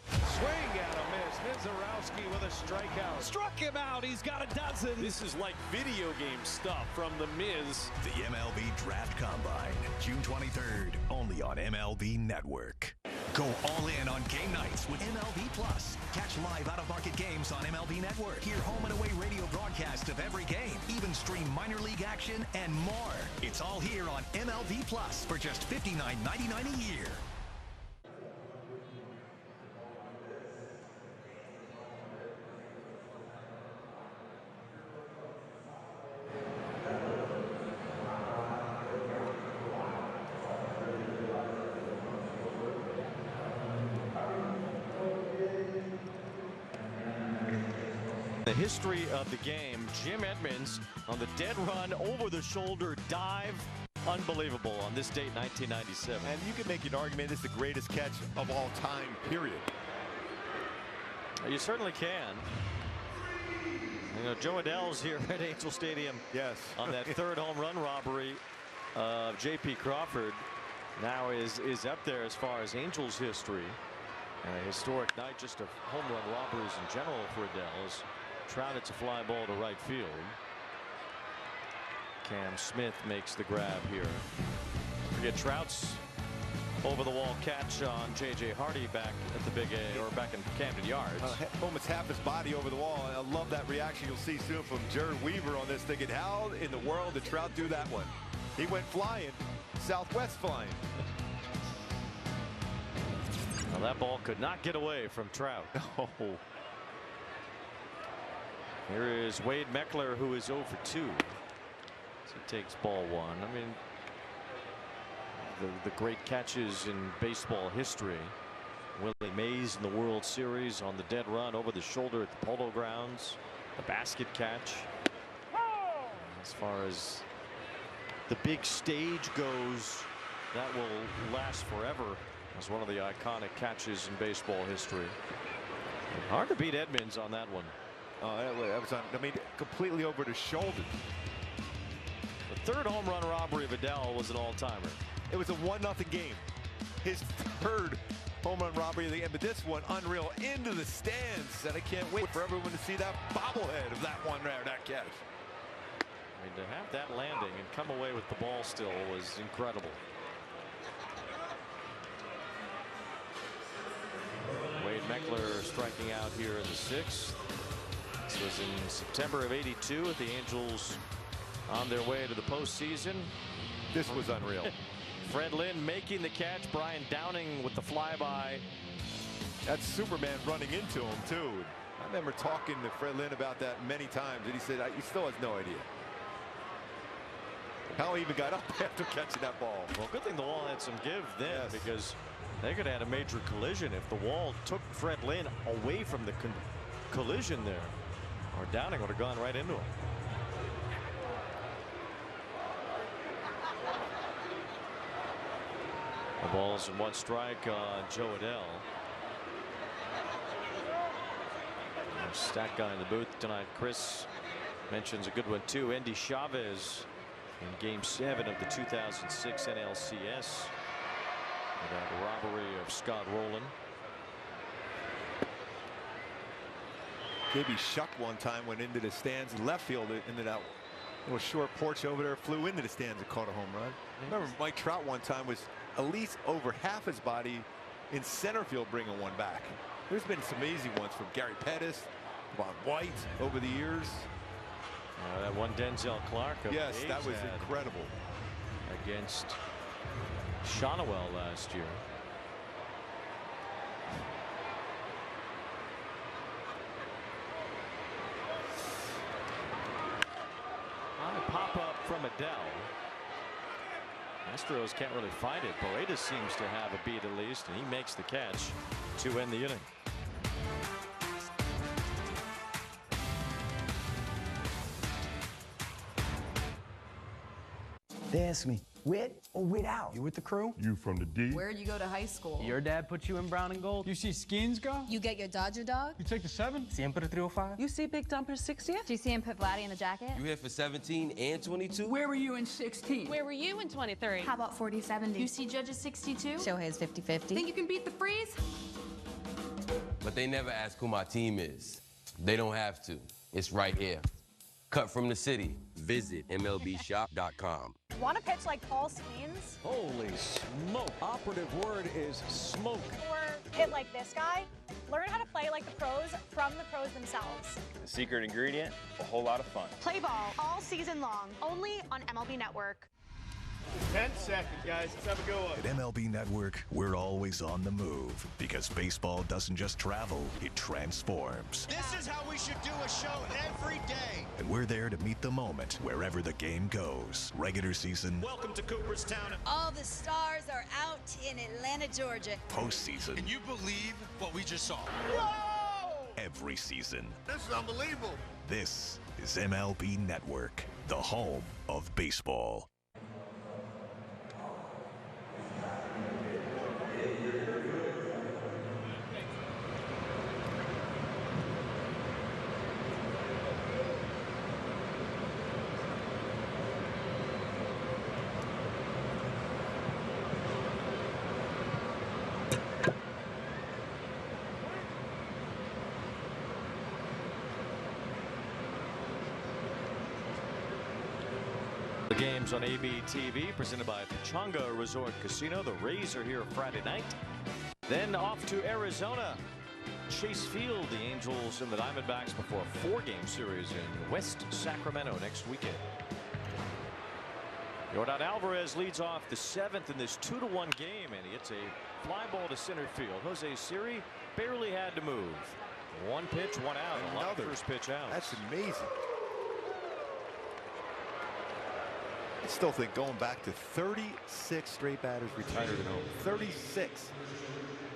Swing and a miss. Zarowski with a strikeout. Struck him out. He's got a dozen. This is like video game stuff from the Miz. The MLB Draft Combine, June 23rd, only on MLB Network. Go all in on game nights with MLB Plus. Catch live out-of-market games on MLB Network. Hear home and away radio broadcasts of every game. Even stream minor league action and more. It's all here on MLB Plus for just $59.99 a year. The history of the game, Jim Edmonds on the dead run over the shoulder dive. Unbelievable on this date, 1997. And you can make an argument this is the greatest catch of all time, period. You certainly can. You know, Joe Adele's here at Angel Stadium. Yes. On that 3rd home run robbery of J.P. Crawford. Now is up there as far as Angels history. And a historic night just of home run robberies in general for Adele's. Trout, it's a fly ball to right field. Cam Smith makes the grab here. Forget Trout's over-the-wall catch on J.J. Hardy back at the Big A, or back in Camden Yards. Almost half his body over the wall. I love that reaction you'll see soon from Jared Weaver on this, thinking, how in the world did Trout do that one? He went flying, southwest flying. Well, that ball could not get away from Trout. Oh. Here is Wade Meckler, who is 0 for 2. So he takes ball 1. I mean, the great catches in baseball history. Willie Mays in the World Series on the dead run over the shoulder at the Polo Grounds. The basket catch. As far as the big stage goes, that will last forever as one of the iconic catches in baseball history. Hard to beat Edmonds on that one. That was on, I mean, completely over the shoulder. The 3rd home run robbery of Adele was an all-timer. It was a 1-0 game. His 3rd home run robbery of the game, but this one unreal into the stands, and I can't wait for everyone to see that bobblehead of that one there, that catch. I mean, to have that landing and come away with the ball still was incredible. Wade Meckler striking out here in the 6th. This was in September of '82 with the Angels on their way to the postseason. This was unreal. Fred Lynn making the catch. Brian Downing with the flyby. That's Superman running into him too. I remember talking to Fred Lynn about that many times, and he said he still has no idea how he even got up after catching that ball. Well, good thing the wall had some give then, because they could have had a major collision if the wall took Fred Lynn away from the collision there, or Downing would have gone right into him. The ball's in 1 strike on Joe Adell. Stat guy in the booth tonight, Chris, mentions a good one too. Endy Chavez in Game 7 of the 2006 NLCS. That robbery of Scott Rowland. Gibby Shuck one time went into the stands in left field into that little short porch over there, flew into the stands and caught a home run. Remember Mike Trout one time was at least over half his body in center field bringing one back. There's been some amazing ones from Gary Pettis, Bob White over the years. That one Denzel Clark. Yes, that was incredible. Against Shonowell last year. On a pop-up from Adell. Astros can't really fight it. Paredes seems to have a beat at least, and he makes the catch to end the inning. They ask me, with or without? You with the crew? You from the D? Where'd you go to high school? Your dad put you in brown and gold? You see Skins go? You get your Dodger dog? You take the 7? Siempre 305? You see Big Dumper 60th? Do you see him put Vladdy in the jacket? You here for 17 and 22? Where were you in 16? Where were you in 23? How about 40-70? You see Judges 62? Shohei's 50-50. Think you can beat the freeze? But they never ask who my team is. They don't have to. It's right here. Cut from the city. Visit MLBshop.com. Want to pitch like Paul Skeens? Holy smoke. Operative word is smoke. Or hit like this guy? Learn how to play like the pros from the pros themselves. The secret ingredient, a whole lot of fun. Play ball all season long, only on MLB Network. 10 seconds, guys. Let's have a go. At MLB Network, we're always on the move because baseball doesn't just travel, it transforms. This is how we should do a show every day. And we're there to meet the moment wherever the game goes. Regular season. Welcome to Cooperstown. All the stars are out in Atlanta, Georgia. Postseason. Can you believe what we just saw? Whoa! Every season. This is unbelievable. This is MLB Network, the home of baseball. The games on ABTV presented by Pechanga Resort Casino. The Rays are here Friday night. Then off to Arizona. Chase Field, the Angels and the Diamondbacks before a 4-game series in West Sacramento next weekend. Yordan Alvarez leads off the 7th in this 2-1 game, and he hits a fly ball to center field. Jose Siri barely had to move. One pitch, one out. Another first pitch out. That's amazing. I still think going back to 36 straight batters retired at home. 36.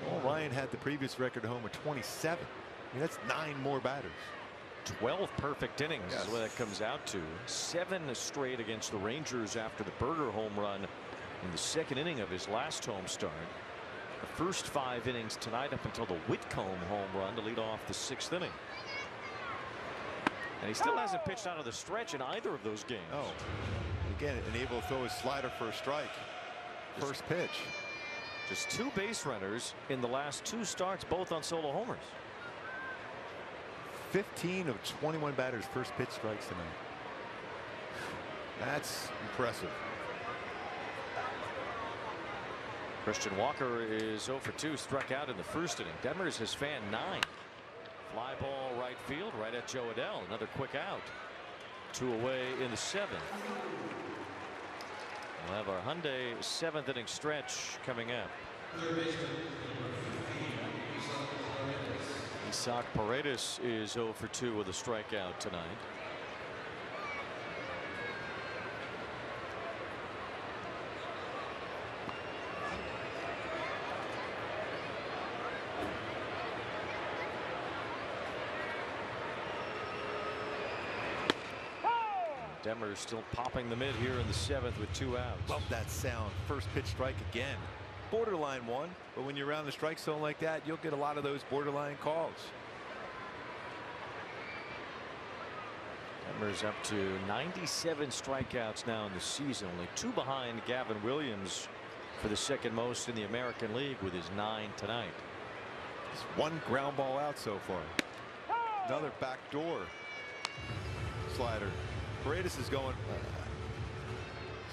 Well, Ryan had the previous record at home of 27. I mean, that's 9 more batters. 12 perfect innings is what that comes out to. 7 straight against the Rangers after the Berger home run in the 2nd inning of his last home start. The first 5 innings tonight up until the Whitcomb home run to lead off the 6th inning. And he still hasn't pitched out of the stretch in either of those games. Oh. Again, and able to throw his slider for a strike. First pitch. Just 2 base runners in the last 2 starts, both on solo homers. 15 of 21 batters first pitch strikes tonight. That's impressive. Christian Walker is 0 for 2, struck out in the first inning. Detmers has fanned 9. Fly ball right field, right at Joe Adell. Another quick out. 2 away in the 7th. We'll have our Hyundai 7th inning stretch coming up. Isaac Paredes is 0 for 2 with a strikeout tonight. Detmers still popping the mid here in the 7th with 2 outs. Love that sound. First pitch strike again. Borderline one, but when you're around the strike zone like that, you'll get a lot of those borderline calls. Detmers up to 97 strikeouts now in the season, only 2 behind Gavin Williams for the 2nd most in the American League with his 9 tonight. Just 1 ground ball out so far. Another backdoor slider. Paredes is going.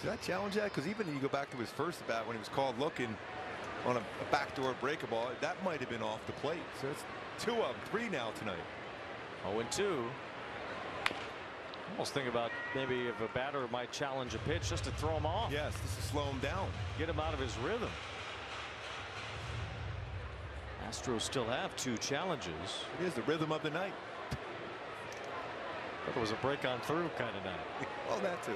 Should I challenge that? Because even when you go back to his first at bat when he was called looking on a backdoor breaker ball, that might have been off the plate. So it's 2 of 3 now tonight. 0-2. Almost think about maybe if a batter might challenge a pitch just to throw him off. Yes, this is slow him down. Get him out of his rhythm. Astros still have 2 challenges. It is the rhythm of the night. But it was a break on through kind of night. Well, that too.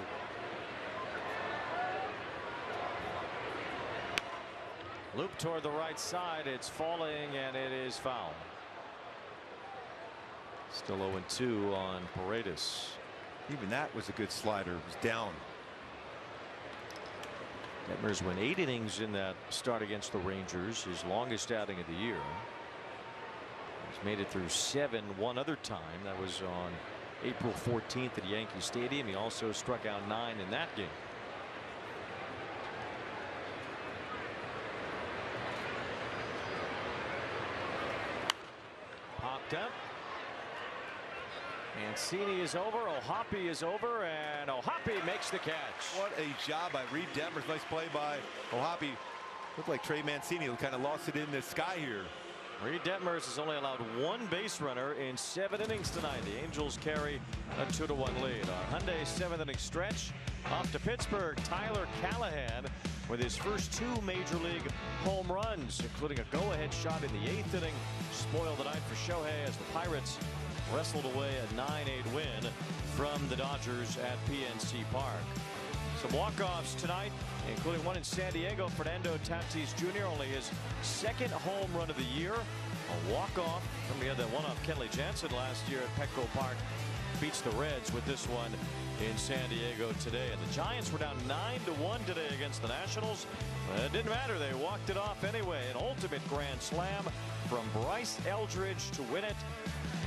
Loop toward the right side. It's falling and it is foul. Still 0-2 on Paredes. Even that was a good slider. It was down. Detmers went 8 innings in that start against the Rangers, his longest outing of the year. He's made it through 7 one other time. That was on April 14th at Yankee Stadium. He also struck out 9 in that game. Popped up. Mancini is over. O'Hoppe is over, and O'Hoppe makes the catch. What a job by Reid Detmers. Nice play by O'Hoppe. Looked like Trey Mancini kind of lost it in the sky here. Reid Detmers has only allowed 1 base runner in 7 innings tonight. The Angels carry a 2-1 lead. Our Hyundai 7th inning stretch off to Pittsburgh. Tyler Callahan with his first 2 major league home runs, including a go-ahead shot in the 8th inning. Spoiled the night for Shohei as the Pirates wrestled away a 9-8 win from the Dodgers at PNC Park. Some walk-offs tonight, including one in San Diego. Fernando Tatis Jr. only his 2nd home run of the year. A walk-off. We had that one off Kenley Jansen last year at Petco Park. Beats the Reds with this one in San Diego today. And the Giants were down 9-1 today against the Nationals. It didn't matter. They walked it off anyway. An ultimate grand slam from Bryce Eldridge to win it.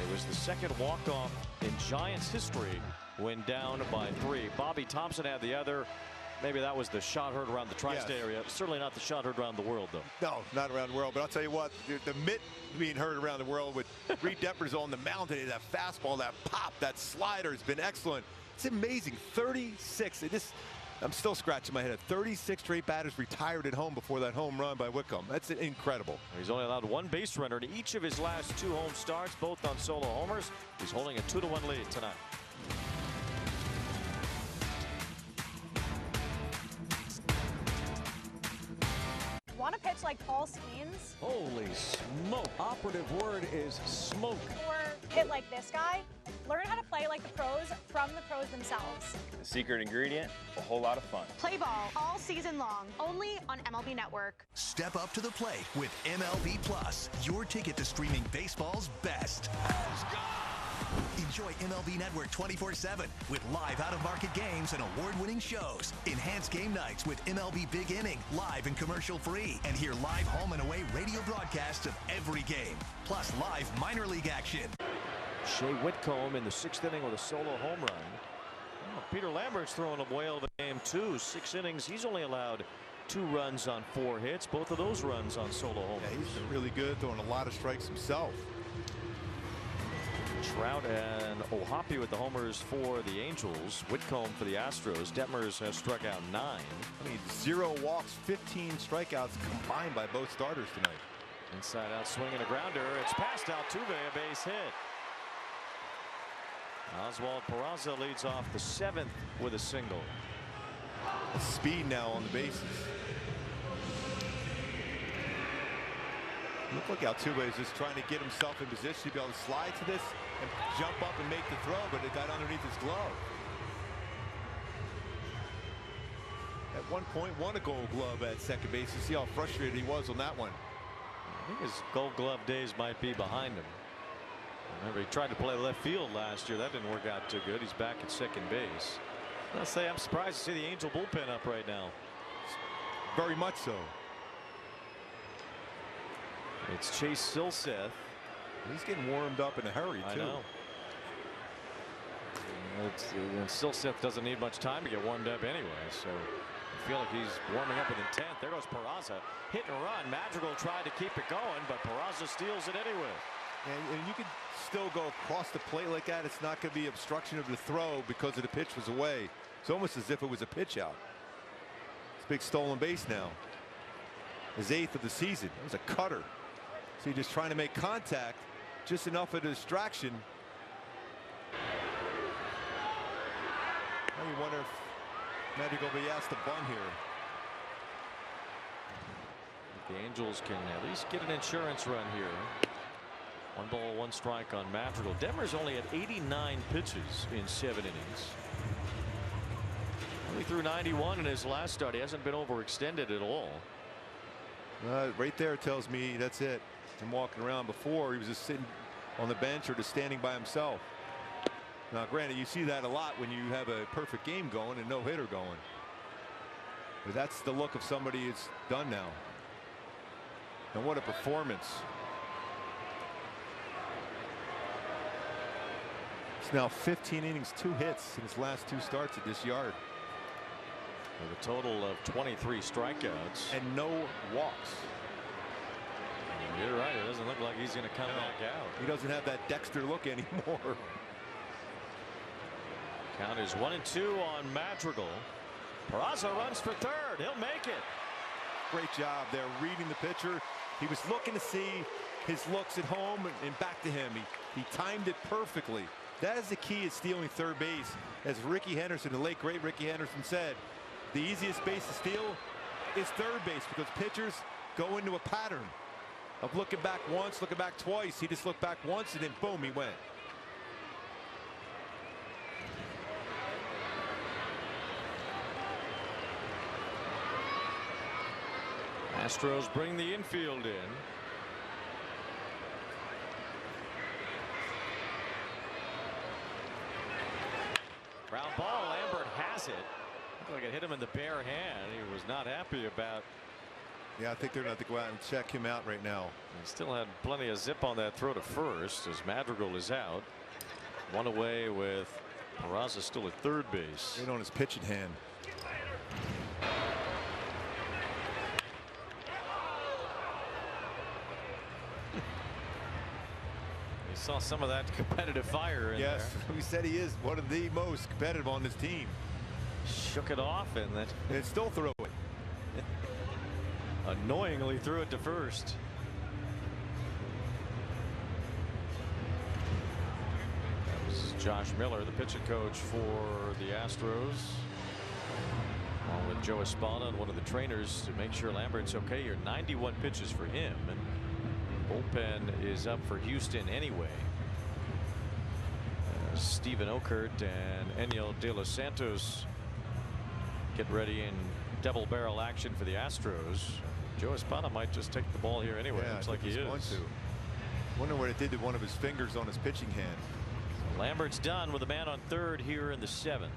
It was the 2nd walk-off in Giants history when down by 3. Bobby Thompson had the other. Maybe that was the shot heard around the tri-state area. Certainly not the shot heard around the world, though. No, not around the world. But I'll tell you what, the mitt being heard around the world with Reid Detmers on the mound today, that fastball, that pop, that slider has been excellent. It's amazing. 36. I'm still scratching my head. 36 straight batters retired at home before that home run by Whitcomb. That's incredible. He's only allowed 1 base runner in each of his last 2 home starts, both on solo homers. He's holding a 2-1 lead tonight. Want to pitch like Paul Skeens? Holy smoke. Operative word is smoke. Or hit like this guy? Learn how to play like the pros from the pros themselves. The secret ingredient, a whole lot of fun. Play ball all season long, only on MLB Network. Step up to the plate with MLB Plus, your ticket to streaming baseball's best. Enjoy MLB Network 24/7 with live out-of-market games and award-winning shows. Enhance game nights with MLB Big Inning, live and commercial-free. And hear live home and away radio broadcasts of every game. Plus live minor league action. Shea Whitcomb in the 6th inning with a solo home run. Oh, Peter Lambert's throwing a whale of a game, too. 6 innings. He's only allowed 2 runs on 4 hits. Both of those runs on solo homers. Yeah, he's been really good, throwing a lot of strikes himself. Trout and Ohapi with the homers for the Angels. Whitcomb for the Astros. Detmers has struck out 9. I mean, 0 walks, 15 strikeouts combined by both starters tonight. Inside out swing and a grounder. It's past Altuve, a base hit. Oswald Peraza leads off the 7th with a single. Speed now on the bases. Look like Altuve is just trying to get himself in position to be able to slide to this and jump up and make the throw, but it got underneath his glove. At one point won a Gold Glove at second base. You see how frustrated he was on that one. I think his Gold Glove days might be behind him. Remember, he tried to play left field last year. That didn't work out too good. He's back at second base. I'll say I'm surprised to see the Angel bullpen up right now. Very much so. It's Chase Silseth. He's getting warmed up in a hurry, too. I know. Silseth doesn't need much time to get warmed up anyway, so I feel like he's warming up with intent. There goes Peraza. Hit and run. Madrigal tried to keep it going, but Peraza steals it anyway. And you can still go across the plate like that. It's not going to be obstruction of the throw because of the pitch was away. It's almost as if it was a pitch out. It's a big stolen base now. His 8th of the season. It was a cutter. So you're just trying to make contact, just enough of a distraction. Now you wonder if Madrigal will be asked to bunt here. The Angels can at least get an insurance run here. 1 ball, 1 strike on Madrigal. Detmers only had 89 pitches in 7 innings. Only threw 91 in his last start. He hasn't been overextended at all. Right there tells me that's it. Him walking around. Before he was just sitting on the bench or just standing by himself. Now granted, you see that a lot when you have a perfect game going and no hitter going. But that's the look of somebody who's done now. And what a performance. It's now 15 innings, 2 hits in his last 2 starts at this yard. With a total of 23 strikeouts. And no walks. You're right. It doesn't look like he's going to come back out. He doesn't have that Dexter look anymore. Count is 1-2 on Madrigal. Peraza runs for third. He'll make it. Great job there reading the pitcher. He was looking to see his looks at home and back to him. He timed it perfectly. That is the key at stealing third base. As Ricky Henderson, the late great Ricky Henderson, said, the easiest base to steal is third base because pitchers go into a pattern of looking back once, looking back twice. He just looked back once and then boom, he went. Astros bring the infield in. Ground ball. Lambert has it. Looked like it hit him in the bare hand. He was not happy about. Yeah, I think they're going to have to go out and check him out right now. He still had plenty of zip on that throw to first as Madrigal is out. 1 away with Peraza still at third base. Right on his pitch at hand. We saw some of that competitive fire in yes, there. We said he is one of the most competitive on this team. Shook it off and then still threw it. Annoyingly threw it to first. That was Josh Miller, the pitching coach for the Astros, along with Joe Espada and one of the trainers to make sure Lambert's okay here. 91 pitches for him, and bullpen is up for Houston anyway. Stephen Okert and Enyel De Los Santos get ready in double barrel action for the Astros. Joe Espada might just take the ball here anyway. Yeah, looks like he is. Going to. Wonder what it did to one of his fingers on his pitching hand. So Lambert's done with a man on third here in the 7th.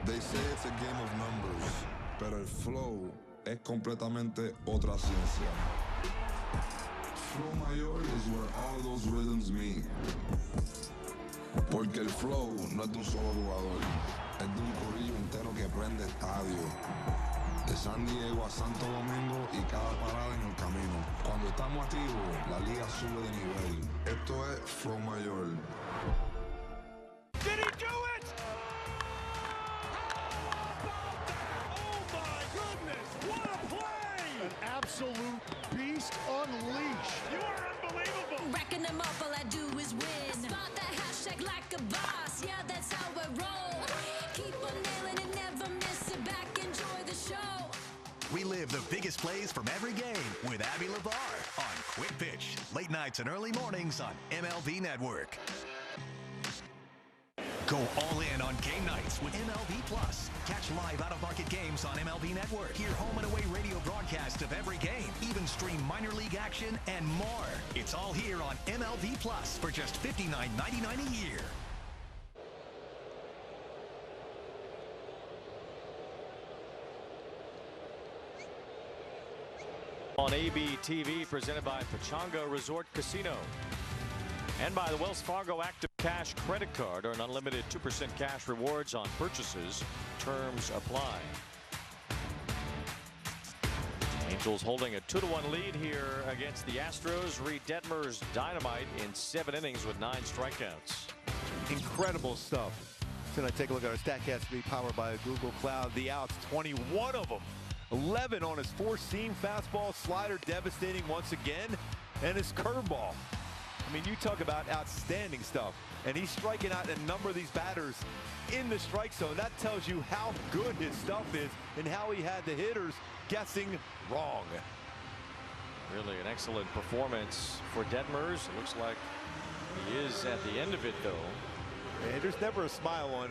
They say it's a game of numbers. pero el flow es completamente otra ciencia. Flow mayor is where all those rhythms meet. Porque el flow no es de un solo jugador, es de un corillo entero que prende estadio. De San Diego a Santo Domingo y cada parada en el camino. Cuando estamos activos, la liga sube de nivel. Esto es Flow Mayor. Did he do it? Oh my goodness, what a play! An absolute beast unleashed. You are unbelievable. Racking them up, all I do is win. Spot that hashtag like a boss, yeah, that's how I roll. Keep on nailing it, never miss it back, enjoy the show. Relive the biggest plays from every game with Abby LeVar on Quick Pitch. Late nights and early mornings on MLB Network. Go all in on game nights with MLB Plus. Catch live out-of-market games on MLB Network. Hear home and away radio broadcasts of every game. Even stream minor league action and more. It's all here on MLB Plus for just $59.99 a year. On AB TV, presented by Pechanga Resort Casino. And by the Wells Fargo Active Cash Credit Card. Earn unlimited 2% cash rewards on purchases. Terms apply. Angels holding a 2-1 lead here against the Astros. Reid Detmers dynamite in 7 innings with 9 strikeouts. Incredible stuff. Then I take a look at our StatCast to be powered by Google Cloud. The outs, 21 of them. 11 on his 4-seam fastball, slider devastating once again, and his curveball. I mean, you talk about outstanding stuff, and he's striking out a number of these batters in the strike zone. That tells you how good his stuff is and how he had the hitters guessing wrong. Really an excellent performance for Detmers. It looks like he is at the end of it, though. And there's never a smile on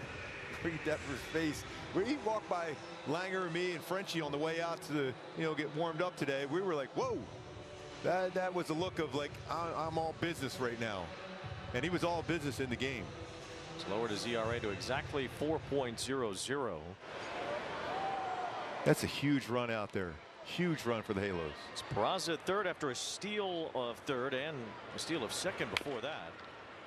Reid Detmers' face. Where he walked by Langer and me and Frenchie on the way out to get warmed up today, we were like, whoa. That was a look of like, I'm all business right now. And he was all business in the game. It's lowered his ERA to exactly 4.00. That's a huge run out there. Huge run for the Halos. It's Peraza at third after a steal of third and a steal of second before that.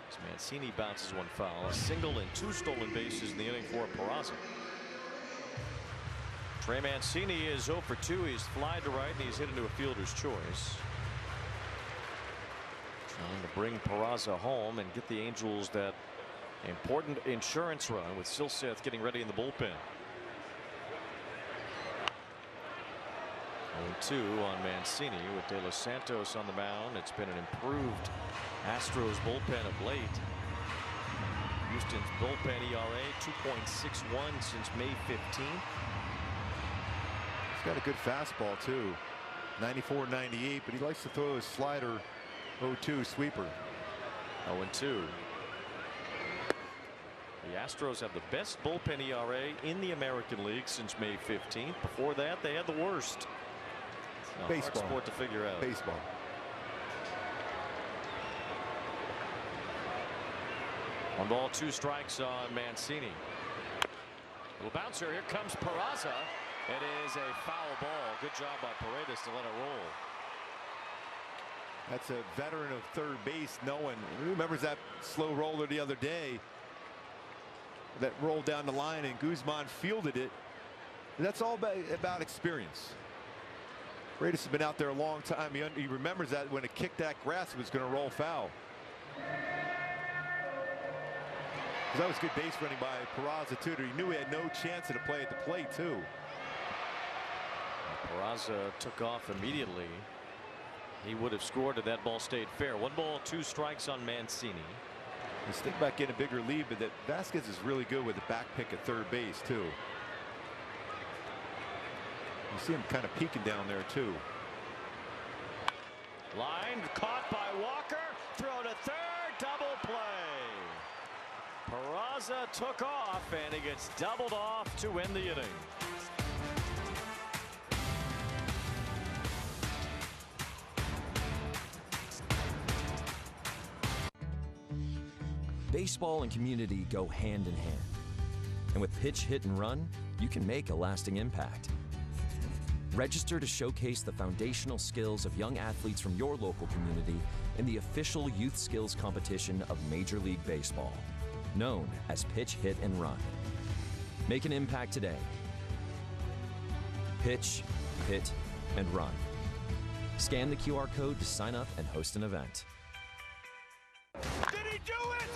As Mancini bounces one foul. A single and 2 stolen bases in the inning for Peraza. Trey Mancini is 0 for 2. He's flied to right and he's hit into a fielder's choice. Trying to bring Peraza home and get the Angels that important insurance run with Silseth getting ready in the bullpen. 0-2 on Mancini with De Los Santos on the mound. It's been an improved Astros bullpen of late. Houston's bullpen ERA 2.61 since May 15th. He's got a good fastball too. 94-98, but he likes to throw his slider 0-2 sweeper. 0-2. The Astros have the best bullpen ERA in the American League since May 15th. Before that, they had the worst. Baseball. Hard sport to figure out. Baseball. One ball, 2 strikes on Mancini. Little bouncer. Here comes Peraza. It is a foul ball. Good job by Paredes to let it roll. That's a veteran of third base. No one remembers that slow roller the other day that rolled down the line and Guzman fielded it. That's all about experience. Paredes has been out there a long time. He remembers that when it kicked that grass, it was going to roll foul. That was good base running by Peraza too. He knew he had no chance at a play at the plate too. Peraza took off immediately. He would have scored if that ball stayed fair. 1 ball, 2 strikes on Mancini. He's stick back in a bigger lead, but that Vasquez is really good with the back pick at third base too. You see him kind of peeking down there too. Line caught by Walker. Throw to third. Double play. Peraza took off and he gets doubled off to end the inning. Baseball and community go hand in hand. And with pitch, hit, and run, you can make a lasting impact. Register to showcase the foundational skills of young athletes from your local community in the official youth skills competition of Major League Baseball, known as Pitch, Hit, and Run. Make an impact today. Pitch, hit, and run. Scan the QR code to sign up and host an event. Did he do it?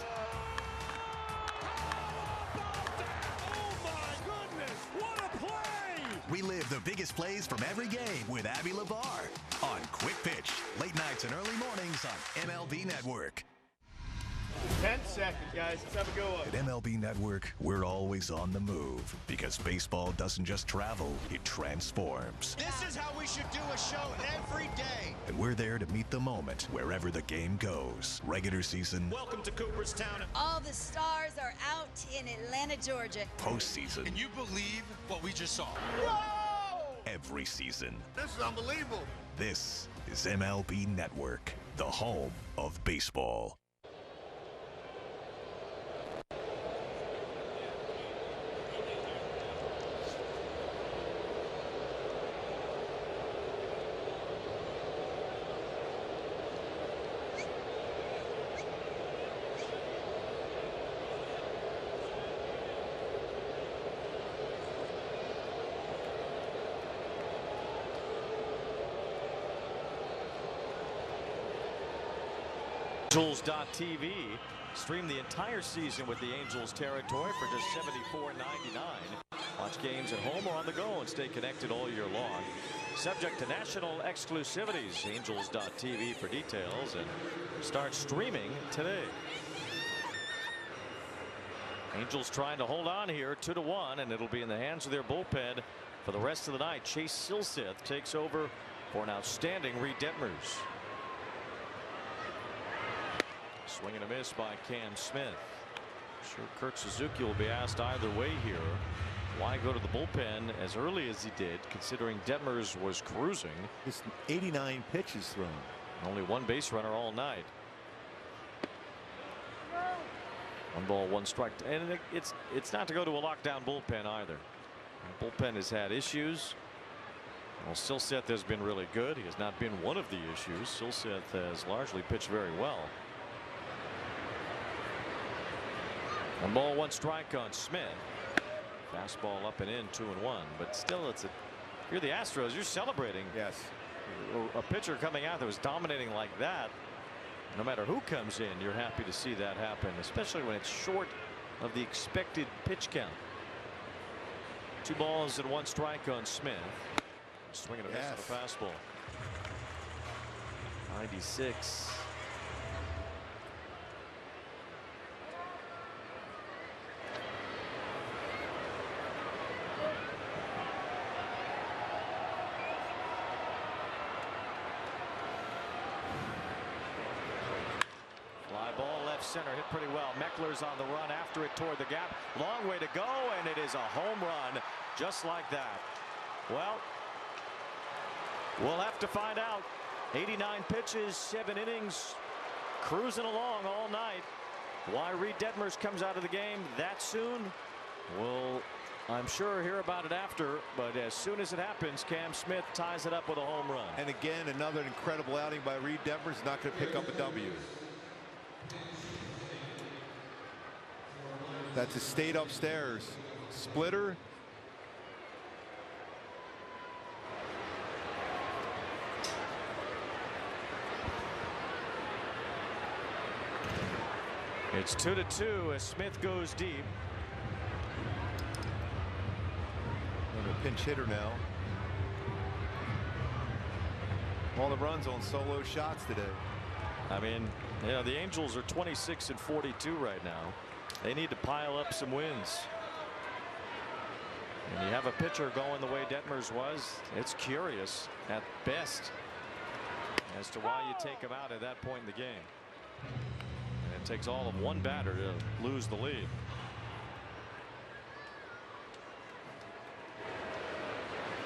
Oh my goodness, what a play! We live the biggest plays from every game with Abby LeVar on Quick Pitch, late nights and early mornings on MLB Network. 10 seconds, guys. Let's have a go up. At MLB Network, we're always on the move because baseball doesn't just travel, it transforms. This is how we should do a show every day. And we're there to meet the moment wherever the game goes. Regular season. Welcome to Cooperstown. All the stars are out in Atlanta, Georgia. Postseason. Can you believe what we just saw? Whoa! Every season. This is unbelievable. This is MLB Network, the home of baseball. Angels.tv. Stream the entire season with the Angels territory for just $74.99. Watch games at home or on the go and stay connected all year long. Subject to national exclusivities. Angels.tv for details, and start streaming today. Angels trying to hold on here 2-1, and it'll be in the hands of their bullpen for the rest of the night. Chase Silseth takes over for an outstanding Reid Detmers. Swing and a miss by Cam Smith. Sure, Kurt Suzuki will be asked either way here. Why go to the bullpen as early as he did, considering Detmers was cruising? It's 89 pitches thrown. Only one base runner all night. 1 ball, 1 strike, and it's not to go to a lockdown bullpen either. The bullpen has had issues. Well, Silseth has been really good. He has not been one of the issues. Silseth has largely pitched very well. 1 ball, 1 strike on Smith. Fastball up and in, 2-1. But still, if you're the Astros, you're celebrating. Yes. A pitcher coming out that was dominating like that. No matter who comes in, you're happy to see that happen, especially when it's short of the expected pitch count. 2 balls and 1 strike on Smith. Swing and a miss on the fastball. 96. Center hit pretty well. Meckler's on the run after it toward the gap. Long way to go, and it is a home run just like that. Well, we'll have to find out. 89 pitches, 7 innings, cruising along all night. Why Reid Detmers comes out of the game that soon? We'll, I'm sure, hear about it after, but as soon as it happens, Cam Smith ties it up with a home run. And again, another incredible outing by Reid Detmers. Not going to pick up a W. That's a stayed upstairs. Splitter. It's 2-2 as Smith goes deep. And a pinch hitter now. All the runs on solo shots today. I mean, you know, the Angels are 26-42 right now. They need to pile up some wins. And you have a pitcher going the way Detmers was. It's curious at best as to why you take him out at that point in the game. And it takes all of one batter to lose the lead.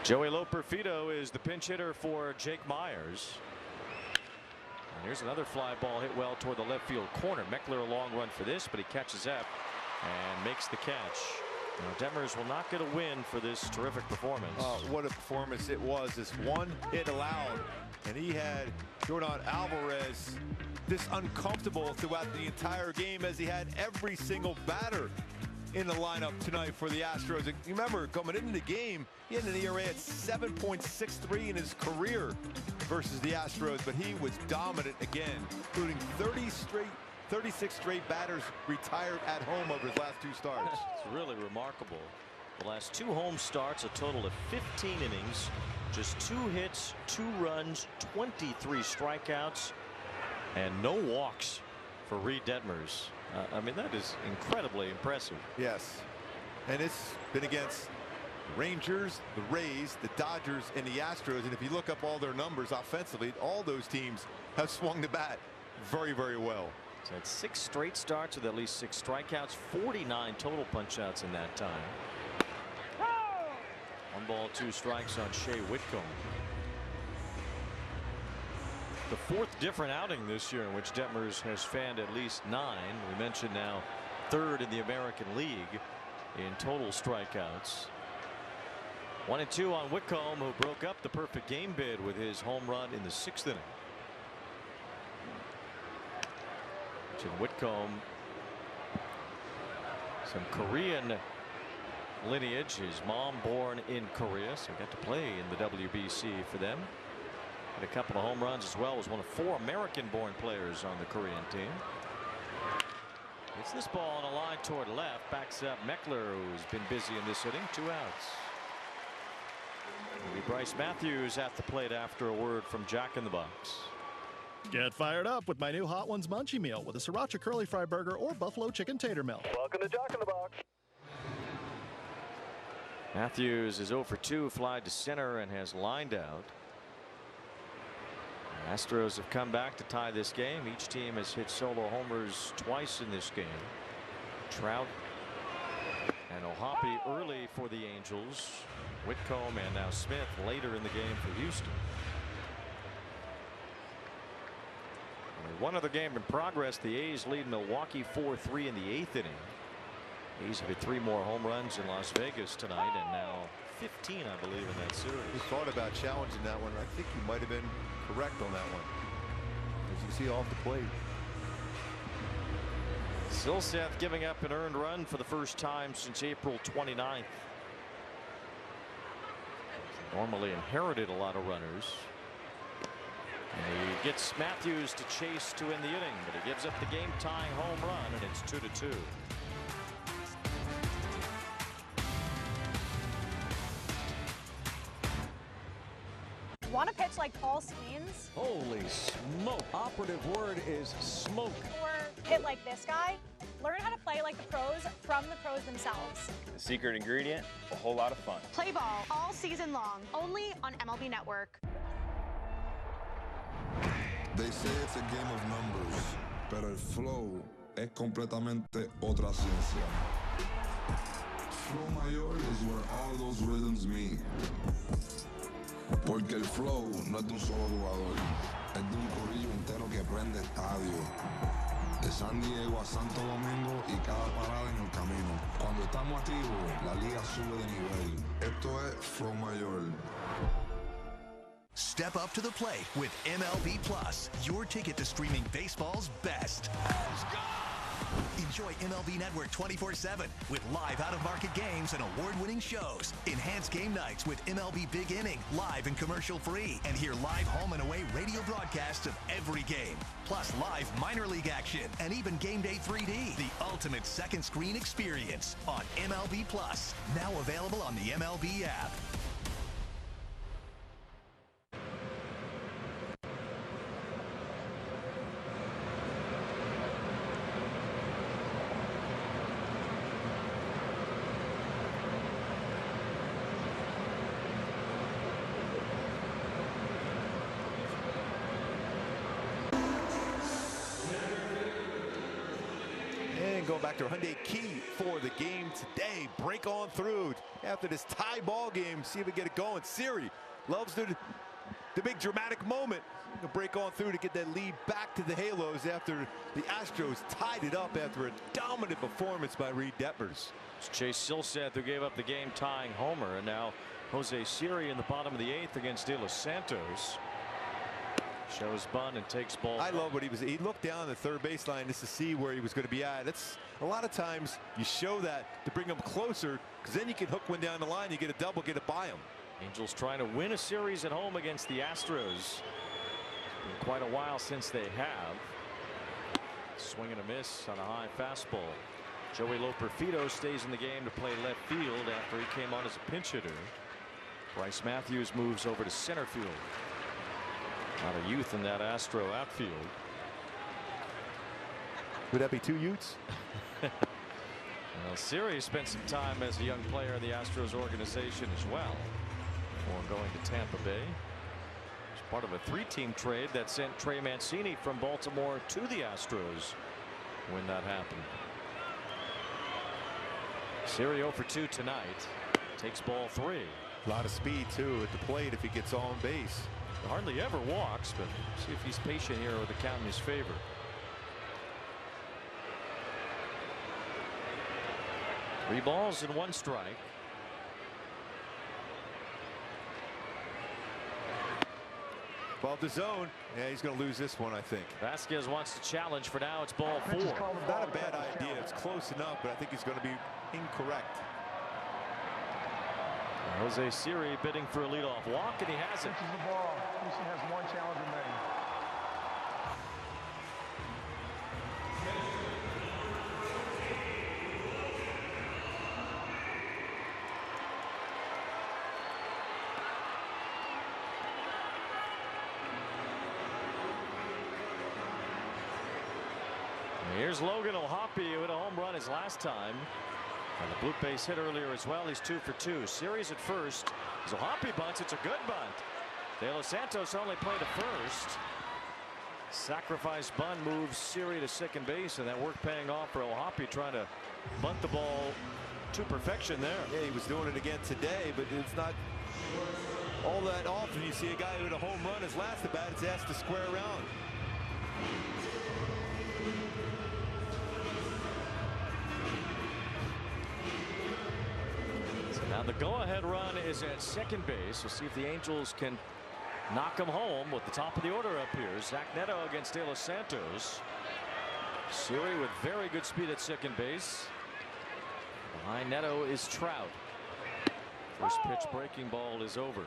Joey Loperfido is the pinch hitter for Jake Myers. And here's another fly ball hit well toward the left field corner. Meckler a long run for this, but he catches up and makes the catch. Now Detmers will not get a win for this terrific performance. Oh, what a performance it was. This one hit allowed, and he had Jordan Alvarez this uncomfortable throughout the entire game, as he had every single batter in the lineup tonight for the Astros. And you remember, coming into the game, he had an ERA at 7.63 in his career versus the Astros, but he was dominant again, including 36 straight batters retired at home over his last 2 starts. It's really remarkable. The last 2 home starts, a total of 15 innings, just 2 hits, 2 runs, 23 strikeouts, and no walks for Reid Detmers. I mean, that is incredibly impressive. Yes, and it's been against the Rangers, the Rays, the Dodgers, and the Astros. And if you look up all their numbers offensively, all those teams have swung the bat very, very well. He's had 6 straight starts with at least 6 strikeouts, 49 total punch-outs in that time. 1 ball, 2 strikes on Shea Whitcomb. The 4th different outing this year in which Detmers has fanned at least 9. We mentioned now 3rd in the American League in total strikeouts. 1-2 on Whitcomb, who broke up the perfect game bid with his home run in the 6th inning. Whitcomb, some Korean lineage. His mom born in Korea, so got to play in the WBC for them. Had a couple of home runs as well. Was one of 4 American-born players on the Korean team. It's this ball on a line toward left. Backs up Meckler, who's been busy in this inning. 2 outs. It'll be Bryce Matthews at the plate after a word from Jack in the Box. Get fired up with my new Hot Ones Munchie Meal with a Sriracha Curly Fry Burger or Buffalo Chicken Tater Melt. Welcome to Jack in the Box. Matthews is 0 for 2, fly to center, and has lined out. The Astros have come back to tie this game. Each team has hit solo homers twice in this game. Trout and O'Hoppe early for the Angels. Whitcomb and now Smith later in the game for Houston. One other game in progress. The A's lead Milwaukee 4-3 in the 8th inning. A's have hit 3 more home runs in Las Vegas tonight, and now 15, I believe, in that series. We thought about challenging that one. I think you might have been correct on that one, as you see off the plate. Silseth giving up an earned run for the first time since April 29th. Normally inherited a lot of runners. And he gets Matthews to chase to end the inning, but he gives up the game-tying home run, and it's 2-2. Want to pitch like Paul Skeens? Holy smoke. Operative word is smoke. Or hit like this guy? Learn how to play like the pros from the pros themselves. The secret ingredient, a whole lot of fun. Play ball all season long, only on MLB Network. They say it's a game of numbers, pero el flow es completamente otra ciencia. Flow mayor is where all those rhythms meet. Porque el flow no es de un solo jugador, es de un corillo entero que prende estadio. De San Diego a Santo Domingo y cada parada en el camino. Cuando estamos activos, la liga sube de nivel. Esto es Flow Mayor. Step up to the plate with MLB Plus, your ticket to streaming baseball's best. Enjoy MLB Network 24/7 with live out-of-market games and award-winning shows. Enhance game nights with MLB Big Inning, live and commercial-free. And hear live home and away radio broadcasts of every game. Plus live minor league action and even Game Day 3D. The ultimate second screen experience on MLB Plus. Now available on the MLB app. Going back to Hyundai Key for the game today. Break on through after this tie ball game. See if we get it going. Siri loves to the big dramatic moment. To break on through to get that lead back to the Halos after the Astros tied it up after a dominant performance by Reid Detmers. It's Chase Silseth who gave up the game-tying homer, and now Jose Siri in the bottom of the 8th against De Los Santos. Shows bunt and takes ball. I love what he looked down the third baseline just to see where he was going to be at. It's a lot of times you show that to bring him closer, because then you can hook one down the line, you get a double, get it by him. Angels trying to win a series at home against the Astros. It's been quite a while since they have. Swing and a miss on a high fastball. Joey Loperfido stays in the game to play left field after he came on as a pinch hitter. Bryce Matthews moves over to center field. A lot of youth in that Astro outfield. Would that be 2 Utes? Well, Siri spent some time as a young player in the Astros organization as well before going to Tampa Bay. It's part of a 3-team trade that sent Trey Mancini from Baltimore to the Astros when that happened. Siri 0 for 2 tonight. Takes ball 3. A lot of speed too at the plate if he gets on base. Hardly ever walks, but see if he's patient here with the count in his favor. Three balls and 1 strike. Ball to zone. Yeah, he's going to lose this one, I think. Vasquez wants to challenge. For now, it's ball 4. Not a bad idea. It's close enough, but I think he's going to be incorrect. Jose Siri bidding for a leadoff walk, and he has it. Pitches the ball. Houston has 1 challenge remaining. Here's Logan O'Hoppe, who hit a home run his last time. And the blue base hit earlier as well. He's 2 for 2. Series at first. As O'Hoppe bunts, it's a good bunt. De Los Santos only played to first. Sacrifice bunt moves Siri to second base, and that work paying off for O'Hoppe, trying to bunt the ball to perfection there. Yeah, he was doing it again today, but it's not all that often you see a guy who hit a home run his last at bat. It's asked to square around. Now the go-ahead run is at second base. We'll see if the Angels can knock him home with the top of the order up here. Zach Neto against De Los Santos. Siri with very good speed at second base. Behind Neto is Trout. First pitch breaking ball is over.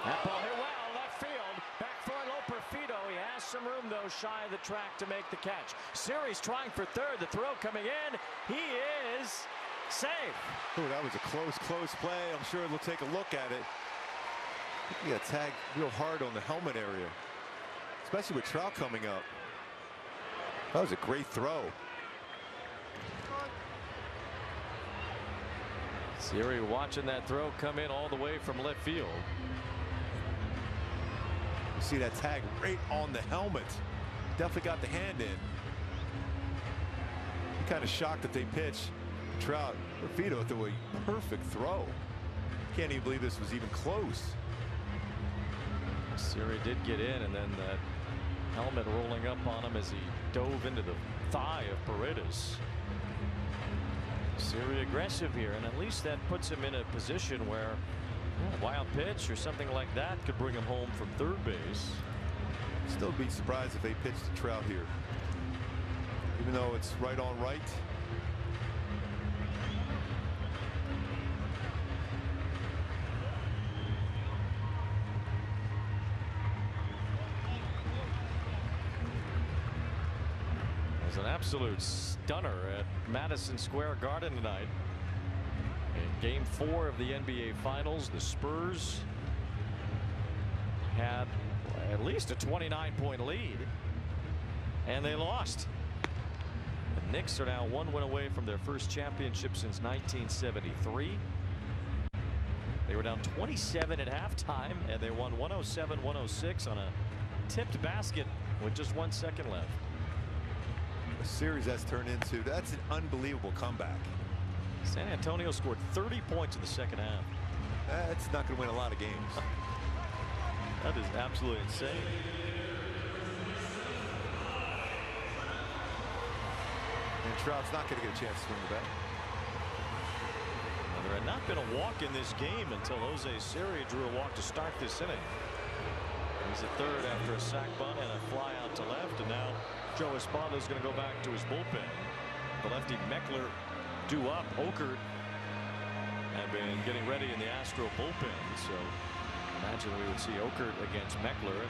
That ball hit well, left field. Back for Loperfido. He has some room, though, shy of the track to make the catch. Siri's trying for third. The throw coming in. He is safe. Ooh, that was a close play. I'm sure they'll take a look at it. I think he got tagged real hard on the helmet area, especially with Trout coming up. That was a great throw. Siri watching that throw come in all the way from left field. You see that tag right on the helmet. Definitely got the hand in. I'm kind of shocked that they pitched Trout. Loperfido threw a perfect throw. Can't even believe this was even close. Siri did get in, and then that helmet rolling up on him as he dove into the thigh of Paredes. Siri aggressive here, and at least that puts him in a position where a wild pitch or something like that could bring him home from third base. Still be surprised if they pitched to Trout here, even though it's right on right. An absolute stunner at Madison Square Garden tonight. In game 4 of the NBA Finals, the Spurs had at least a 29-point lead, and they lost. The Knicks are now 1 win away from their first championship since 1973. They were down 27 at halftime, and they won 107-106 on a tipped basket with just 1 second left. The series that's turned into, that's an unbelievable comeback. San Antonio scored 30 points in the second half. That's not going to win a lot of games. That is absolutely insane. And Trout's not going to get a chance to swing the bat. Well, there had not been a walk in this game until Jose Siri drew a walk to start this inning. He's at third after a sac bunt and a fly out to left, and now Joe Espada is going to go back to his bullpen. The lefty Meckler due up. Okert had been getting ready in the Astro bullpen, so imagine we would see Okert against Meckler.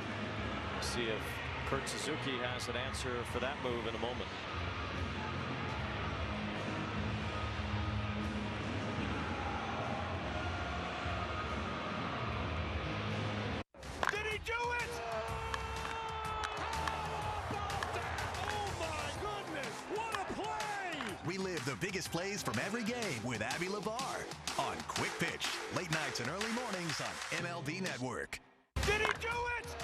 See if Kurt Suzuki has an answer for that move in a moment. Did he do it? Oh my goodness, what a play! We live the biggest plays from every game with Abby LeVar on Quick Pitch, late nights and early mornings on MLB Network. Did he do it?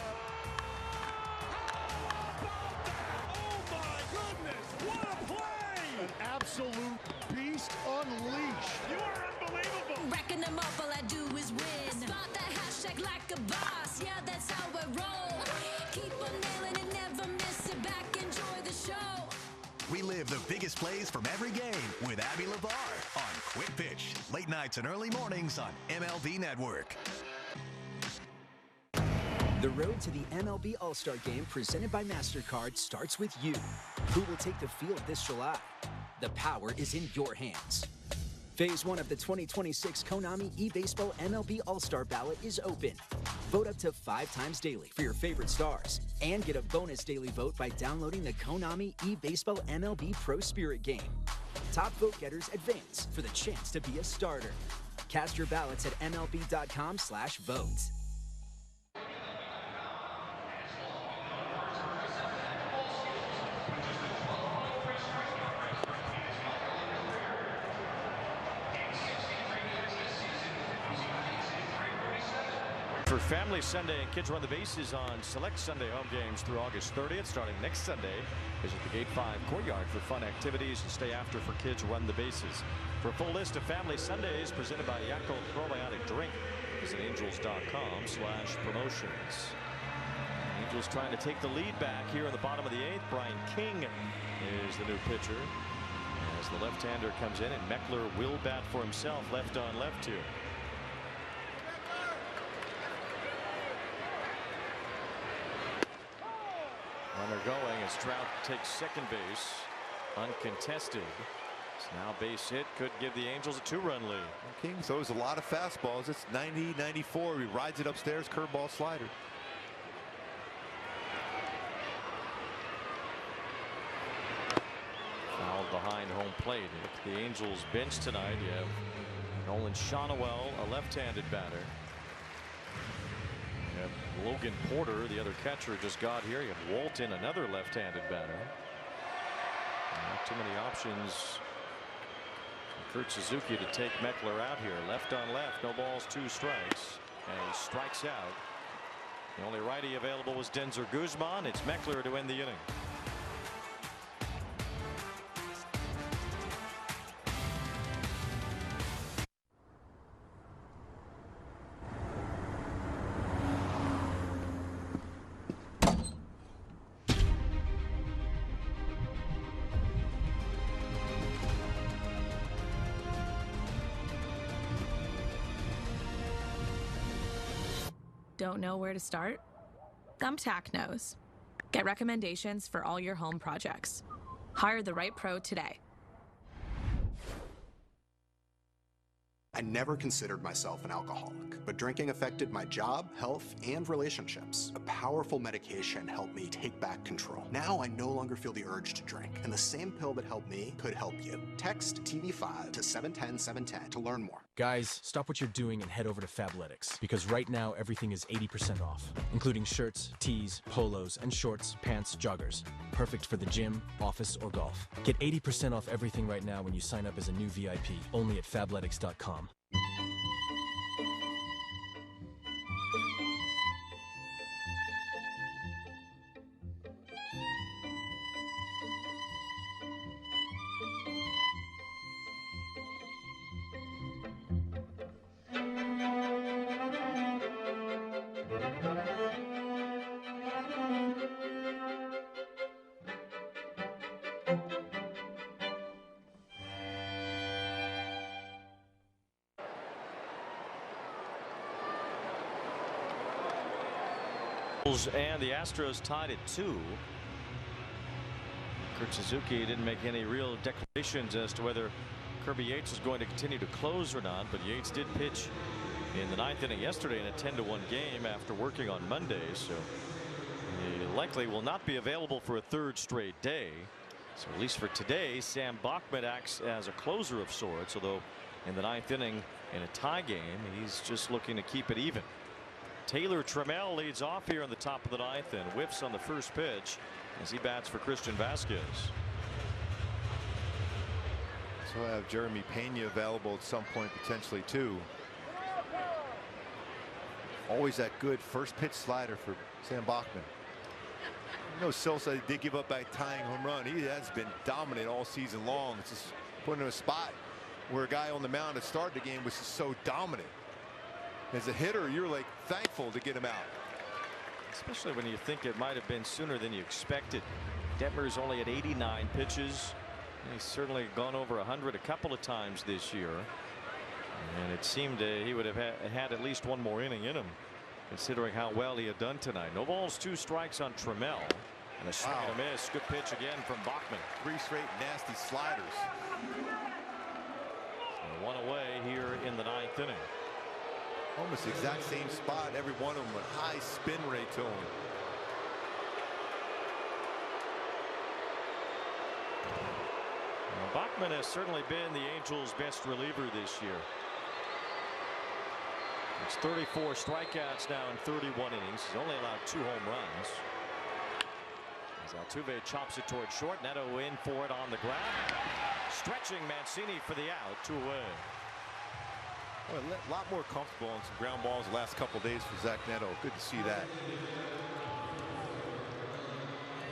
Oh my goodness, what a play! An absolute beast unleashed. You are unbelievable. Racking them up, all I do is win. Spot that hashtag like a boss. Yeah, that's how I roll. Keep on nailing it, never miss it. Back, enjoy the show. We live the biggest plays from every game with Abby LeVar on Quick Pitch, late nights and early mornings on MLB Network. The road to the MLB All-Star Game presented by MasterCard starts with you. Who will take the field this July? The power is in your hands. Phase 1 of the 2026 Konami eBaseball MLB All-Star Ballot is open. Vote up to 5 times daily for your favorite stars and get a bonus daily vote by downloading the Konami eBaseball MLB Pro Spirit game. Top vote getters advance for the chance to be a starter. Cast your ballots at MLB.com/vote. For Family Sunday and Kids Run the Bases on select Sunday home games through August 30th, starting next Sunday. Visit the Gate 5 Courtyard for fun activities and stay after for Kids Run the Bases. For a full list of Family Sundays presented by Yakult Probiotic Drink, visit angels.com/promotions. Angels trying to take the lead back here in the bottom of the 8th. Brian King is the new pitcher as the left-hander comes in, and Meckler will bat for himself, left on left here. Runner going as Trout takes second base, uncontested. It's now base hit, could give the Angels a 2-run lead. King throws a lot of fastballs. It's 90, 94. He rides it upstairs, curveball, slider. Fouled behind home plate. At the Angels bench tonight, you have Nolan Shonowell, a left-handed batter. You have Logan Porter, the other catcher, just got here. You have Walton, another left-handed batter. Not too many options for Kurt Suzuki to take Meckler out here. Left on left, no balls, 2 strikes, and he strikes out. The only righty available was Denzer Guzman. It's Meckler to end the inning. Don't know where to start? Thumbtack knows. Get recommendations for all your home projects. Hire the right pro today. I never considered myself an alcoholic, but drinking affected my job, health, and relationships. A powerful medication helped me take back control. Now I no longer feel the urge to drink, and the same pill that helped me could help you. Text TV5 to 710-710 to learn more. Guys, stop what you're doing and head over to Fabletics, because right now everything is 80% off, including shirts, tees, polos, and shorts, pants, joggers. Perfect for the gym, office, or golf. Get 80% off everything right now when you sign up as a new VIP, only at Fabletics.com. And the Astros tied at 2. Kurt Suzuki didn't make any real declarations as to whether Kirby Yates is going to continue to close or not, but Yates did pitch in the 9th inning yesterday in a 10-1 game after working on Monday, so he likely will not be available for a 3rd straight day. So at least for today, Sam Bachman acts as a closer of sorts, although in the 9th inning in a tie game, he's just looking to keep it even. Taylor Trammell leads off here in the top of the 9th and whiffs on the first pitch as he bats for Christian Vasquez. So we'll have Jeremy Pena available at some point potentially too. Always that good first pitch slider for Sam Bachman. You know, Sosa did give up that tying home run. He has been dominant all season long. It's just putting him in a spot where a guy on the mound that started the game was just so dominant. As a hitter, you're like thankful to get him out. Especially when you think it might have been sooner than you expected. Detmers only at 89 pitches. He's certainly gone over 100 a couple of times this year. And it seemed he would have had at least one more inning in him, considering how well he had done tonight. No balls, 2 strikes on Trammell. And a swing and a miss. Good pitch again from Bachman. 3 straight nasty sliders. So 1 away here in the 9th inning. Almost the exact same spot, every one of them with high spin rate to them. Well, Bachman has certainly been the Angels' best reliever this year. It's 34 strikeouts now in 31 innings. He's only allowed 2 home runs. As Altuve chops it toward short, Neto in for it on the ground. Stretching Mancini for the out, 2 away. Well, a lot more comfortable on some ground balls the last couple of days for Zach Neto. Good to see that.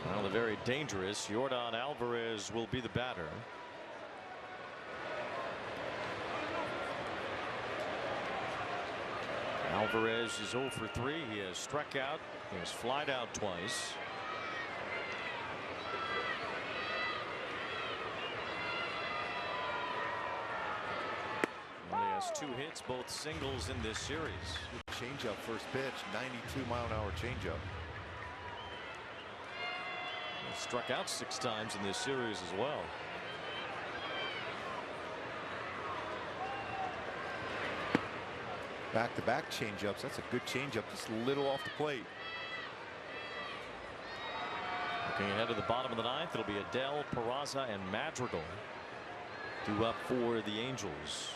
Well, the very dangerous Yordan Alvarez will be the batter. Alvarez is 0 for 3. He has struck out. He has flied out twice. Only has 2 hits, both singles in this series. Changeup first pitch, 92-mile-an-hour changeup. He struck out 6 times in this series as well. Back-to-back changeups. That's a good changeup, just a little off the plate. Looking ahead to the bottom of the 9th, it'll be Adele, Peraza, and Madrigal due up for the Angels.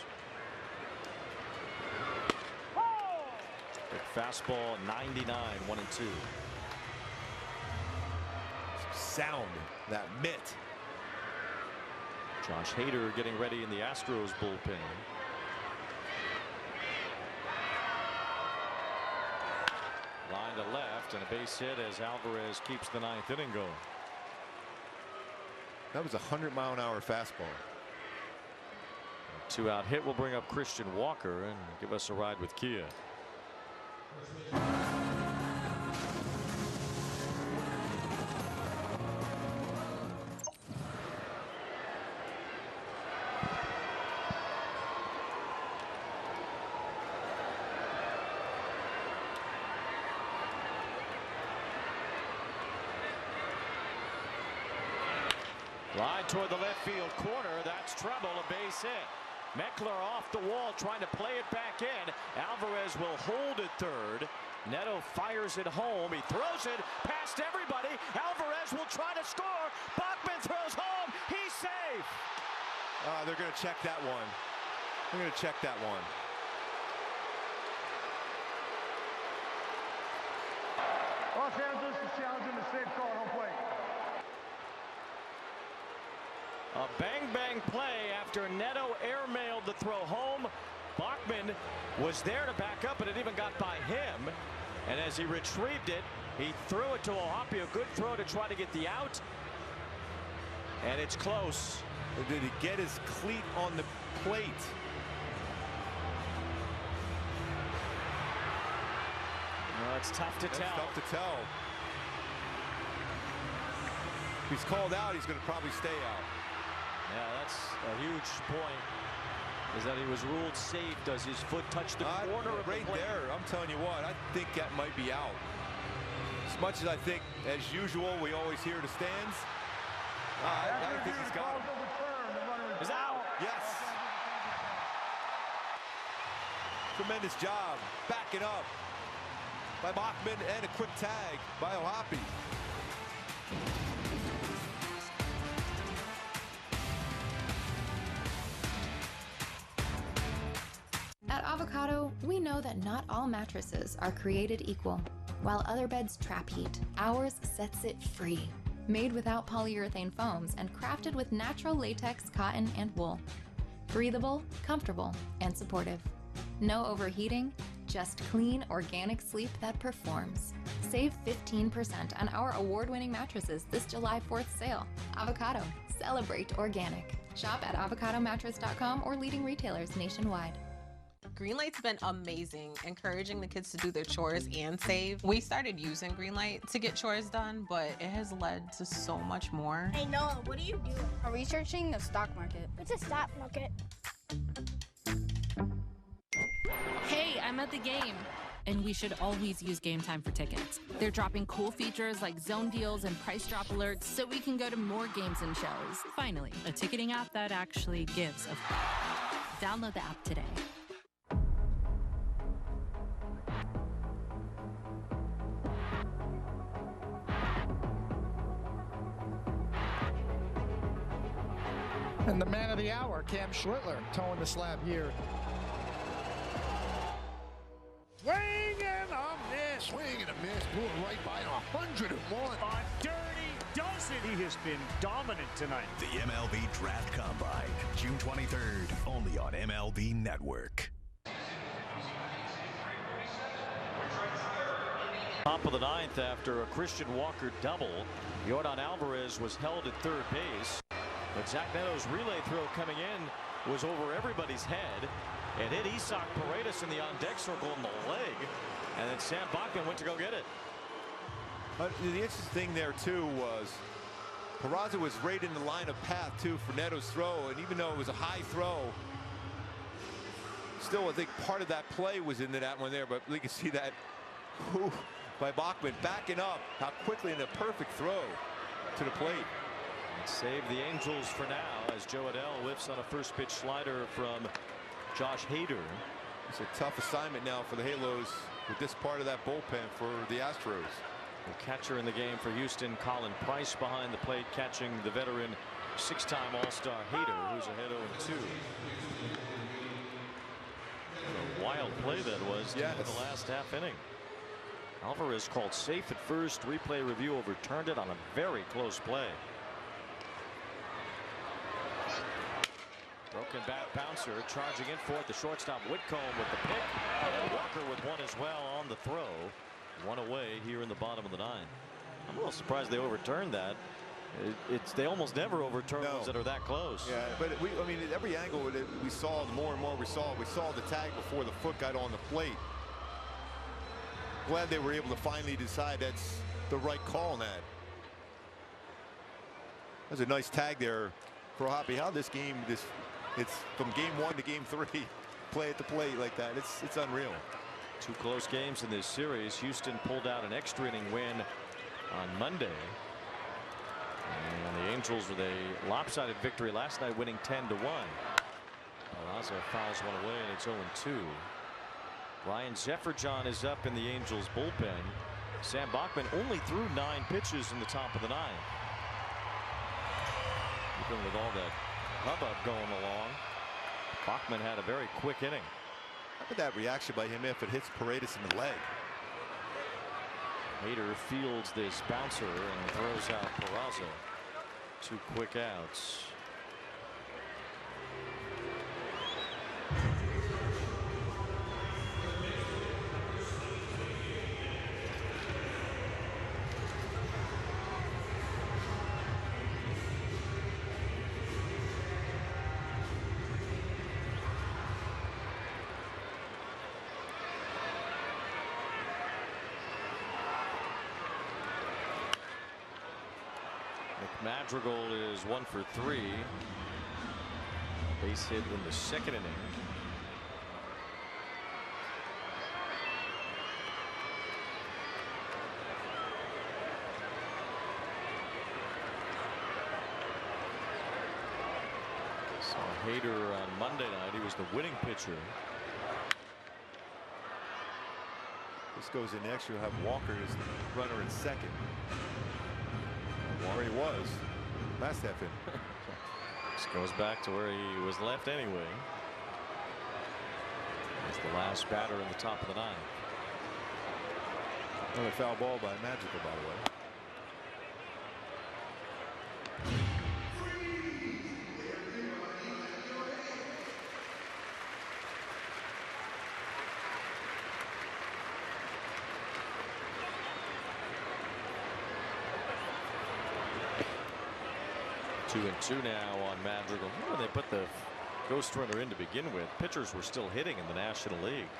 Big fastball, 99, 1-2. Sound that mitt. Josh Hader getting ready in the Astros bullpen. Line to left and a base hit as Alvarez keeps the 9th inning going. That was a 100-mile-an-hour fastball. A 2-out hit will bring up Christian Walker and give us a ride with Kia. Line toward the left field corner. That's trouble. A base hit. Meckler off the wall trying to play it back in. Alvarez will hold it third. Neto fires it home. He throws it past everybody. Alvarez will try to score. Bachman throws home. He's safe. They're going to check that one. They're going to check that one. Los Angeles is challenging the safe call on play. A bang-bang play after Neto airmailed the throw home. Bachman was there to back up, and it even got by him. And as he retrieved it, he threw it to Ohapi. A good throw to try to get the out. And it's close. Did he get his cleat on the plate? Well, it's tough to tell. It's tough to tell. If he's called out, he's going to probably stay out. Yeah, that's a huge point. Is that he was ruled safe. Does his foot touch the corner of the right plate? There, I'm telling you what, I think that might be out. As much as I think, as usual, we always hear the stands, I think he's got him. Is out. Yes. Tremendous job backing up by Bachman, and a quick tag by O'Hoppe. At Avocado, we know that not all mattresses are created equal. While other beds trap heat, ours sets it free. Made without polyurethane foams and crafted with natural latex, cotton, and wool. Breathable, comfortable, and supportive. No overheating, just clean, organic sleep that performs. Save 15% on our award-winning mattresses this July 4th sale. Avocado, celebrate organic. Shop at avocadomattress.com or leading retailers nationwide. Greenlight's been amazing, encouraging the kids to do their chores and save. We started using Greenlight to get chores done, but it has led to so much more. Hey Noah, what are you doing? I'm researching the stock market. What's a stock market? Hey, I'm at the game. And we should always use Game Time for tickets. They're dropping cool features like zone deals and price drop alerts so we can go to more games and shows. Finally, a ticketing app that actually gives a Download the app today. And the man of the hour, Cam Schlittler, towing the slab here. Swing and a miss. Swing and a miss. Blew it right by 101. On Dirty does it. He has been dominant tonight. The MLB Draft Combine, June 23rd, only on MLB Network. Top of the ninth after a Christian Walker double. Yordan Alvarez was held at third base. But Zach Neto's relay throw coming in was over everybody's head. It hit Isak Paredes in the on-deck circle in the leg. And then Sam Bachman went to go get it. The interesting thing there, too, was Peraza was right in the line of path, too, for Neto's throw. And even though it was a high throw, still, I think part of that play was into that one there. But you can see that by Bachman backing up, how quickly, and a perfect throw to the plate. Save the Angels for now as Joe Adell whiffs on a first pitch slider from Josh Hader. It's a tough assignment now for the Halos with this part of that bullpen for the Astros. The catcher in the game for Houston, Colin Price, behind the plate, catching the veteran six-time All-Star Hader, who's ahead 0-2. What a wild play that was in the last half inning. Alvarez called safe at first. Replay review overturned it on a very close play. Broken bat bouncer charging in for it. The shortstop Whitcomb with the pick. And Walker with one as well on the throw. One away here in the bottom of the ninth. I'm a little surprised they overturned that. They almost never overturn those that are that close. Yeah, but I mean, at every angle we saw, the more and more we saw the tag before the foot got on the plate. Glad they were able to finally decide that's the right call on that. That's a nice tag there for Hoppe. How this game, it's from game 1 to game 3, play at the plate like that. It's unreal. Two close games in this series. Houston pulled out an extra inning win on Monday. And the Angels with a lopsided victory last night, winning 10-1. Peraza fouls one away, and it's 0-2. Ryan Zefferjohn is up in the Angels bullpen. Sam Bachman only threw 9 pitches in the top of the ninth. Even with all that hubbub going along, Bachman had a very quick inning. Look at that reaction by him if it hits Paredes in the leg. Hader fields this bouncer and throws out Peraza. 2 quick outs. Madrigal is 1 for 3. Base hit in the second inning. Hader on Monday night. He was the winning pitcher. This goes in extra. You'll have Walker as the runner in second. Where he was last half inning. This goes back to where he was left anyway. It's the last batter in the top of the ninth. Another foul ball by Magical, by the way. Two and two now on Madrigal. When they put the ghost runner in to begin with, pitchers were still hitting in the National League.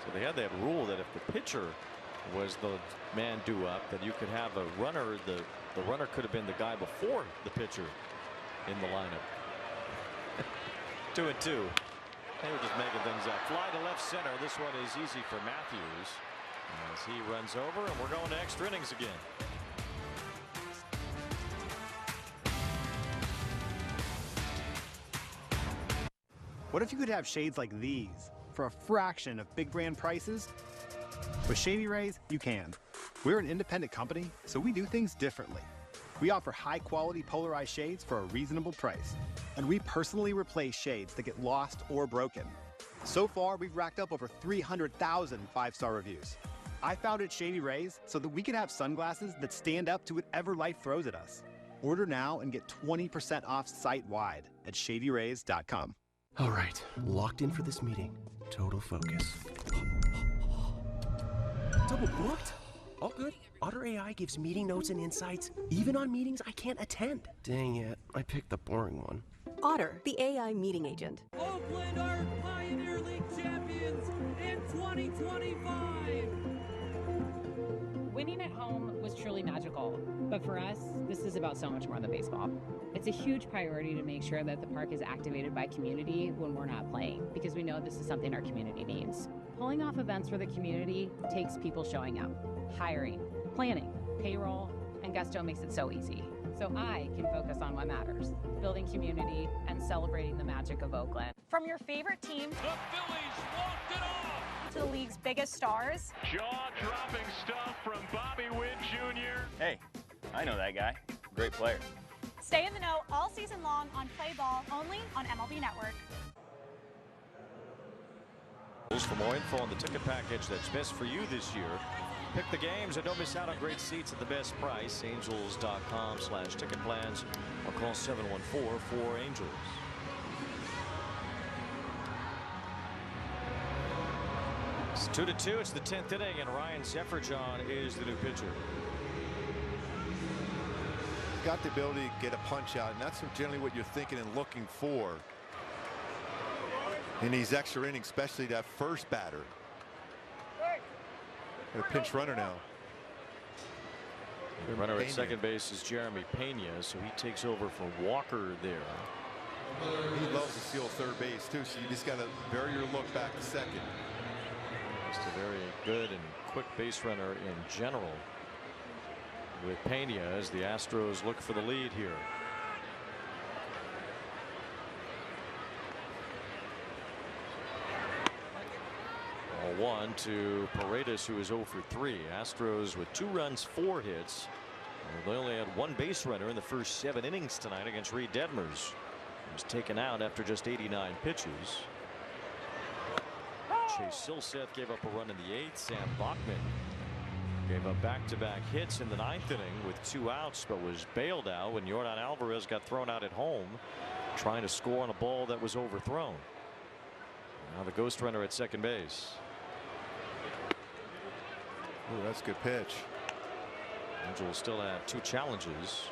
So they had that rule that if the pitcher was the man due up, that you could have a runner. The runner could have been the guy before the pitcher in the lineup. 2 and 2. They were just making things up. Fly to left center. This one is easy for Matthews as he runs over, and we're going to extra innings again. What if you could have shades like these for a fraction of big brand prices? With Shady Rays, you can. We're an independent company, so we do things differently. We offer high-quality polarized shades for a reasonable price. And we personally replace shades that get lost or broken. So far, we've racked up over 300,000 five-star reviews. I founded Shady Rays so that we could have sunglasses that stand up to whatever life throws at us. Order now and get 20% off site-wide at shadyrays.com. All right, locked in for this meeting. Total focus. Double booked? All good. Otter AI gives meeting notes and insights, even on meetings I can't attend. Dang it, I picked the boring one. Otter, the AI meeting agent. Oakland are Pioneer League champions in 2025. Winning at home was truly magical, but for us, this is about so much more than baseball. It's a huge priority to make sure that the park is activated by community when we're not playing, because we know this is something our community needs. Pulling off events for the community takes people showing up, hiring, planning, payroll, and Gusto makes it so easy. So I can focus on what matters, building community and celebrating the magic of Oakland. From your favorite team, The Phillies walked it off. to the league's biggest stars, Jaw-dropping stuff from Bobby Witt Jr. Hey, I know that guy. Great player. stay in the know all season long on Play Ball, only on MLB Network. For more info on the ticket package that's best for you this year, pick the games and don't miss out on great seats at the best price. Angels.com/ticket plans or call 714-4-ANGELS. It's 2-2. It's the 10th inning, and Ryan Zefferjon is the new pitcher. Got the ability to get a punch out, and that's generally what you're thinking and looking for in these extra innings, especially that first batter. Got a pinch runner now. The runner at second base is Jeremy Pena, so he takes over for Walker there. He loves to steal third base too, so you just got to vary your look back to second. Just a very good and quick base runner in general with Pena as the Astros look for the lead here. Ball 1 to Paredes, who is 0 for 3. Astros with 2 runs, 4 hits. They only had 1 base runner in the first 7 innings tonight against Reid Detmers. He was taken out after just 89 pitches. Chase Silseth gave up a run in the 8th. Sam Bachman gave up back-to-back hits in the 9th inning with 2 outs, but was bailed out when Yordan Alvarez got thrown out at home trying to score on a ball that was overthrown. Now the ghost runner at second base. Ooh, that's a good pitch. Angels still have 2 challenges.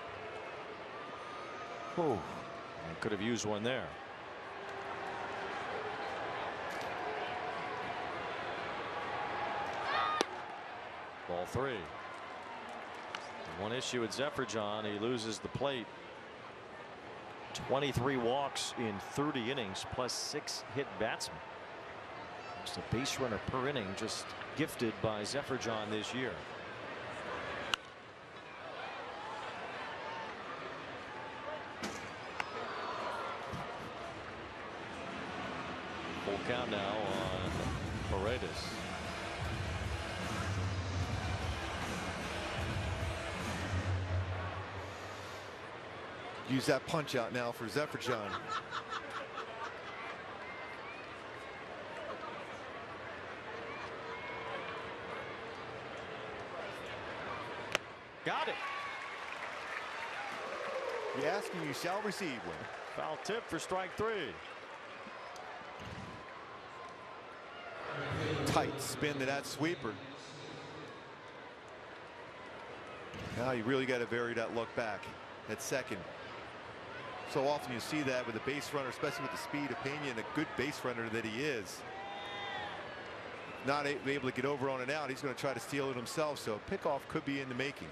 Oh, and could have used one there. Ball 3. One issue with Zefferjon, he loses the plate. 23 walks in 30 innings plus 6 hit batsmen. Just a base runner per inning, just gifted by Zefferjon this year. Full count now on Reid. Use that punch out now for Zephyr-John. Got it. You ask and you shall receive. One. Foul tip for strike 3. Tight spin to that sweeper. Now you really got to vary that look back at second. So often you see that with a base runner, especially with the speed of Pena and a good base runner that he is. Not able to get over on and out. He's going to try to steal it himself. So pickoff could be in the making.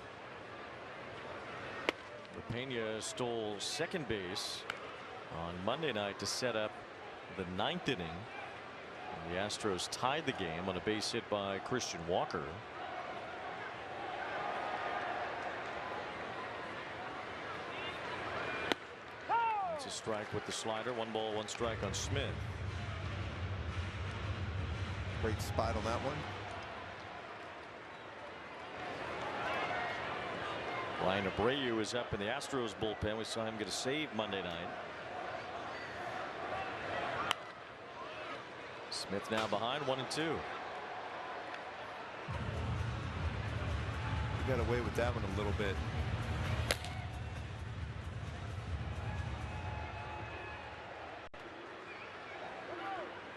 Pena stole second base on Monday night to set up the 9th inning. And the Astros tied the game on a base hit by Christian Walker. It's a strike with the slider. 1 ball, 1 strike on Smith. Great spot on that one. Ryan Abreu is up in the Astros bullpen. We saw him get a save Monday night. Smith now behind 1-2. He got away with that one a little bit.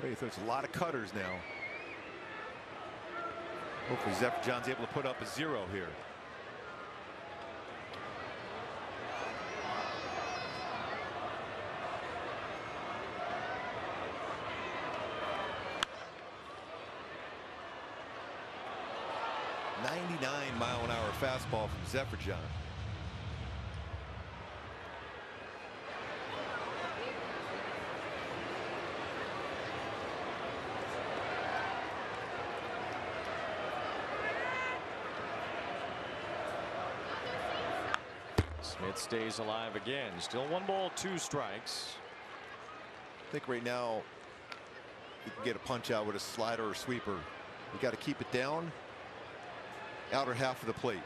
There's a lot of cutters now. Hopefully Zephyr-John's able to put up a 0 here. .99-mile-an-hour fastball from Zephyr-John. Smith stays alive again. Still 1 ball, 2 strikes. I think right now you can get a punch out with a slider or sweeper. You got to keep it down. Outer half of the plate.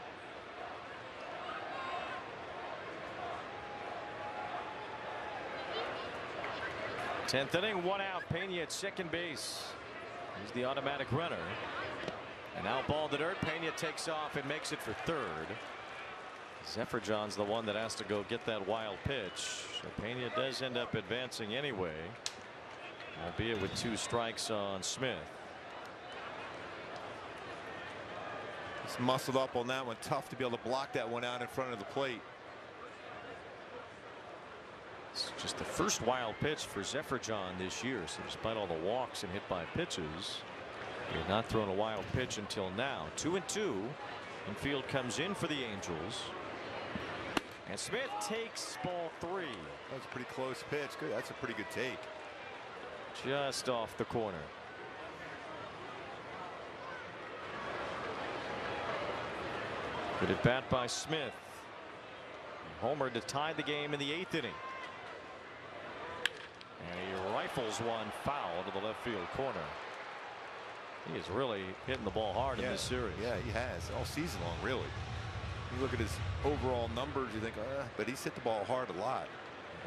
Tenth inning, 1 out. Pena at second base. He's the automatic runner. And now ball to dirt. Pena takes off and makes it for third. Zephyr-John's the one that has to go get that wild pitch. So Pena does end up advancing anyway, albeit with 2 strikes on Smith. He's muscled up on that one. Tough to be able to block that one out in front of the plate. It's just the first wild pitch for Zephyr-John this year. So despite all the walks and hit by pitches, he had not thrown a wild pitch until now. 2-2. Infield comes in for the Angels. And Smith takes ball 3. That's a pretty close pitch. Good. That's a pretty good take. Just off the corner. Good at bat by Smith. Homer to tie the game in the 8th inning. And he rifles one foul to the left field corner. He is really hitting the ball hard in this series. Yeah, he has all season long, really. You look at his overall numbers, you think, but he's hit the ball hard a lot.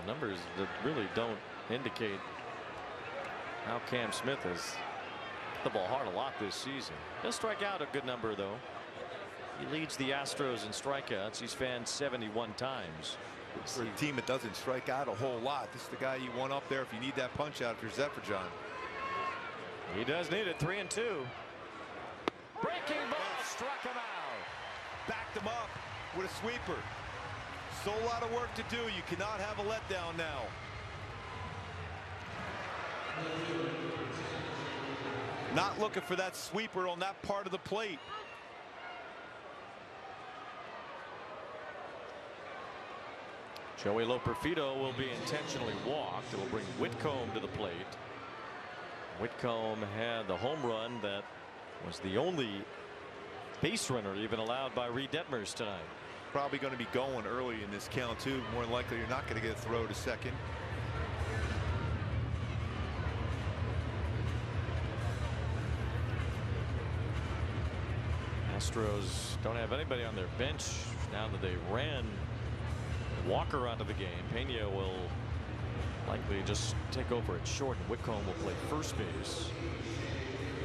The numbers that really don't indicate how Cam Smith has hit the ball hard a lot this season. He'll strike out a good number, though. He leads the Astros in strikeouts. He's fanned 71 times. For a team that doesn't strike out a whole lot, this is the guy you want up there if you need that punch out if you're Zephyr-John. He does need it. 3-2. Breaking ball struck him out. Backed him up with a sweeper. So a lot of work to do. You cannot have a letdown now. Not looking for that sweeper on that part of the plate. Joey Loperfido will be intentionally walked. It will bring Whitcomb to the plate. Whitcomb had the home run that was the only base runner even allowed by Reid Detmers tonight. Probably going to be going early in this count too. More than likely you're not going to get a throw to second. Astros don't have anybody on their bench now that they ran Walker onto the game. Pena will likely just take over at short, and Whitcomb will play first base.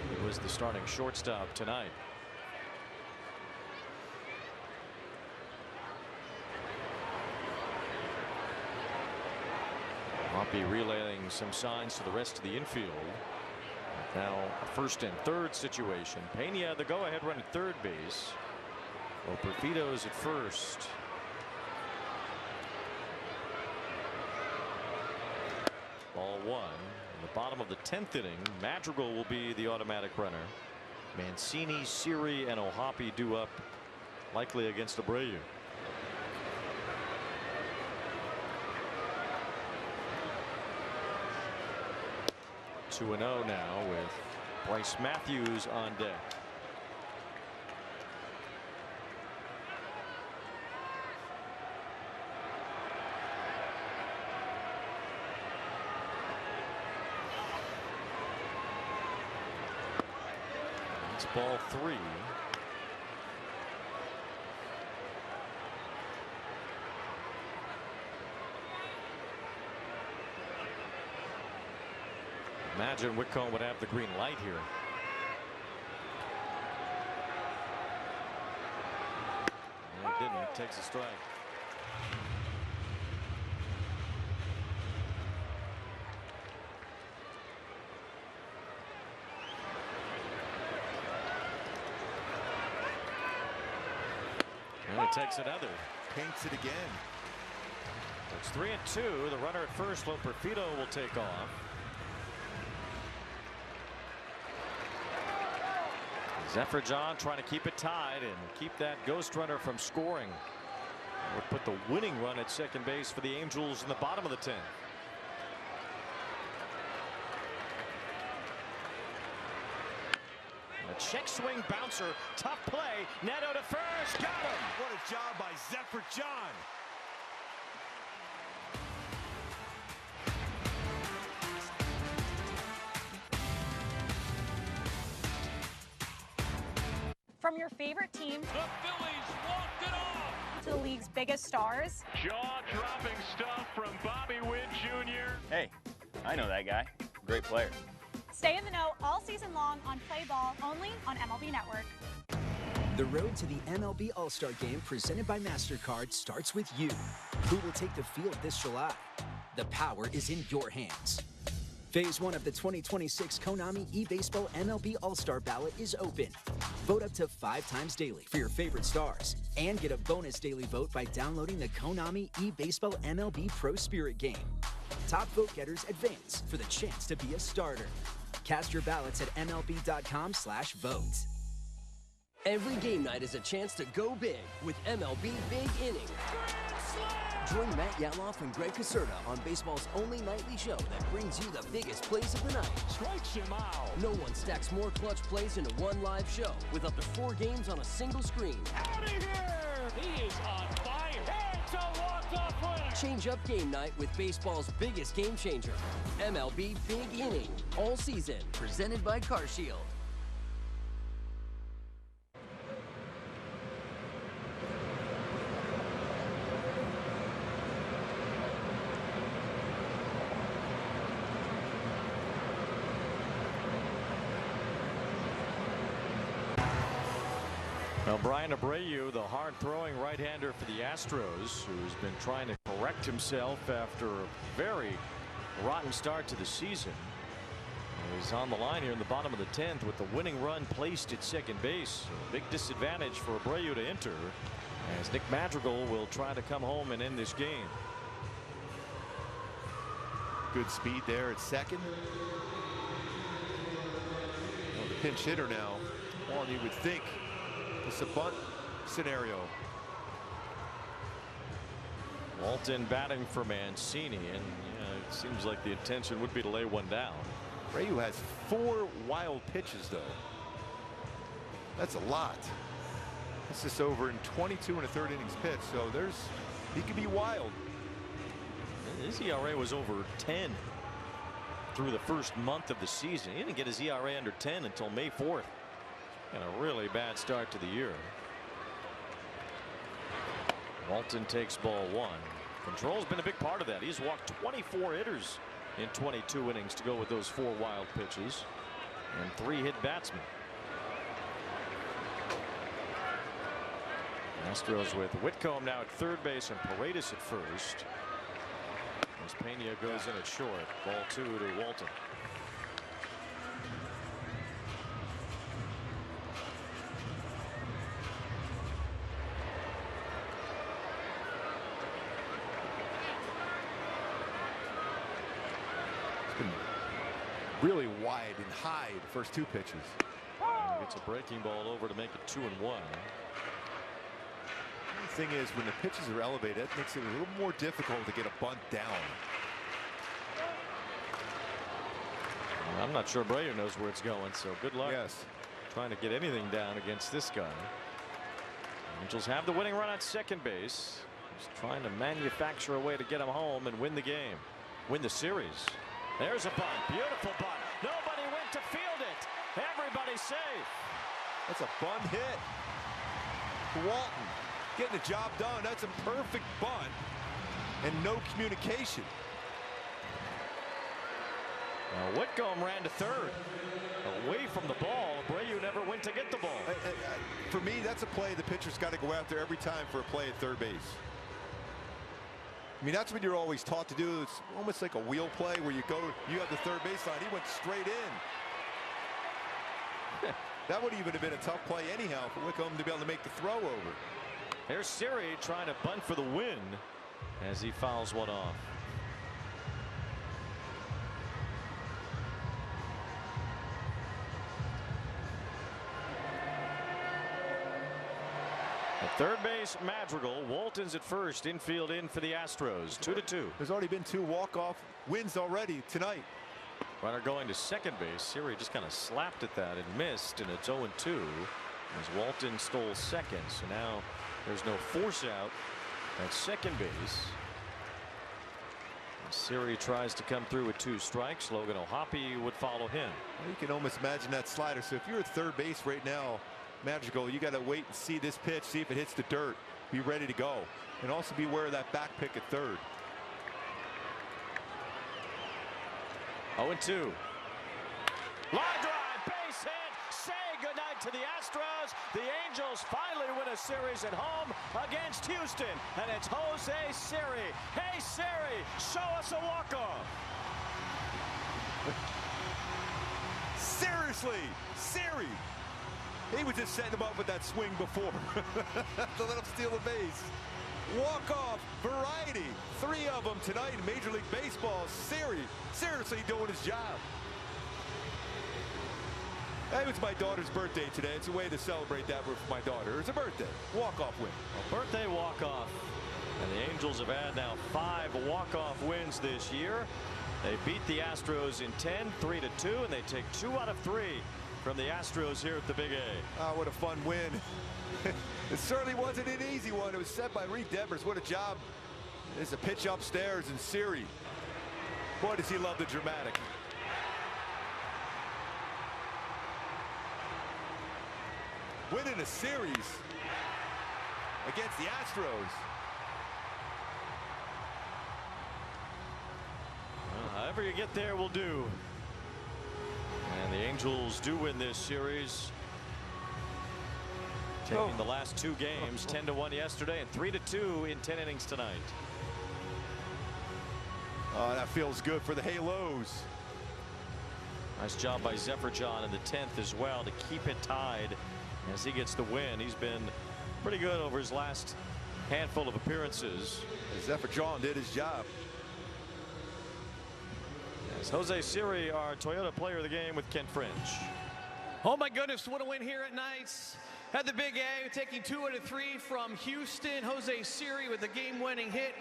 He was the starting shortstop tonight. Hoppy relaying some signs to the rest of the infield. Now a first and third situation. Pena the go-ahead run at third base. Well, Perfido's at first. Ball one. In the bottom of the 10th inning, Madrigal will be the automatic runner. Mancini, Siri, and O'Hoppe due up, likely against Abreu. Two 2-0 now with Bryce Matthews on deck. It's ball 3. Imagine Whitcomb would have the green light here. And he didn't. Takes a strike. And he takes another. Paints it again. It's 3-2. The runner at first, Perfido, will take off. Zephyr John trying to keep it tied and keep that ghost runner from scoring. Would put the winning run at second base for the Angels in the bottom of the 10th. A check swing bouncer, tough play. Neto to first, got him. What a job by Zephyr John. From your favorite team, the Phillies walked it off, to the league's biggest stars. Jaw-dropping stuff from Bobby Witt Jr. Hey, I know that guy. Great player. Stay in the know all season long on Play Ball, only on MLB Network. The road to the MLB All-Star Game presented by MasterCard starts with you. Who will take the field this July? The power is in your hands. Phase 1 of the 2026 Konami eBaseball MLB All-Star Ballot is open. Vote up to 5 times daily for your favorite stars and get a bonus daily vote by downloading the Konami eBaseball MLB Pro Spirit game. Top vote getters advance for the chance to be a starter. Cast your ballots at MLB.com/vote. Every game night is a chance to go big with MLB Big Inning. Join Matt Yatloff and Greg Caserta on baseball's only nightly show that brings you the biggest plays of the night. Strikes him out. No one stacks more clutch plays into one live show with up to 4 games on a single screen. Out of here! He is on fire. It's a walk-off winner. Change up game night with baseball's biggest game changer. MLB Big Inning. All season. Presented by CarShield. Now Brian Abreu, the hard-throwing right-hander for the Astros, who's been trying to correct himself after a very rotten start to the season, is on the line here in the bottom of the 10th with the winning run placed at second base. A big disadvantage for Abreu to enter, as Nick Madrigal will try to come home and end this game. Good speed there at second. Well, the pinch hitter now. Well, you would think it's a bunt scenario. Walton batting for Mancini, and it seems like the intention would be to lay one down. Abreu has 4 wild pitches, though. That's a lot. This is over in 22 1/3 innings pitched, so he could be wild. His ERA was over 10 through the first month of the season. He didn't get his ERA under 10 until May 4th. And a really bad start to the year. Walton takes ball 1. Control's been a big part of that. He's walked 24 hitters in 22 innings to go with those 4 wild pitches and 3 hit batsmen. Astros with Whitcomb now at third base and Paredes at first. As Pena goes in at short. Ball 2 to Walton. Really wide and high the first 2 pitches. Gets a breaking ball over to make it 2-1. The thing is, when the pitches are elevated, that makes it a little more difficult to get a bunt down. I'm not sure Abreu knows where it's going, so good luck trying to get anything down against this guy. Angels have the winning run at second base. Just trying to manufacture a way to get him home and win the game, win the series. There's a bunt, beautiful bunt. Nobody went to field it. Everybody's safe. That's a bunt hit. Walton getting the job done. That's a perfect bunt and no communication. Now Whitcomb ran to third, away from the ball. Abreu never went to get the ball. For me, that's a play the pitcher's got to go after every time for a play at third base. I mean, that's what you're always taught to do. It's almost like a wheel play where you have the third baseline. He went straight in. That would even have been a tough play anyhow for Whitcomb to be able to make the throw over. Here's Siri trying to bunt for the win as he fouls one off. At third base, Madrigal. Walton's at first. Infield in for the Astros. 2-2. There's already been 2 walk-off wins already tonight. Runner going to second base. Siri just kind of slapped at that and missed, and it's 0-2 as Walton stole second. So now there's no force out at second base. Siri tries to come through with 2 strikes. Logan O'Hoppe would follow him. Well, you can almost imagine that slider. So if you're at third base right now, Madrigal, you got to wait and see this pitch, see if it hits the dirt, be ready to go, and also be aware of that back pick at third. 0-2. Line drive, base hit. Say goodnight to the Astros. The Angels finally win a series at home against Houston, and it's Jose Siri. Hey Siri, show us a walk-off. Seriously, Siri. He was just setting him up with that swing before to let him steal a base. Walk-off variety. 3 of them tonight in Major League Baseball. Siri seriously doing his job. Hey, it's my daughter's birthday today. It's a way to celebrate that for my daughter. It's a birthday. Walk-off win. A birthday walk-off. And the Angels have had now 5 walk-off wins this year. They beat the Astros in 10, 3-2, and they take 2 out of 3 from the Astros here at the Big A. Oh, what a fun win. It certainly wasn't an easy one. It was set by Reid Detmers. What a job. There's a pitch upstairs, and Siri, boy, does he love the dramatic. Winning a series against the Astros. Well, however you get there will do. And the Angels do win this series. Taking the last 2 games, 10-1 yesterday and 3-2 in 10 innings tonight. Oh, that feels good for the Halos. Nice job by Zephyr John in the 10th as well to keep it tied as he gets the win. He's been pretty good over his last handful of appearances. Zephyr John did his job. As Jose Siri, our Toyota player of the game with Kent Fringe. Oh my goodness, what a win here at Knights. Had the Big A, taking 2 out of 3 from Houston. Jose Siri with the game-winning hit.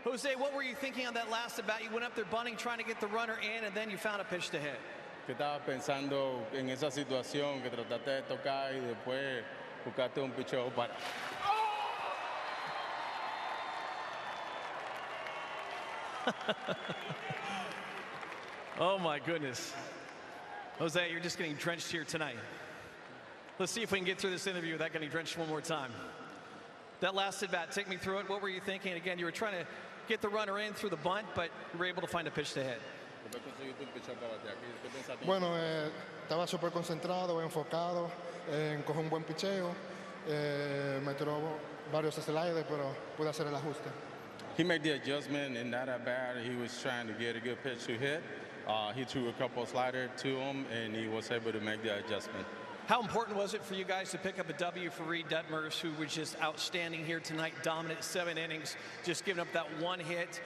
Jose, what were you thinking on that last at bat? You went up there bunting, trying to get the runner in, and then you found a pitch to hit. Que estaba pensando en esa situación que trataste de tocar y después buscaste un picheo para. Oh my goodness. Jose, you're just getting drenched here tonight. Let's see if we can get through this interview without getting drenched one more time. That last at bat, take me through it. What were you thinking? Again, you were trying to get the runner in through the bunt, but you were able to find a pitch to hit. Bueno, estaba súper concentrado, enfocado, coger un buen picheo. Me tiró varios sliders, pero pude hacer el ajuste. He made the adjustment in that at bat. He was trying to get a good pitch to hit. He threw a couple of sliders to him, and he was able to make the adjustment. How important was it for you guys to pick up a W for Reid Detmers, who was just outstanding here tonight, dominant 7 innings, just giving up that one hit,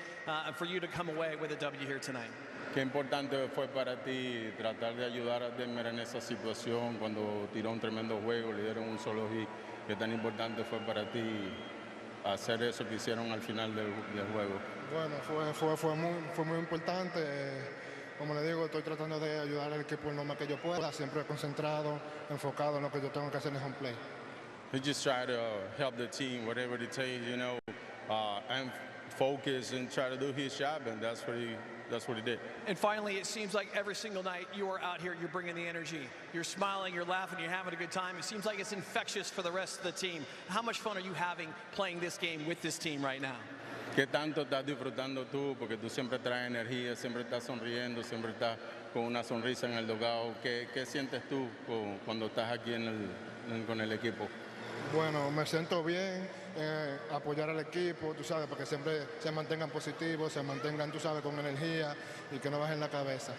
for you to come away with a W here tonight? Qué importante fue para ti tratar de ayudar a Detmers en esa situación cuando tiró un tremendo juego, le dieron un solo hit. Qué tan importante fue para ti hacer eso que hicieron al final del juego. Bueno, fue muy importante. Como le digo, estoy tratando de ayudar al equipo lo más que yo pueda, siempre concentrado, enfocado en lo que yo tengo que hacer en home play. He just try to help the team, whatever it takes, you know, and focus and try to do his job, and that's what he did. And finally, it seems like every single night you are out here, you're bringing the energy. You're smiling, you're laughing, you're having a good time. It seems like it's infectious for the rest of the team. How much fun are you having playing this game with this team right now? ¿Qué tanto estás disfrutando tú? Porque tú siempre traes energía, siempre estás sonriendo, siempre estás con una sonrisa en el dugout. ¿Qué sientes tú cuando estás aquí con el equipo? Bueno, me siento bien, apoyar al equipo, tú sabes, para que siempre se mantengan positivos, se mantengan, tú sabes, con energía y que no bajen la cabeza.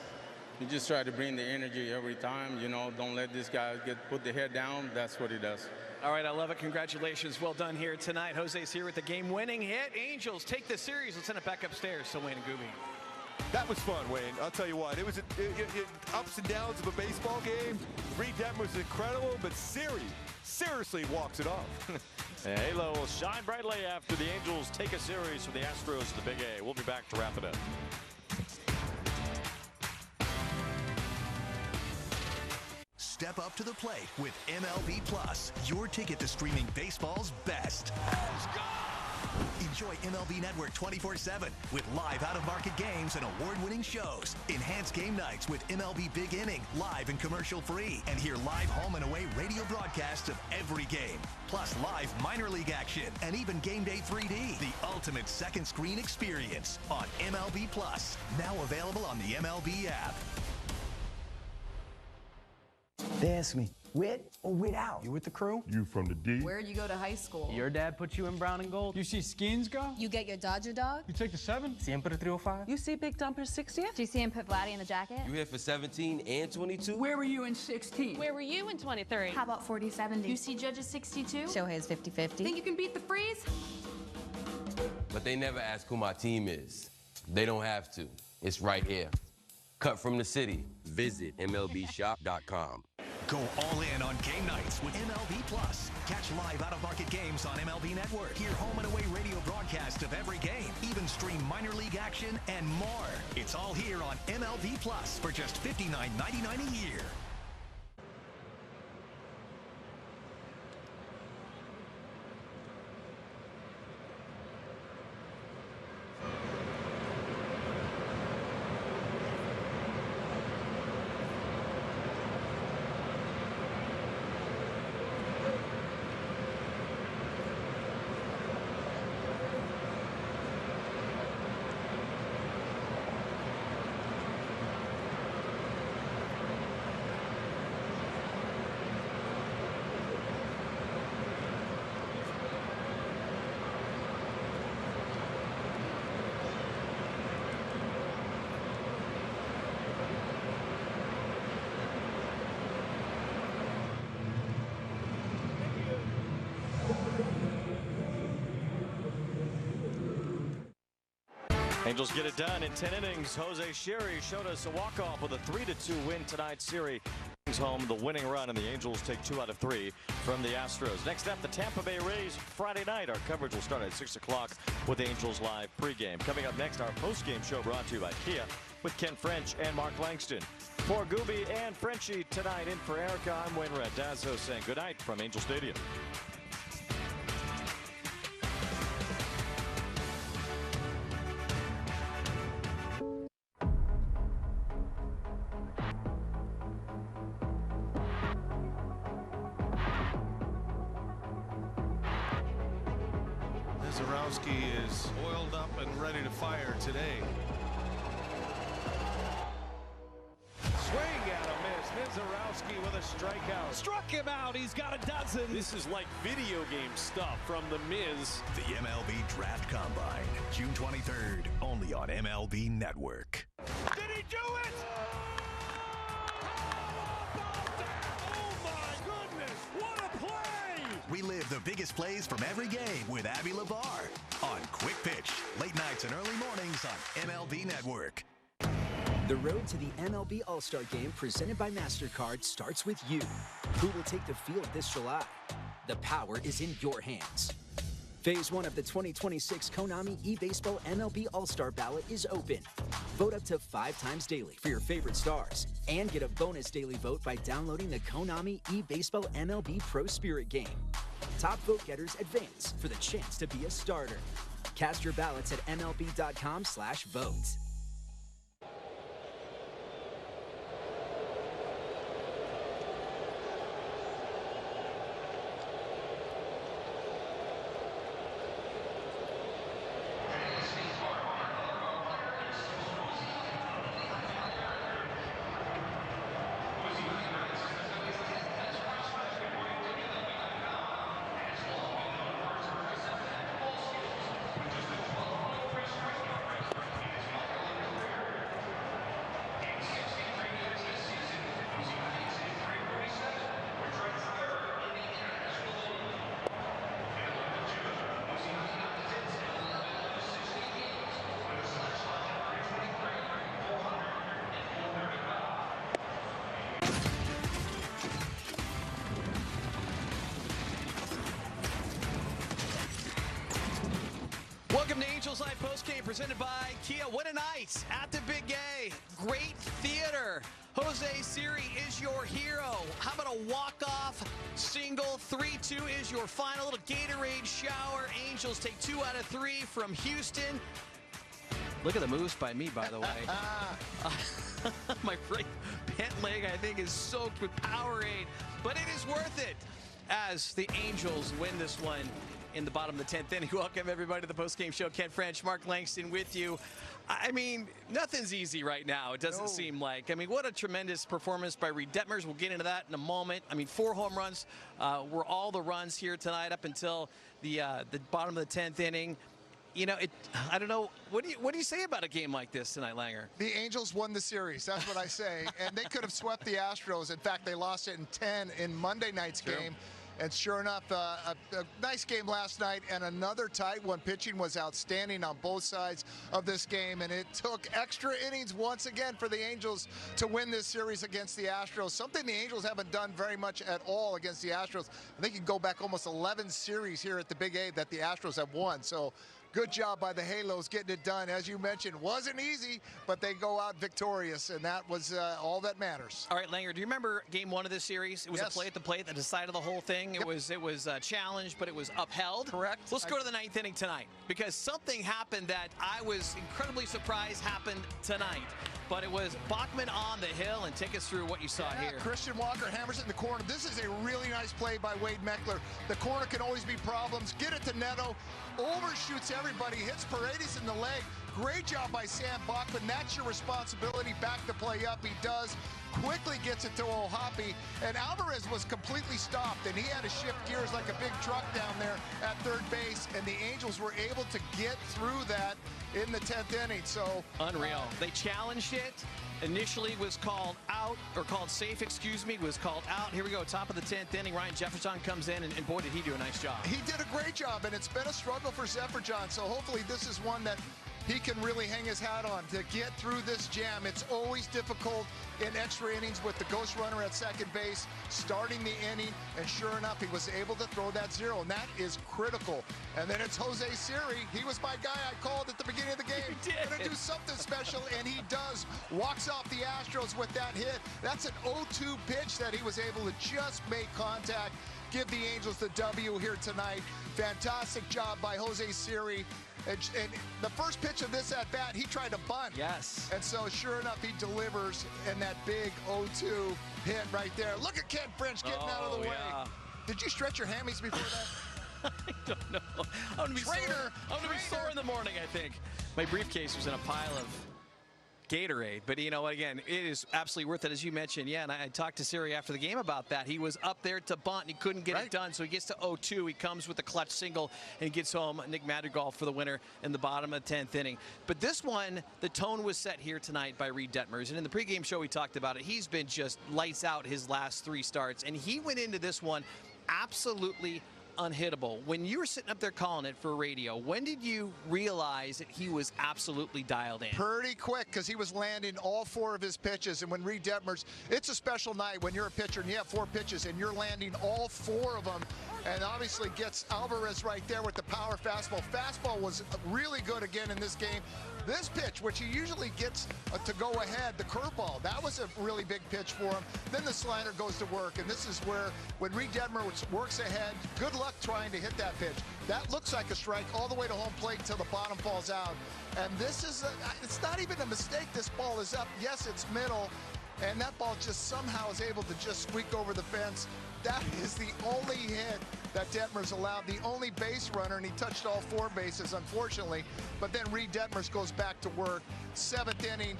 You just try to bring the energy every time, you know, don't let this guy put the head down. That's what he does. All right, I love it. Congratulations. Well done here tonight. Jose's here with the game-winning hit. Angels take the series. Let's send it back upstairs to Wayne and Gooby. That was fun, Wayne. I'll tell you what. It was ups and downs of a baseball game. Reid Detmers is incredible, but seriously walks it off. Halo will shine brightly after the Angels take a series from the Astros to the Big A. We'll be back to wrap it up. Step up to the plate with MLB Plus, your ticket to streaming baseball's best. Enjoy MLB Network 24/7 with live out-of-market games and award-winning shows. Enhance game nights with MLB Big Inning, live and commercial-free. And hear live home and away radio broadcasts of every game. Plus live minor league action and even Game Day 3D. The ultimate second screen experience on MLB Plus. Now available on the MLB app. They ask me, with or without? You with the crew? You from the D? Where'd you go to high school? Your dad put you in brown and gold? You see Skins go? You get your Dodger dog? You take the 7? Siempre 305? You see Big Dumper's 60th? Do you see him put Vladdy in the jacket? You here for 17 and 22? Where were you in 16? Where were you in 23? How about 40-70? You see Judge's 62? Shohei's 50-50. Think you can beat the freeze? But they never ask who my team is. They don't have to. It's right here. Cut from the city. Visit MLBshop.com. Go all in on game nights with MLB Plus. Catch live out-of-market games on MLB Network. Hear home and away radio broadcasts of every game. Even stream minor league action and more. It's all here on MLB Plus for just $59.99 a year. Angels get it done in 10 innings. Jose Sherry showed us a walk-off with a 3-2 win tonight's series. Home the winning run, and the Angels take 2 out of 3 from the Astros. Next up, the Tampa Bay Rays Friday night. Our coverage will start at 6 o'clock with Angels Live pregame. Coming up next, our postgame show brought to you by Kia with Ken French and Mark Langston. For Gooby and Frenchie tonight, in for Erica, I'm Wayne Randazzo saying good night from Angel Stadium. Zarowski is oiled up and ready to fire today. Swing and a miss. Zarowski with a strikeout. Struck him out. He's got a dozen. This is like video game stuff from The Miz. The MLB Draft Combine, June 23rd, only on MLB Network. Did he do it? Oh my goodness, what a play! Relive the biggest plays from every game with Abby LeVar on Quick Pitch, late nights and early mornings on MLB Network. The road to the MLB All-Star Game presented by MasterCard starts with you. Who will take the field this July? The power is in your hands. Phase 1 of the 2026 Konami eBaseball MLB All-Star Ballot is open. Vote up to 5 times daily for your favorite stars and get a bonus daily vote by downloading the Konami eBaseball MLB Pro Spirit game. Top vote getters advance for the chance to be a starter. Cast your ballots at MLB.com/vote. Welcome to Angels Live Postgame presented by Kia. What a night at the Big A. Great theater. Jose Siri is your hero. How about a walk-off single? 3-2 is your final. Little Gatorade shower. Angels take 2 out of 3 from Houston. Look at the moves by me, by the way. My right pant leg, I think, is soaked with Powerade. But it is worth it as the Angels win this one in the bottom of the 10th inning. Welcome, everybody, to the postgame show. Ken French, Mark Langston with you. I mean, nothing's easy right now, it doesn't seem like. I mean, what a tremendous performance by Reid Detmers. We'll get into that in a moment. I mean, 4 home runs were all the runs here tonight up until the bottom of the 10th inning. You know, I don't know. What do you say about a game like this tonight, Langer? The Angels won the series. That's what I say. And they could have swept the Astros. In fact, they lost it in 10 in Monday night's game. And sure enough, a nice game last night and another tight one. Pitching was outstanding on both sides of this game, and it took extra innings once again for the Angels to win this series against the Astros, something the Angels haven't done very much at all against the Astros. I think you can go back almost 11 series here at the Big A that the Astros have won. So good job by the Halos getting it done. As you mentioned, wasn't easy, but they go out victorious, and that was all that matters. All right, Langer, do you remember game 1 of this series? It was a play at the plate that decided the whole thing. It was challenged, but it was upheld. Correct. Let's go to the 9th inning tonight, because something happened that I was incredibly surprised happened tonight. But it was Bachman on the hill, and take us through what you saw here. Christian Walker hammers it in the corner. This is a really nice play by Wade Meckler. The corner can always be problems. Get it to Neto, overshoots everybody, hits Paredes in the leg. Great job by Sam Bachman. That's your responsibility. Back the play up. He does. Quickly gets it to O'Hoppe, and Alvarez was completely stopped, and he had to shift gears like a big truck down there at third base, and the Angels were able to get through that in the 10th inning. So unreal. They challenged it. Initially was called out, or called safe, excuse me, was called out. Here we go, top of the 10th inning. Ryan Jefferson comes in, and boy, did he do a nice job. He did a great job, and it's been a struggle for Jefferson, so hopefully this is one that he can really hang his hat on to get through this jam. It's always difficult in extra innings with the ghost runner at second base, starting the inning, and sure enough, he was able to throw that 0, and that is critical. And then it's Jose Siri. He was my guy I called at the beginning of the game. Gonna do something special, and he does. Walks off the Astros with that hit. That's an 0-2 pitch that he was able to just make contact, give the Angels the W here tonight. Fantastic job by Jose Siri. And the first pitch of this at bat, he tried to bunt. Yes. And so sure enough, he delivers in that big 0-2 hit right there. Look at Ken French getting out of the way. Did you stretch your hammies before that? I don't know. I'm going to be sore in the morning, I think. My briefcase was in a pile of Gatorade. But you know what, again, it is absolutely worth it, as you mentioned. Yeah, and I talked to Siri after the game about that. He was up there to bunt, and he couldn't get it done, so he gets to 0-2. He comes with a clutch single and gets home Nick Madrigal for the winner in the bottom of the 10th inning. But this one, the tone was set here tonight by Reid Detmers. And in the pregame show, we talked about it. He's been just lights out his last 3 starts, and he went into this one absolutely unhittable. When you were sitting up there calling it for radio, when did you realize that he was absolutely dialed in? Pretty quick, because he was landing all 4 of his pitches. And when Reid Detmers, it's a special night when you're a pitcher and you have 4 pitches and you're landing all 4 of them, and obviously gets Alvarez right there with the power fastball. Fastball was really good again in this game. This pitch, which he usually gets to go ahead, the curveball, that was a really big pitch for him. Then the slider goes to work, and this is where, when Reid Detmers works ahead, good luck trying to hit that pitch. That looks like a strike all the way to home plate until the bottom falls out. And this is, it's not even a mistake. This ball is up. Yes, it's middle, and that ball just somehow is able to just squeak over the fence. That is the only hit that Detmers allowed, the only base runner, and he touched all 4 bases, unfortunately. But then Reid Detmers goes back to work. 7th inning.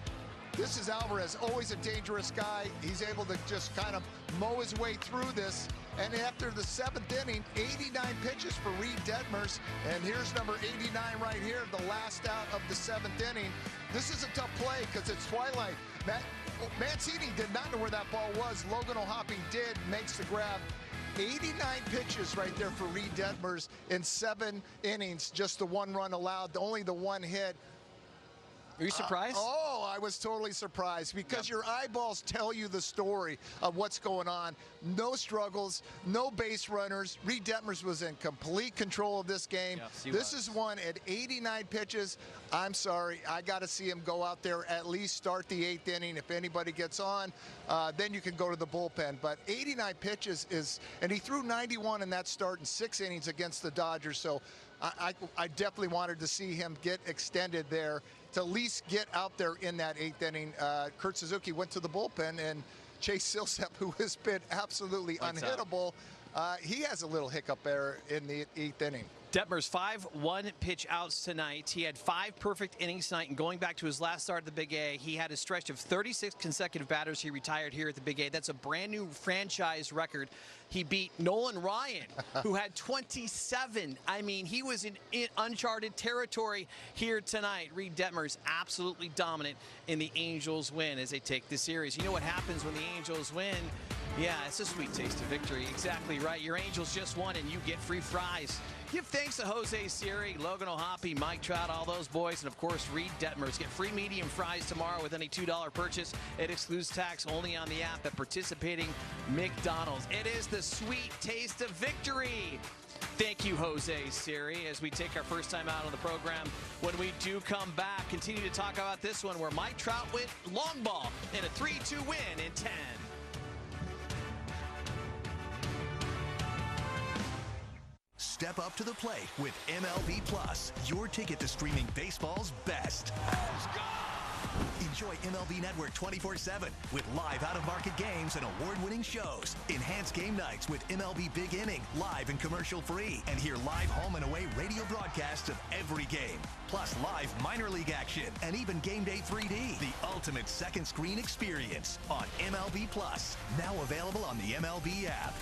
This is Alvarez, always a dangerous guy. He's able to just kind of mow his way through this. And after the 7th inning, 89 pitches for Reid Detmers. And here's number 89 right here, the last out of the 7th inning. This is a tough play because it's twilight. Mancini did not know where that ball was. Logan O'Hopping did, makes the grab. 89 pitches right there for Reid Detmers in 7 innings. Just the 1 run allowed, only the 1 hit. Are you surprised? I was totally surprised because your eyeballs tell you the story of what's going on. No struggles, no base runners. Reid Detmers was in complete control of this game. Yes, this is one at 89 pitches. I'm sorry, I got to see him go out there, at least start the 8th inning. If anybody gets on, then you can go to the bullpen. But 89 pitches is, and he threw 91 in that start in 6 innings against the Dodgers. So I definitely wanted to see him get extended there to at least get out there in that 8th inning. Kurt Suzuki went to the bullpen, and Chase Silsep, who has been absolutely unhittable, he has a little hiccup there in the 8th inning. Detmers 5 1-pitch outs tonight. He had 5 perfect innings tonight, and going back to his last start at the Big A, he had a stretch of 36 consecutive batters. He retired here at the Big A. That's a brand new franchise record. He beat Nolan Ryan, who had 27. I mean, he was in uncharted territory here tonight. Reid Detmers absolutely dominant in the Angels win as they take the series. You know what happens when the Angels win? Yeah, it's a sweet taste of victory. Exactly right. Your Angels just won, and you get free fries. Give thanks to Jose Siri, Logan O'Hoppy, Mike Trout, all those boys, and of course Reid Detmers. Get free medium fries tomorrow with any $2 purchase. It excludes tax only on the app at participating McDonald's. It is the sweet taste of victory. Thank you, Jose Siri, as we take our first time out on the program. When we do come back, continue to talk about this one where Mike Trout went long ball in a 3-2 win in 10. Step up to the plate with MLB Plus, your ticket to streaming baseball's best. Enjoy MLB Network 24/7 with live out-of-market games and award-winning shows. Enhance game nights with MLB Big Inning, live and commercial-free. And hear live home and away radio broadcasts of every game. Plus live minor league action and even Game Day 3D. The ultimate second screen experience on MLB Plus. Now available on the MLB app.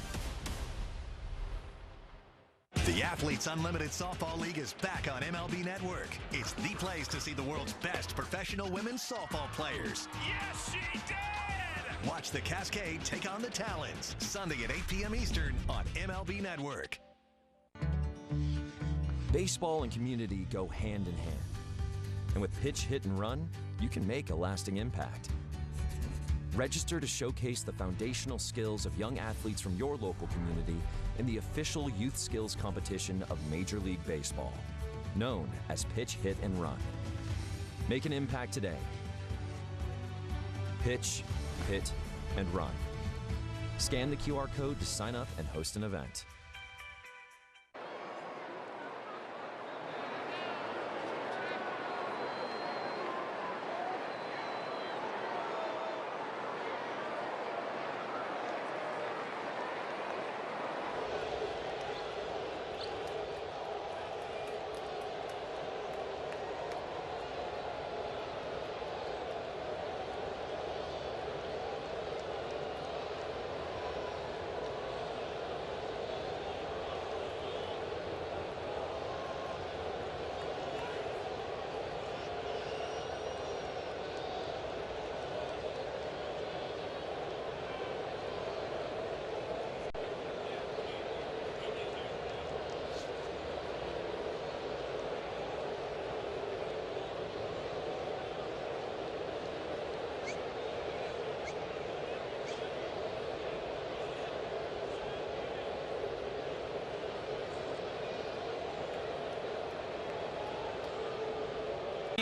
The Athletes Unlimited Softball League is back on MLB Network. It's the place to see the world's best professional women's softball players. Yes, she did! Watch the Cascade take on the Talons, Sunday at 8 p.m. Eastern on MLB Network. Baseball and community go hand in hand. And with Pitch, Hit, and Run, you can make a lasting impact. Register to showcase the foundational skills of young athletes from your local community in the official youth skills competition of Major League Baseball, known as Pitch, Hit, and Run. Make an impact today. Pitch, Hit, and Run. Scan the QR code to sign up and host an event.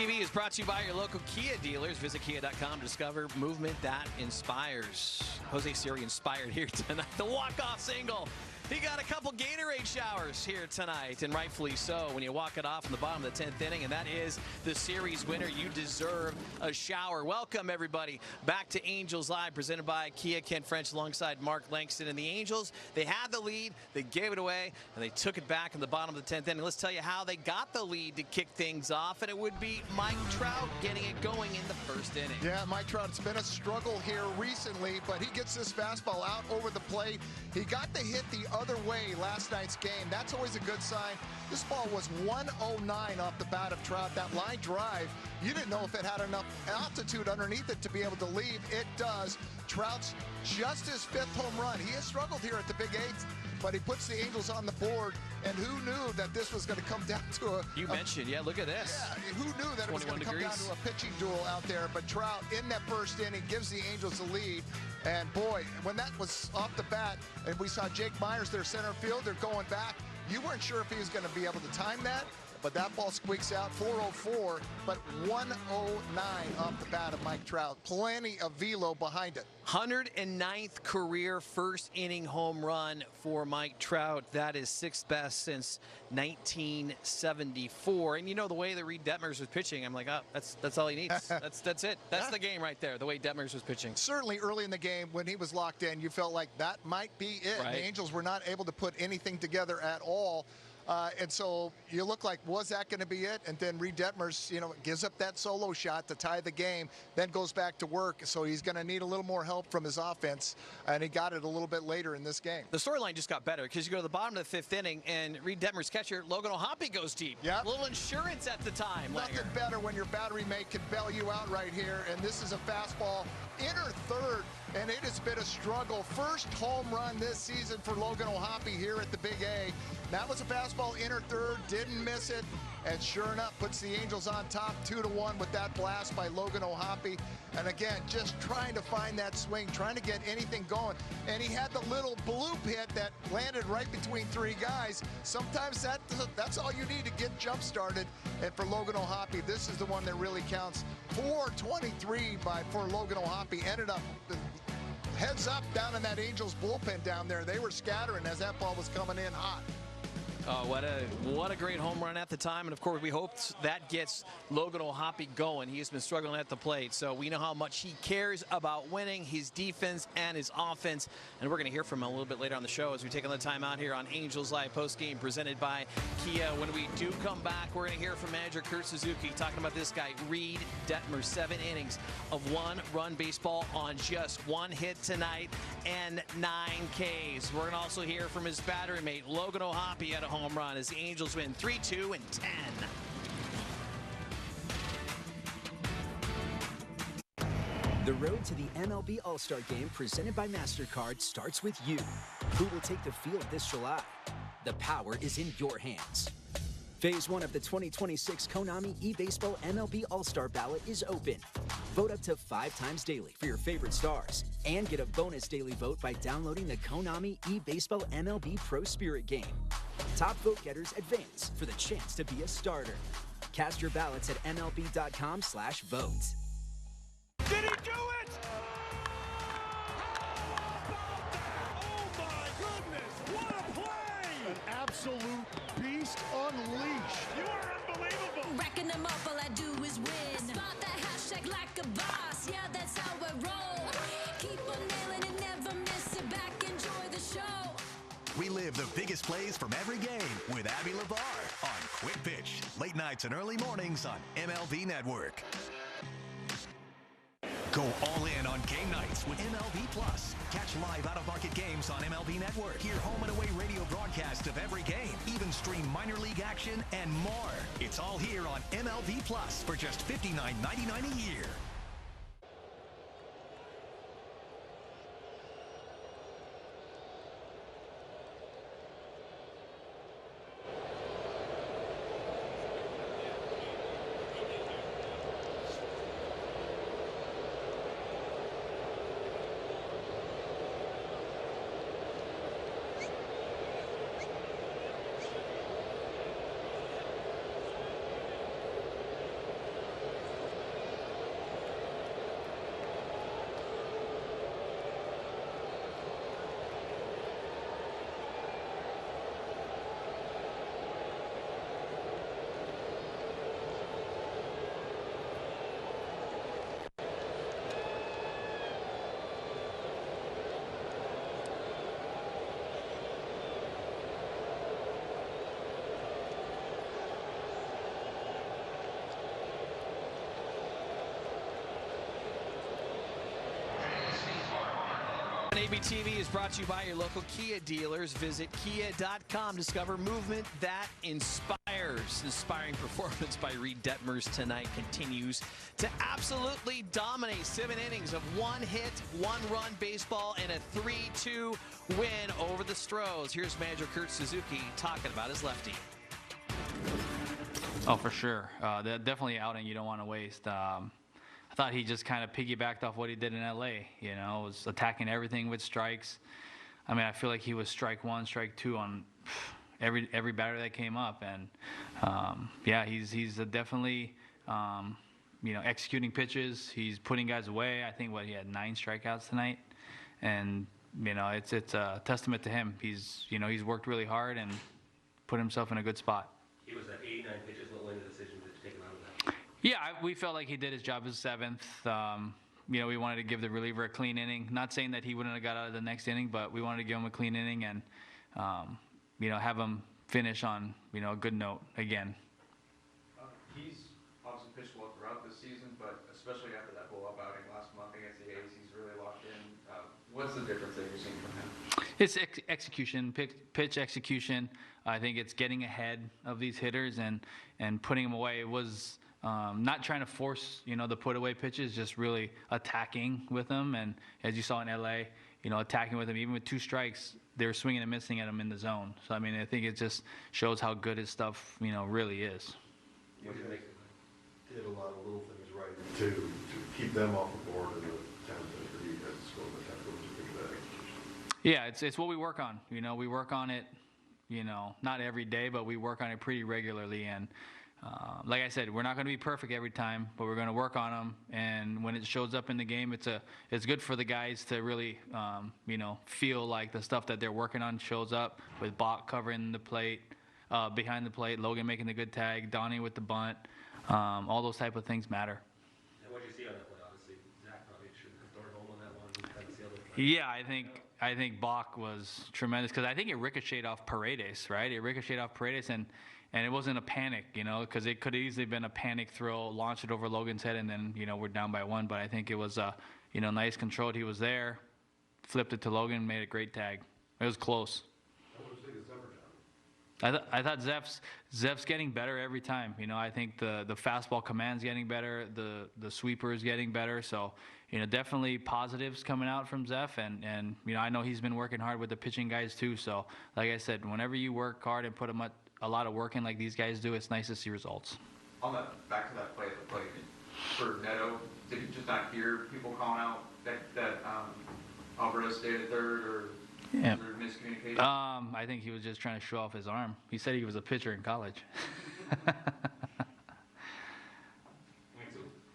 TV is brought to you by your local Kia dealers. Visit kia.com to discover movement that inspires. Jose Siri inspired here tonight. The walk-off single. He got a couple Gatorade showers here tonight, and rightfully so when you walk it off in the bottom of the 10th inning, and that is the series winner. You deserve a shower. Welcome, everybody, back to Angels Live, presented by Kia. Ken French alongside Mark Langston. And the Angels, they had the lead, they gave it away, and they took it back in the bottom of the 10th inning. Let's tell you how they got the lead to kick things off, and it would be Mike Trout getting it going in the first inning. Yeah, Mike Trout, it's been a struggle here recently, but he gets this fastball out over the plate. He got the hit the other way last night's game. That's always a good sign. This ball was 109 off the bat of Trout. That line drive, you didn't know if it had enough altitude underneath it to be able to leave. It does. Trout's just his 5th home run. He has struggled here at the Big 8th, but he puts the Angels on the board. And who knew that this was going to come down to a... You mentioned, yeah, look at this. Yeah, who knew that it was going to come down to a pitching duel out there? But Trout, in that first inning, gives the Angels the lead. And boy, when that was off the bat, and we saw Jake Myers, their center fielder, going back, you weren't sure if he was going to be able to time that. But that ball squeaks out, 404, but 109 off the bat of Mike Trout. Plenty of velo behind it. 109th career first inning home run for Mike Trout. That is 6th best since 1974. And you know, the way that Reid Detmers was pitching, I'm like, oh, that's all he needs. That's it. That's the game right there, the way Detmers was pitching. Certainly early in the game when he was locked in, you felt like that might be it. Right. The Angels were not able to put anything together at all. And so you look like, was that going to be it? And then Reid Detmers, you know, gives up that solo shot to tie the game, then goes back to work. So he's going to need a little more help from his offense, and he got it a little bit later in this game. The storyline just got better because you go to the bottom of the 5th inning, and Reid Detmers' catcher, Logan O'Hoppe, goes deep. Yeah. A little insurance at the time. Nothing better when your battery mate can bail you out right here. And this is a fastball, inner third, and it has been a struggle. First home run this season for Logan O'Hoppe here at the Big A. That was a fastball, inner third, didn't miss it, and sure enough, puts the Angels on top 2-1 with that blast by Logan O'Hoppe. And again, just trying to find that swing, trying to get anything going. And he had the little bloop hit that landed right between 3 guys. Sometimes that's all you need to get jump started. And for Logan O'Hoppe, this is the one that really counts. 423 for Logan O'Hoppe. Ended up heads up down in that Angels bullpen down there. They were scattering as that ball was coming in hot. Oh, what a great home run at the time. And, of course, we hope that gets Logan O'Hoppe going. He has been struggling at the plate, so we know how much he cares about winning, his defense and his offense. And we're going to hear from him a little bit later on the show as we take another time out here on Angels Live postgame presented by Kia. When we do come back, we're going to hear from manager Kurt Suzuki talking about this guy, Reid Detmers. 7 innings of 1-run baseball on just 1 hit tonight and 9 Ks. We're going to also hear from his battery mate, Logan O'Hoppe, at a home run as the Angels win 3-2 and 10. The road to the MLB All-Star Game presented by MasterCard starts with you. Who will take the field this July? The power is in your hands. Phase 1 of the 2026 Konami eBaseball MLB All-Star Ballot is open. Vote up to 5 times daily for your favorite stars and get a bonus daily vote by downloading the Konami eBaseball MLB Pro Spirit game. Top vote getters advance for the chance to be a starter. Cast your ballots at MLB.com/vote. Did he do it? Oh my goodness, what a play! An absolute beast unleashed. You are unbelievable. Racking them up, all I do is win. Spot that hashtag like a boss, yeah, that's how I roll. Keep on nailing it, never miss it, back, enjoy the show. Relive the biggest plays from every game with Abby LeVar on Quick Pitch, late nights and early mornings on MLB Network. Go all in on game nights with MLB Plus. Catch live out-of-market games on MLB Network. Hear home and away radio broadcast of every game. Even stream minor league action and more. It's all here on MLB Plus for just $59.99 a year. TV is brought to you by your local Kia dealers. Visit kia.com. Discover movement that inspires. Inspiring performance by Reid Detmers tonight continues to absolutely dominate. 7 innings of 1 hit, 1-run baseball, and a 3-2 win over the Astros. Here's manager Kurt Suzuki talking about his lefty. Oh, for sure. Definitely an outing you don't want to waste. I thought he just kind of piggybacked off what he did in LA, was attacking everything with strikes. I mean, I feel like he was strike 1, strike 2 on every batter that came up. And, yeah, he's definitely, executing pitches. He's putting guys away. I think, he had 9 strikeouts tonight. And, it's a testament to him. He's worked really hard and put himself in a good spot. He was at 89 pitches. What went into the decision to take him out of that? Yeah, we felt like he did his job as 7th. We wanted to give the reliever a clean inning. Not saying that he wouldn't have got out of the next inning, but we wanted to give him a clean inning and, have him finish on, a good note again. He's obviously pitched well throughout this season, but especially after that blow-up outing last month against the A's, he's really locked in. What's the difference that you're seeing from him? It's execution, pitch execution. I think it's getting ahead of these hitters and putting them away. It was not trying to force, the put-away pitches, just really attacking with them. And as you saw in LA, attacking with them, even with 2 strikes, they were swinging and missing at him in the zone. So, I mean, I think it just shows how good his stuff, really is. You guys did a lot of little things right to keep them off the board in the 10th for you guys to score in the 10th. What did you think of that execution? Yeah, it's what we work on. We work on it, not every day, but we work on it pretty regularly. And like I said, we're not going to be perfect every time, but we're going to work on them. And when it shows up in the game, it's good for the guys to really, feel like the stuff that they're working on shows up, with Bach covering the plate, behind the plate, Logan making the good tag, Donnie with the bunt. All those type of things matter. And what did you see on that play? Obviously, Zach probably should have thrown home on that one. Kind of see other play. Yeah, I think Bach was tremendous because I think it ricocheted off Paredes, right? It ricocheted off Paredes, and it wasn't a panic, because it could have easily been a panic throw, launch it over Logan's head, and then, we're down by 1. But I think it was, nice controlled. He was there, flipped it to Logan, made a great tag. It was close. I thought Zeph's getting better every time. I think the fastball command's getting better, the sweeper is getting better. So, definitely positives coming out from Zeph. And I know he's been working hard with the pitching guys too. So, like I said, whenever you work hard and put a lot of work in like these guys do, it's nice to see results. On that, back to that play at the plate for Neto, did you just not hear people calling out that Alvarez stayed at third, or yeah, miscommunication? I think he was just trying to show off his arm. He said he was a pitcher in college.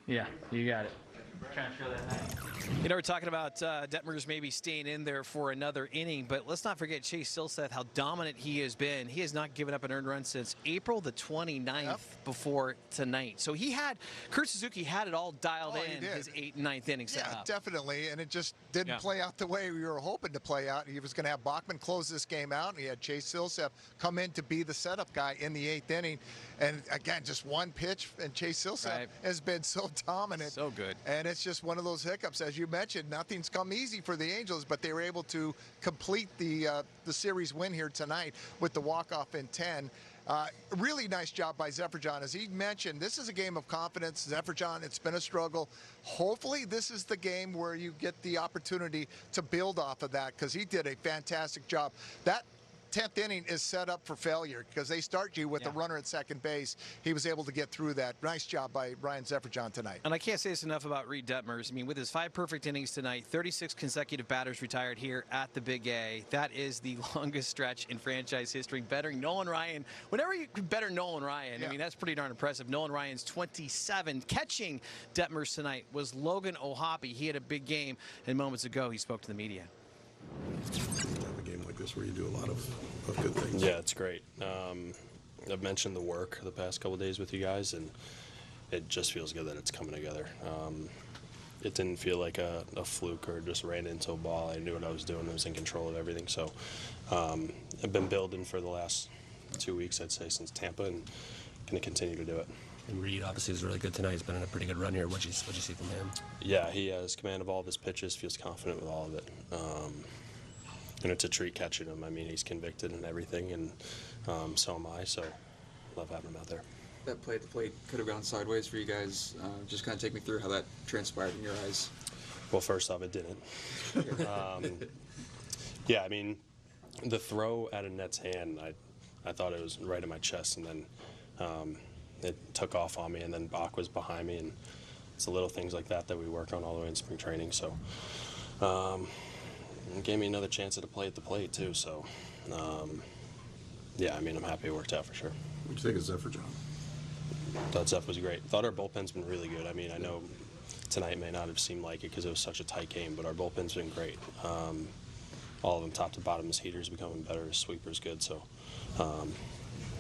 Yeah, you got it. Trying to show that night. We're talking about Detmers maybe staying in there for another inning, but let's not forget Chase Silseth, how dominant he has been. He has not given up an earned run since April the 29th before tonight. So Kurt Suzuki had it all dialed in his 8th and 9th inning setup. Yeah, definitely, and it just didn't play out the way we were hoping to play out. He was going to have Bachman close this game out, and he had Chase Silseth come in to be the setup guy in the 8th inning. And again, just one pitch, and Chase Silseth has been so dominant. So good. And it's just one of those hiccups. As you mentioned, nothing's come easy for the Angels, but they were able to complete the series win here tonight with the walk-off in 10. Really nice job by Zephyr-John. As he mentioned, this is a game of confidence. Zephyr-John, it's been a struggle. Hopefully this is the game where you get the opportunity to build off of that, because he did a fantastic job. That 10th inning is set up for failure because they start you with a runner at second base. He was able to get through that. Nice job by Ryan Zephyr-John tonight. And I can't say this enough about Reid Detmers. I mean, with his 5 perfect innings tonight, 36 consecutive batters retired here at the Big A. That is the longest stretch in franchise history. Bettering Nolan Ryan. Whenever you better Nolan Ryan, I mean, that's pretty darn impressive. Nolan Ryan's 27. Catching Detmers tonight was Logan O'Hoppe. He had a big game, and moments ago he spoke to the media. Have a game like this where you do a lot of good things. Yeah, it's great. I've mentioned the work the past couple of days with you guys, and it just feels good that it's coming together. It didn't feel like a fluke or just ran into a ball. I knew what I was doing. I was in control of everything. So I've been building for the last 2 weeks, I'd say, since Tampa, and going to continue to do it. And Reid obviously was really good tonight. He's been in a pretty good run here. What'd you see from him? Yeah, he has command of all of his pitches, feels confident with all of it. And it's a treat catching him. I mean, he's convicted and everything, and so am I, so love having him out there. That play at the plate could have gone sideways for you guys. Just kind of take me through how that transpired in your eyes. Well, first off, it didn't. Yeah, I mean, the throw at Annette's hand, I thought it was right in my chest, and then it took off on me, and then Bach was behind me, and it's the little things like that we work on all the way in spring training. So it gave me another chance at a play at the plate, too. So, yeah, I mean, I'm happy it worked out for sure. What do you think of Zephyr John? Thought Zeph was great. Thought our bullpen's been really good. I mean, I know tonight may not have seemed like it because it was such a tight game, but our bullpen's been great. All of them, top to bottom, his heater's becoming better, his sweeper's good, so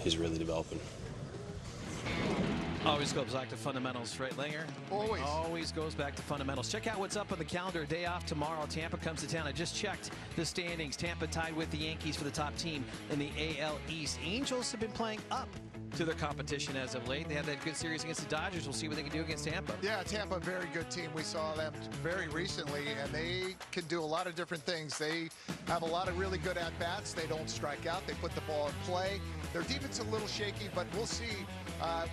he's really developing. Always goes back to fundamentals, right, Langer? Always. Always goes back to fundamentals. Check out what's up on the calendar. Day off tomorrow. Tampa comes to town. I just checked the standings. Tampa tied with the Yankees for the top team in the AL East. Angels have been playing up to their competition as of late. They had that good series against the Dodgers. We'll see what they can do against Tampa. Yeah, Tampa, a very good team. We saw them very recently, and they can do a lot of different things. They have a lot of really good at-bats. They don't strike out. They put the ball in play. Their defense is a little shaky, but we'll see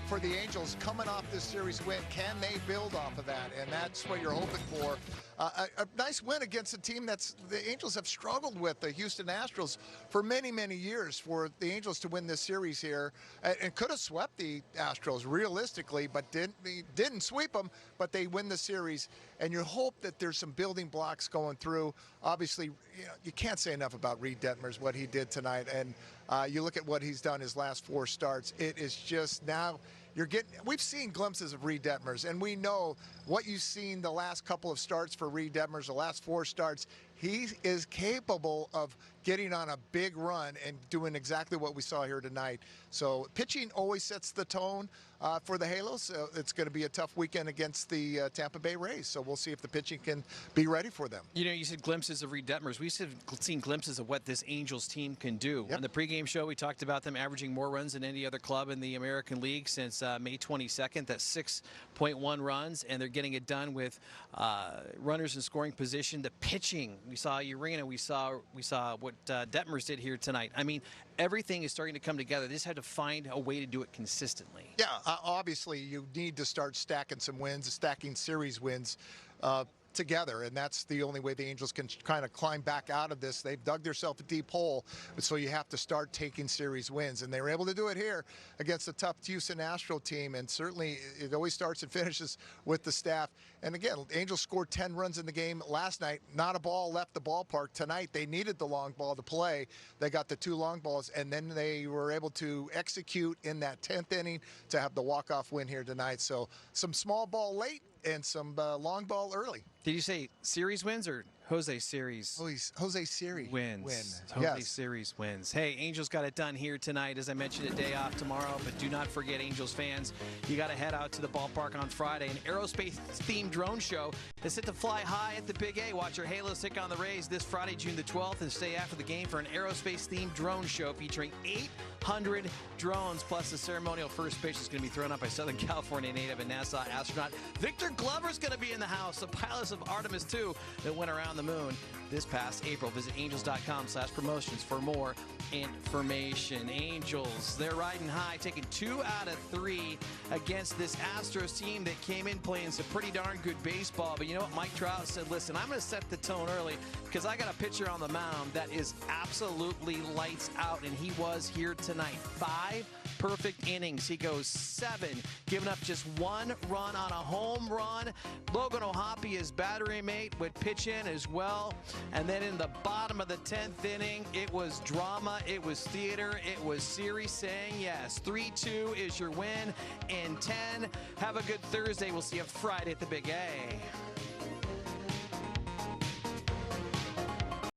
for the Angels coming off this series win. Can they build off of that? And that's what you're hoping for. A nice win against a team that's the Angels have struggled with, the Houston Astros, for many, many years. For the Angels to win this series here, and could have swept the Astros realistically, but didn't sweep them, but they win the series. And you hope that there's some building blocks going through. Obviously, you can't say enough about Reid Detmers, what he did tonight. And you look at what he's done his last 4 starts. It is just now we've seen glimpses of Reid Detmers, and we know what you've seen the last couple of starts for Reid Detmers, the last 4 starts. He is capable of getting on a big run and doing exactly what we saw here tonight. So pitching always sets the tone for the Halos. So it's going to be a tough weekend against the Tampa Bay Rays. So we'll see if the pitching can be ready for them. You know, you said glimpses of Reid Detmers. We've seen glimpses of what this Angels team can do. Yep. On the pregame show, we talked about them averaging more runs than any other club in the American League since May 22nd. That's 6.1 runs, and they're getting it done with runners in scoring position. The pitching, we saw Urena, we saw what Detmers did here tonight. I mean, everything is starting to come together. They just had to find a way to do it consistently. Yeah, obviously you need to start stacking some wins, stacking series wins together, and that's the only way the Angels can kind of climb back out of this. They've dug themselves a deep hole, so you have to start taking series wins, and they were able to do it here against a tough Houston Astros team. And certainly it always starts and finishes with the staff. And again, Angels scored 10 runs in the game last night. Not a ball left the ballpark tonight. They needed the long ball to play. They got the 2 long balls, and then they were able to execute in that 10th inning to have the walk-off win here tonight. So some small ball late and some long ball early. Did you say series wins or Jose Series? Jose Series wins. Win. Jose Series wins. Hey, Angels got it done here tonight. As I mentioned, a day off tomorrow, but do not forget, Angels fans, you got to head out to the ballpark on Friday. An aerospace-themed drone show is set to fly high at the Big A. Watch your Halos take on the Rays this Friday, June the 12th, and stay after the game for an aerospace-themed drone show featuring 800 drones, plus the ceremonial first pitch is going to be thrown up by Southern California native and NASA astronaut Victor Glover's going to be in the house, the pilots of Artemis II that went around the moon this past April. Visit angels.com/promotions for more information. Angels, they're riding high, taking 2 out of 3 against this Astros team that came in playing some pretty darn good baseball. But you know what? Mike Trout said, listen, I'm going to set the tone early because I got a pitcher on the mound that is absolutely lights out, and he was here tonight. 5 perfect innings. He goes 7, giving up just 1 run on a home run. Logan O'Hoppe, his battery mate, would pitch in as well. And then in the bottom of the 10th inning, it was drama, it was theater, it was series saying yes. 3-2 is your win in 10. Have a good Thursday. We'll see you Friday at the Big A.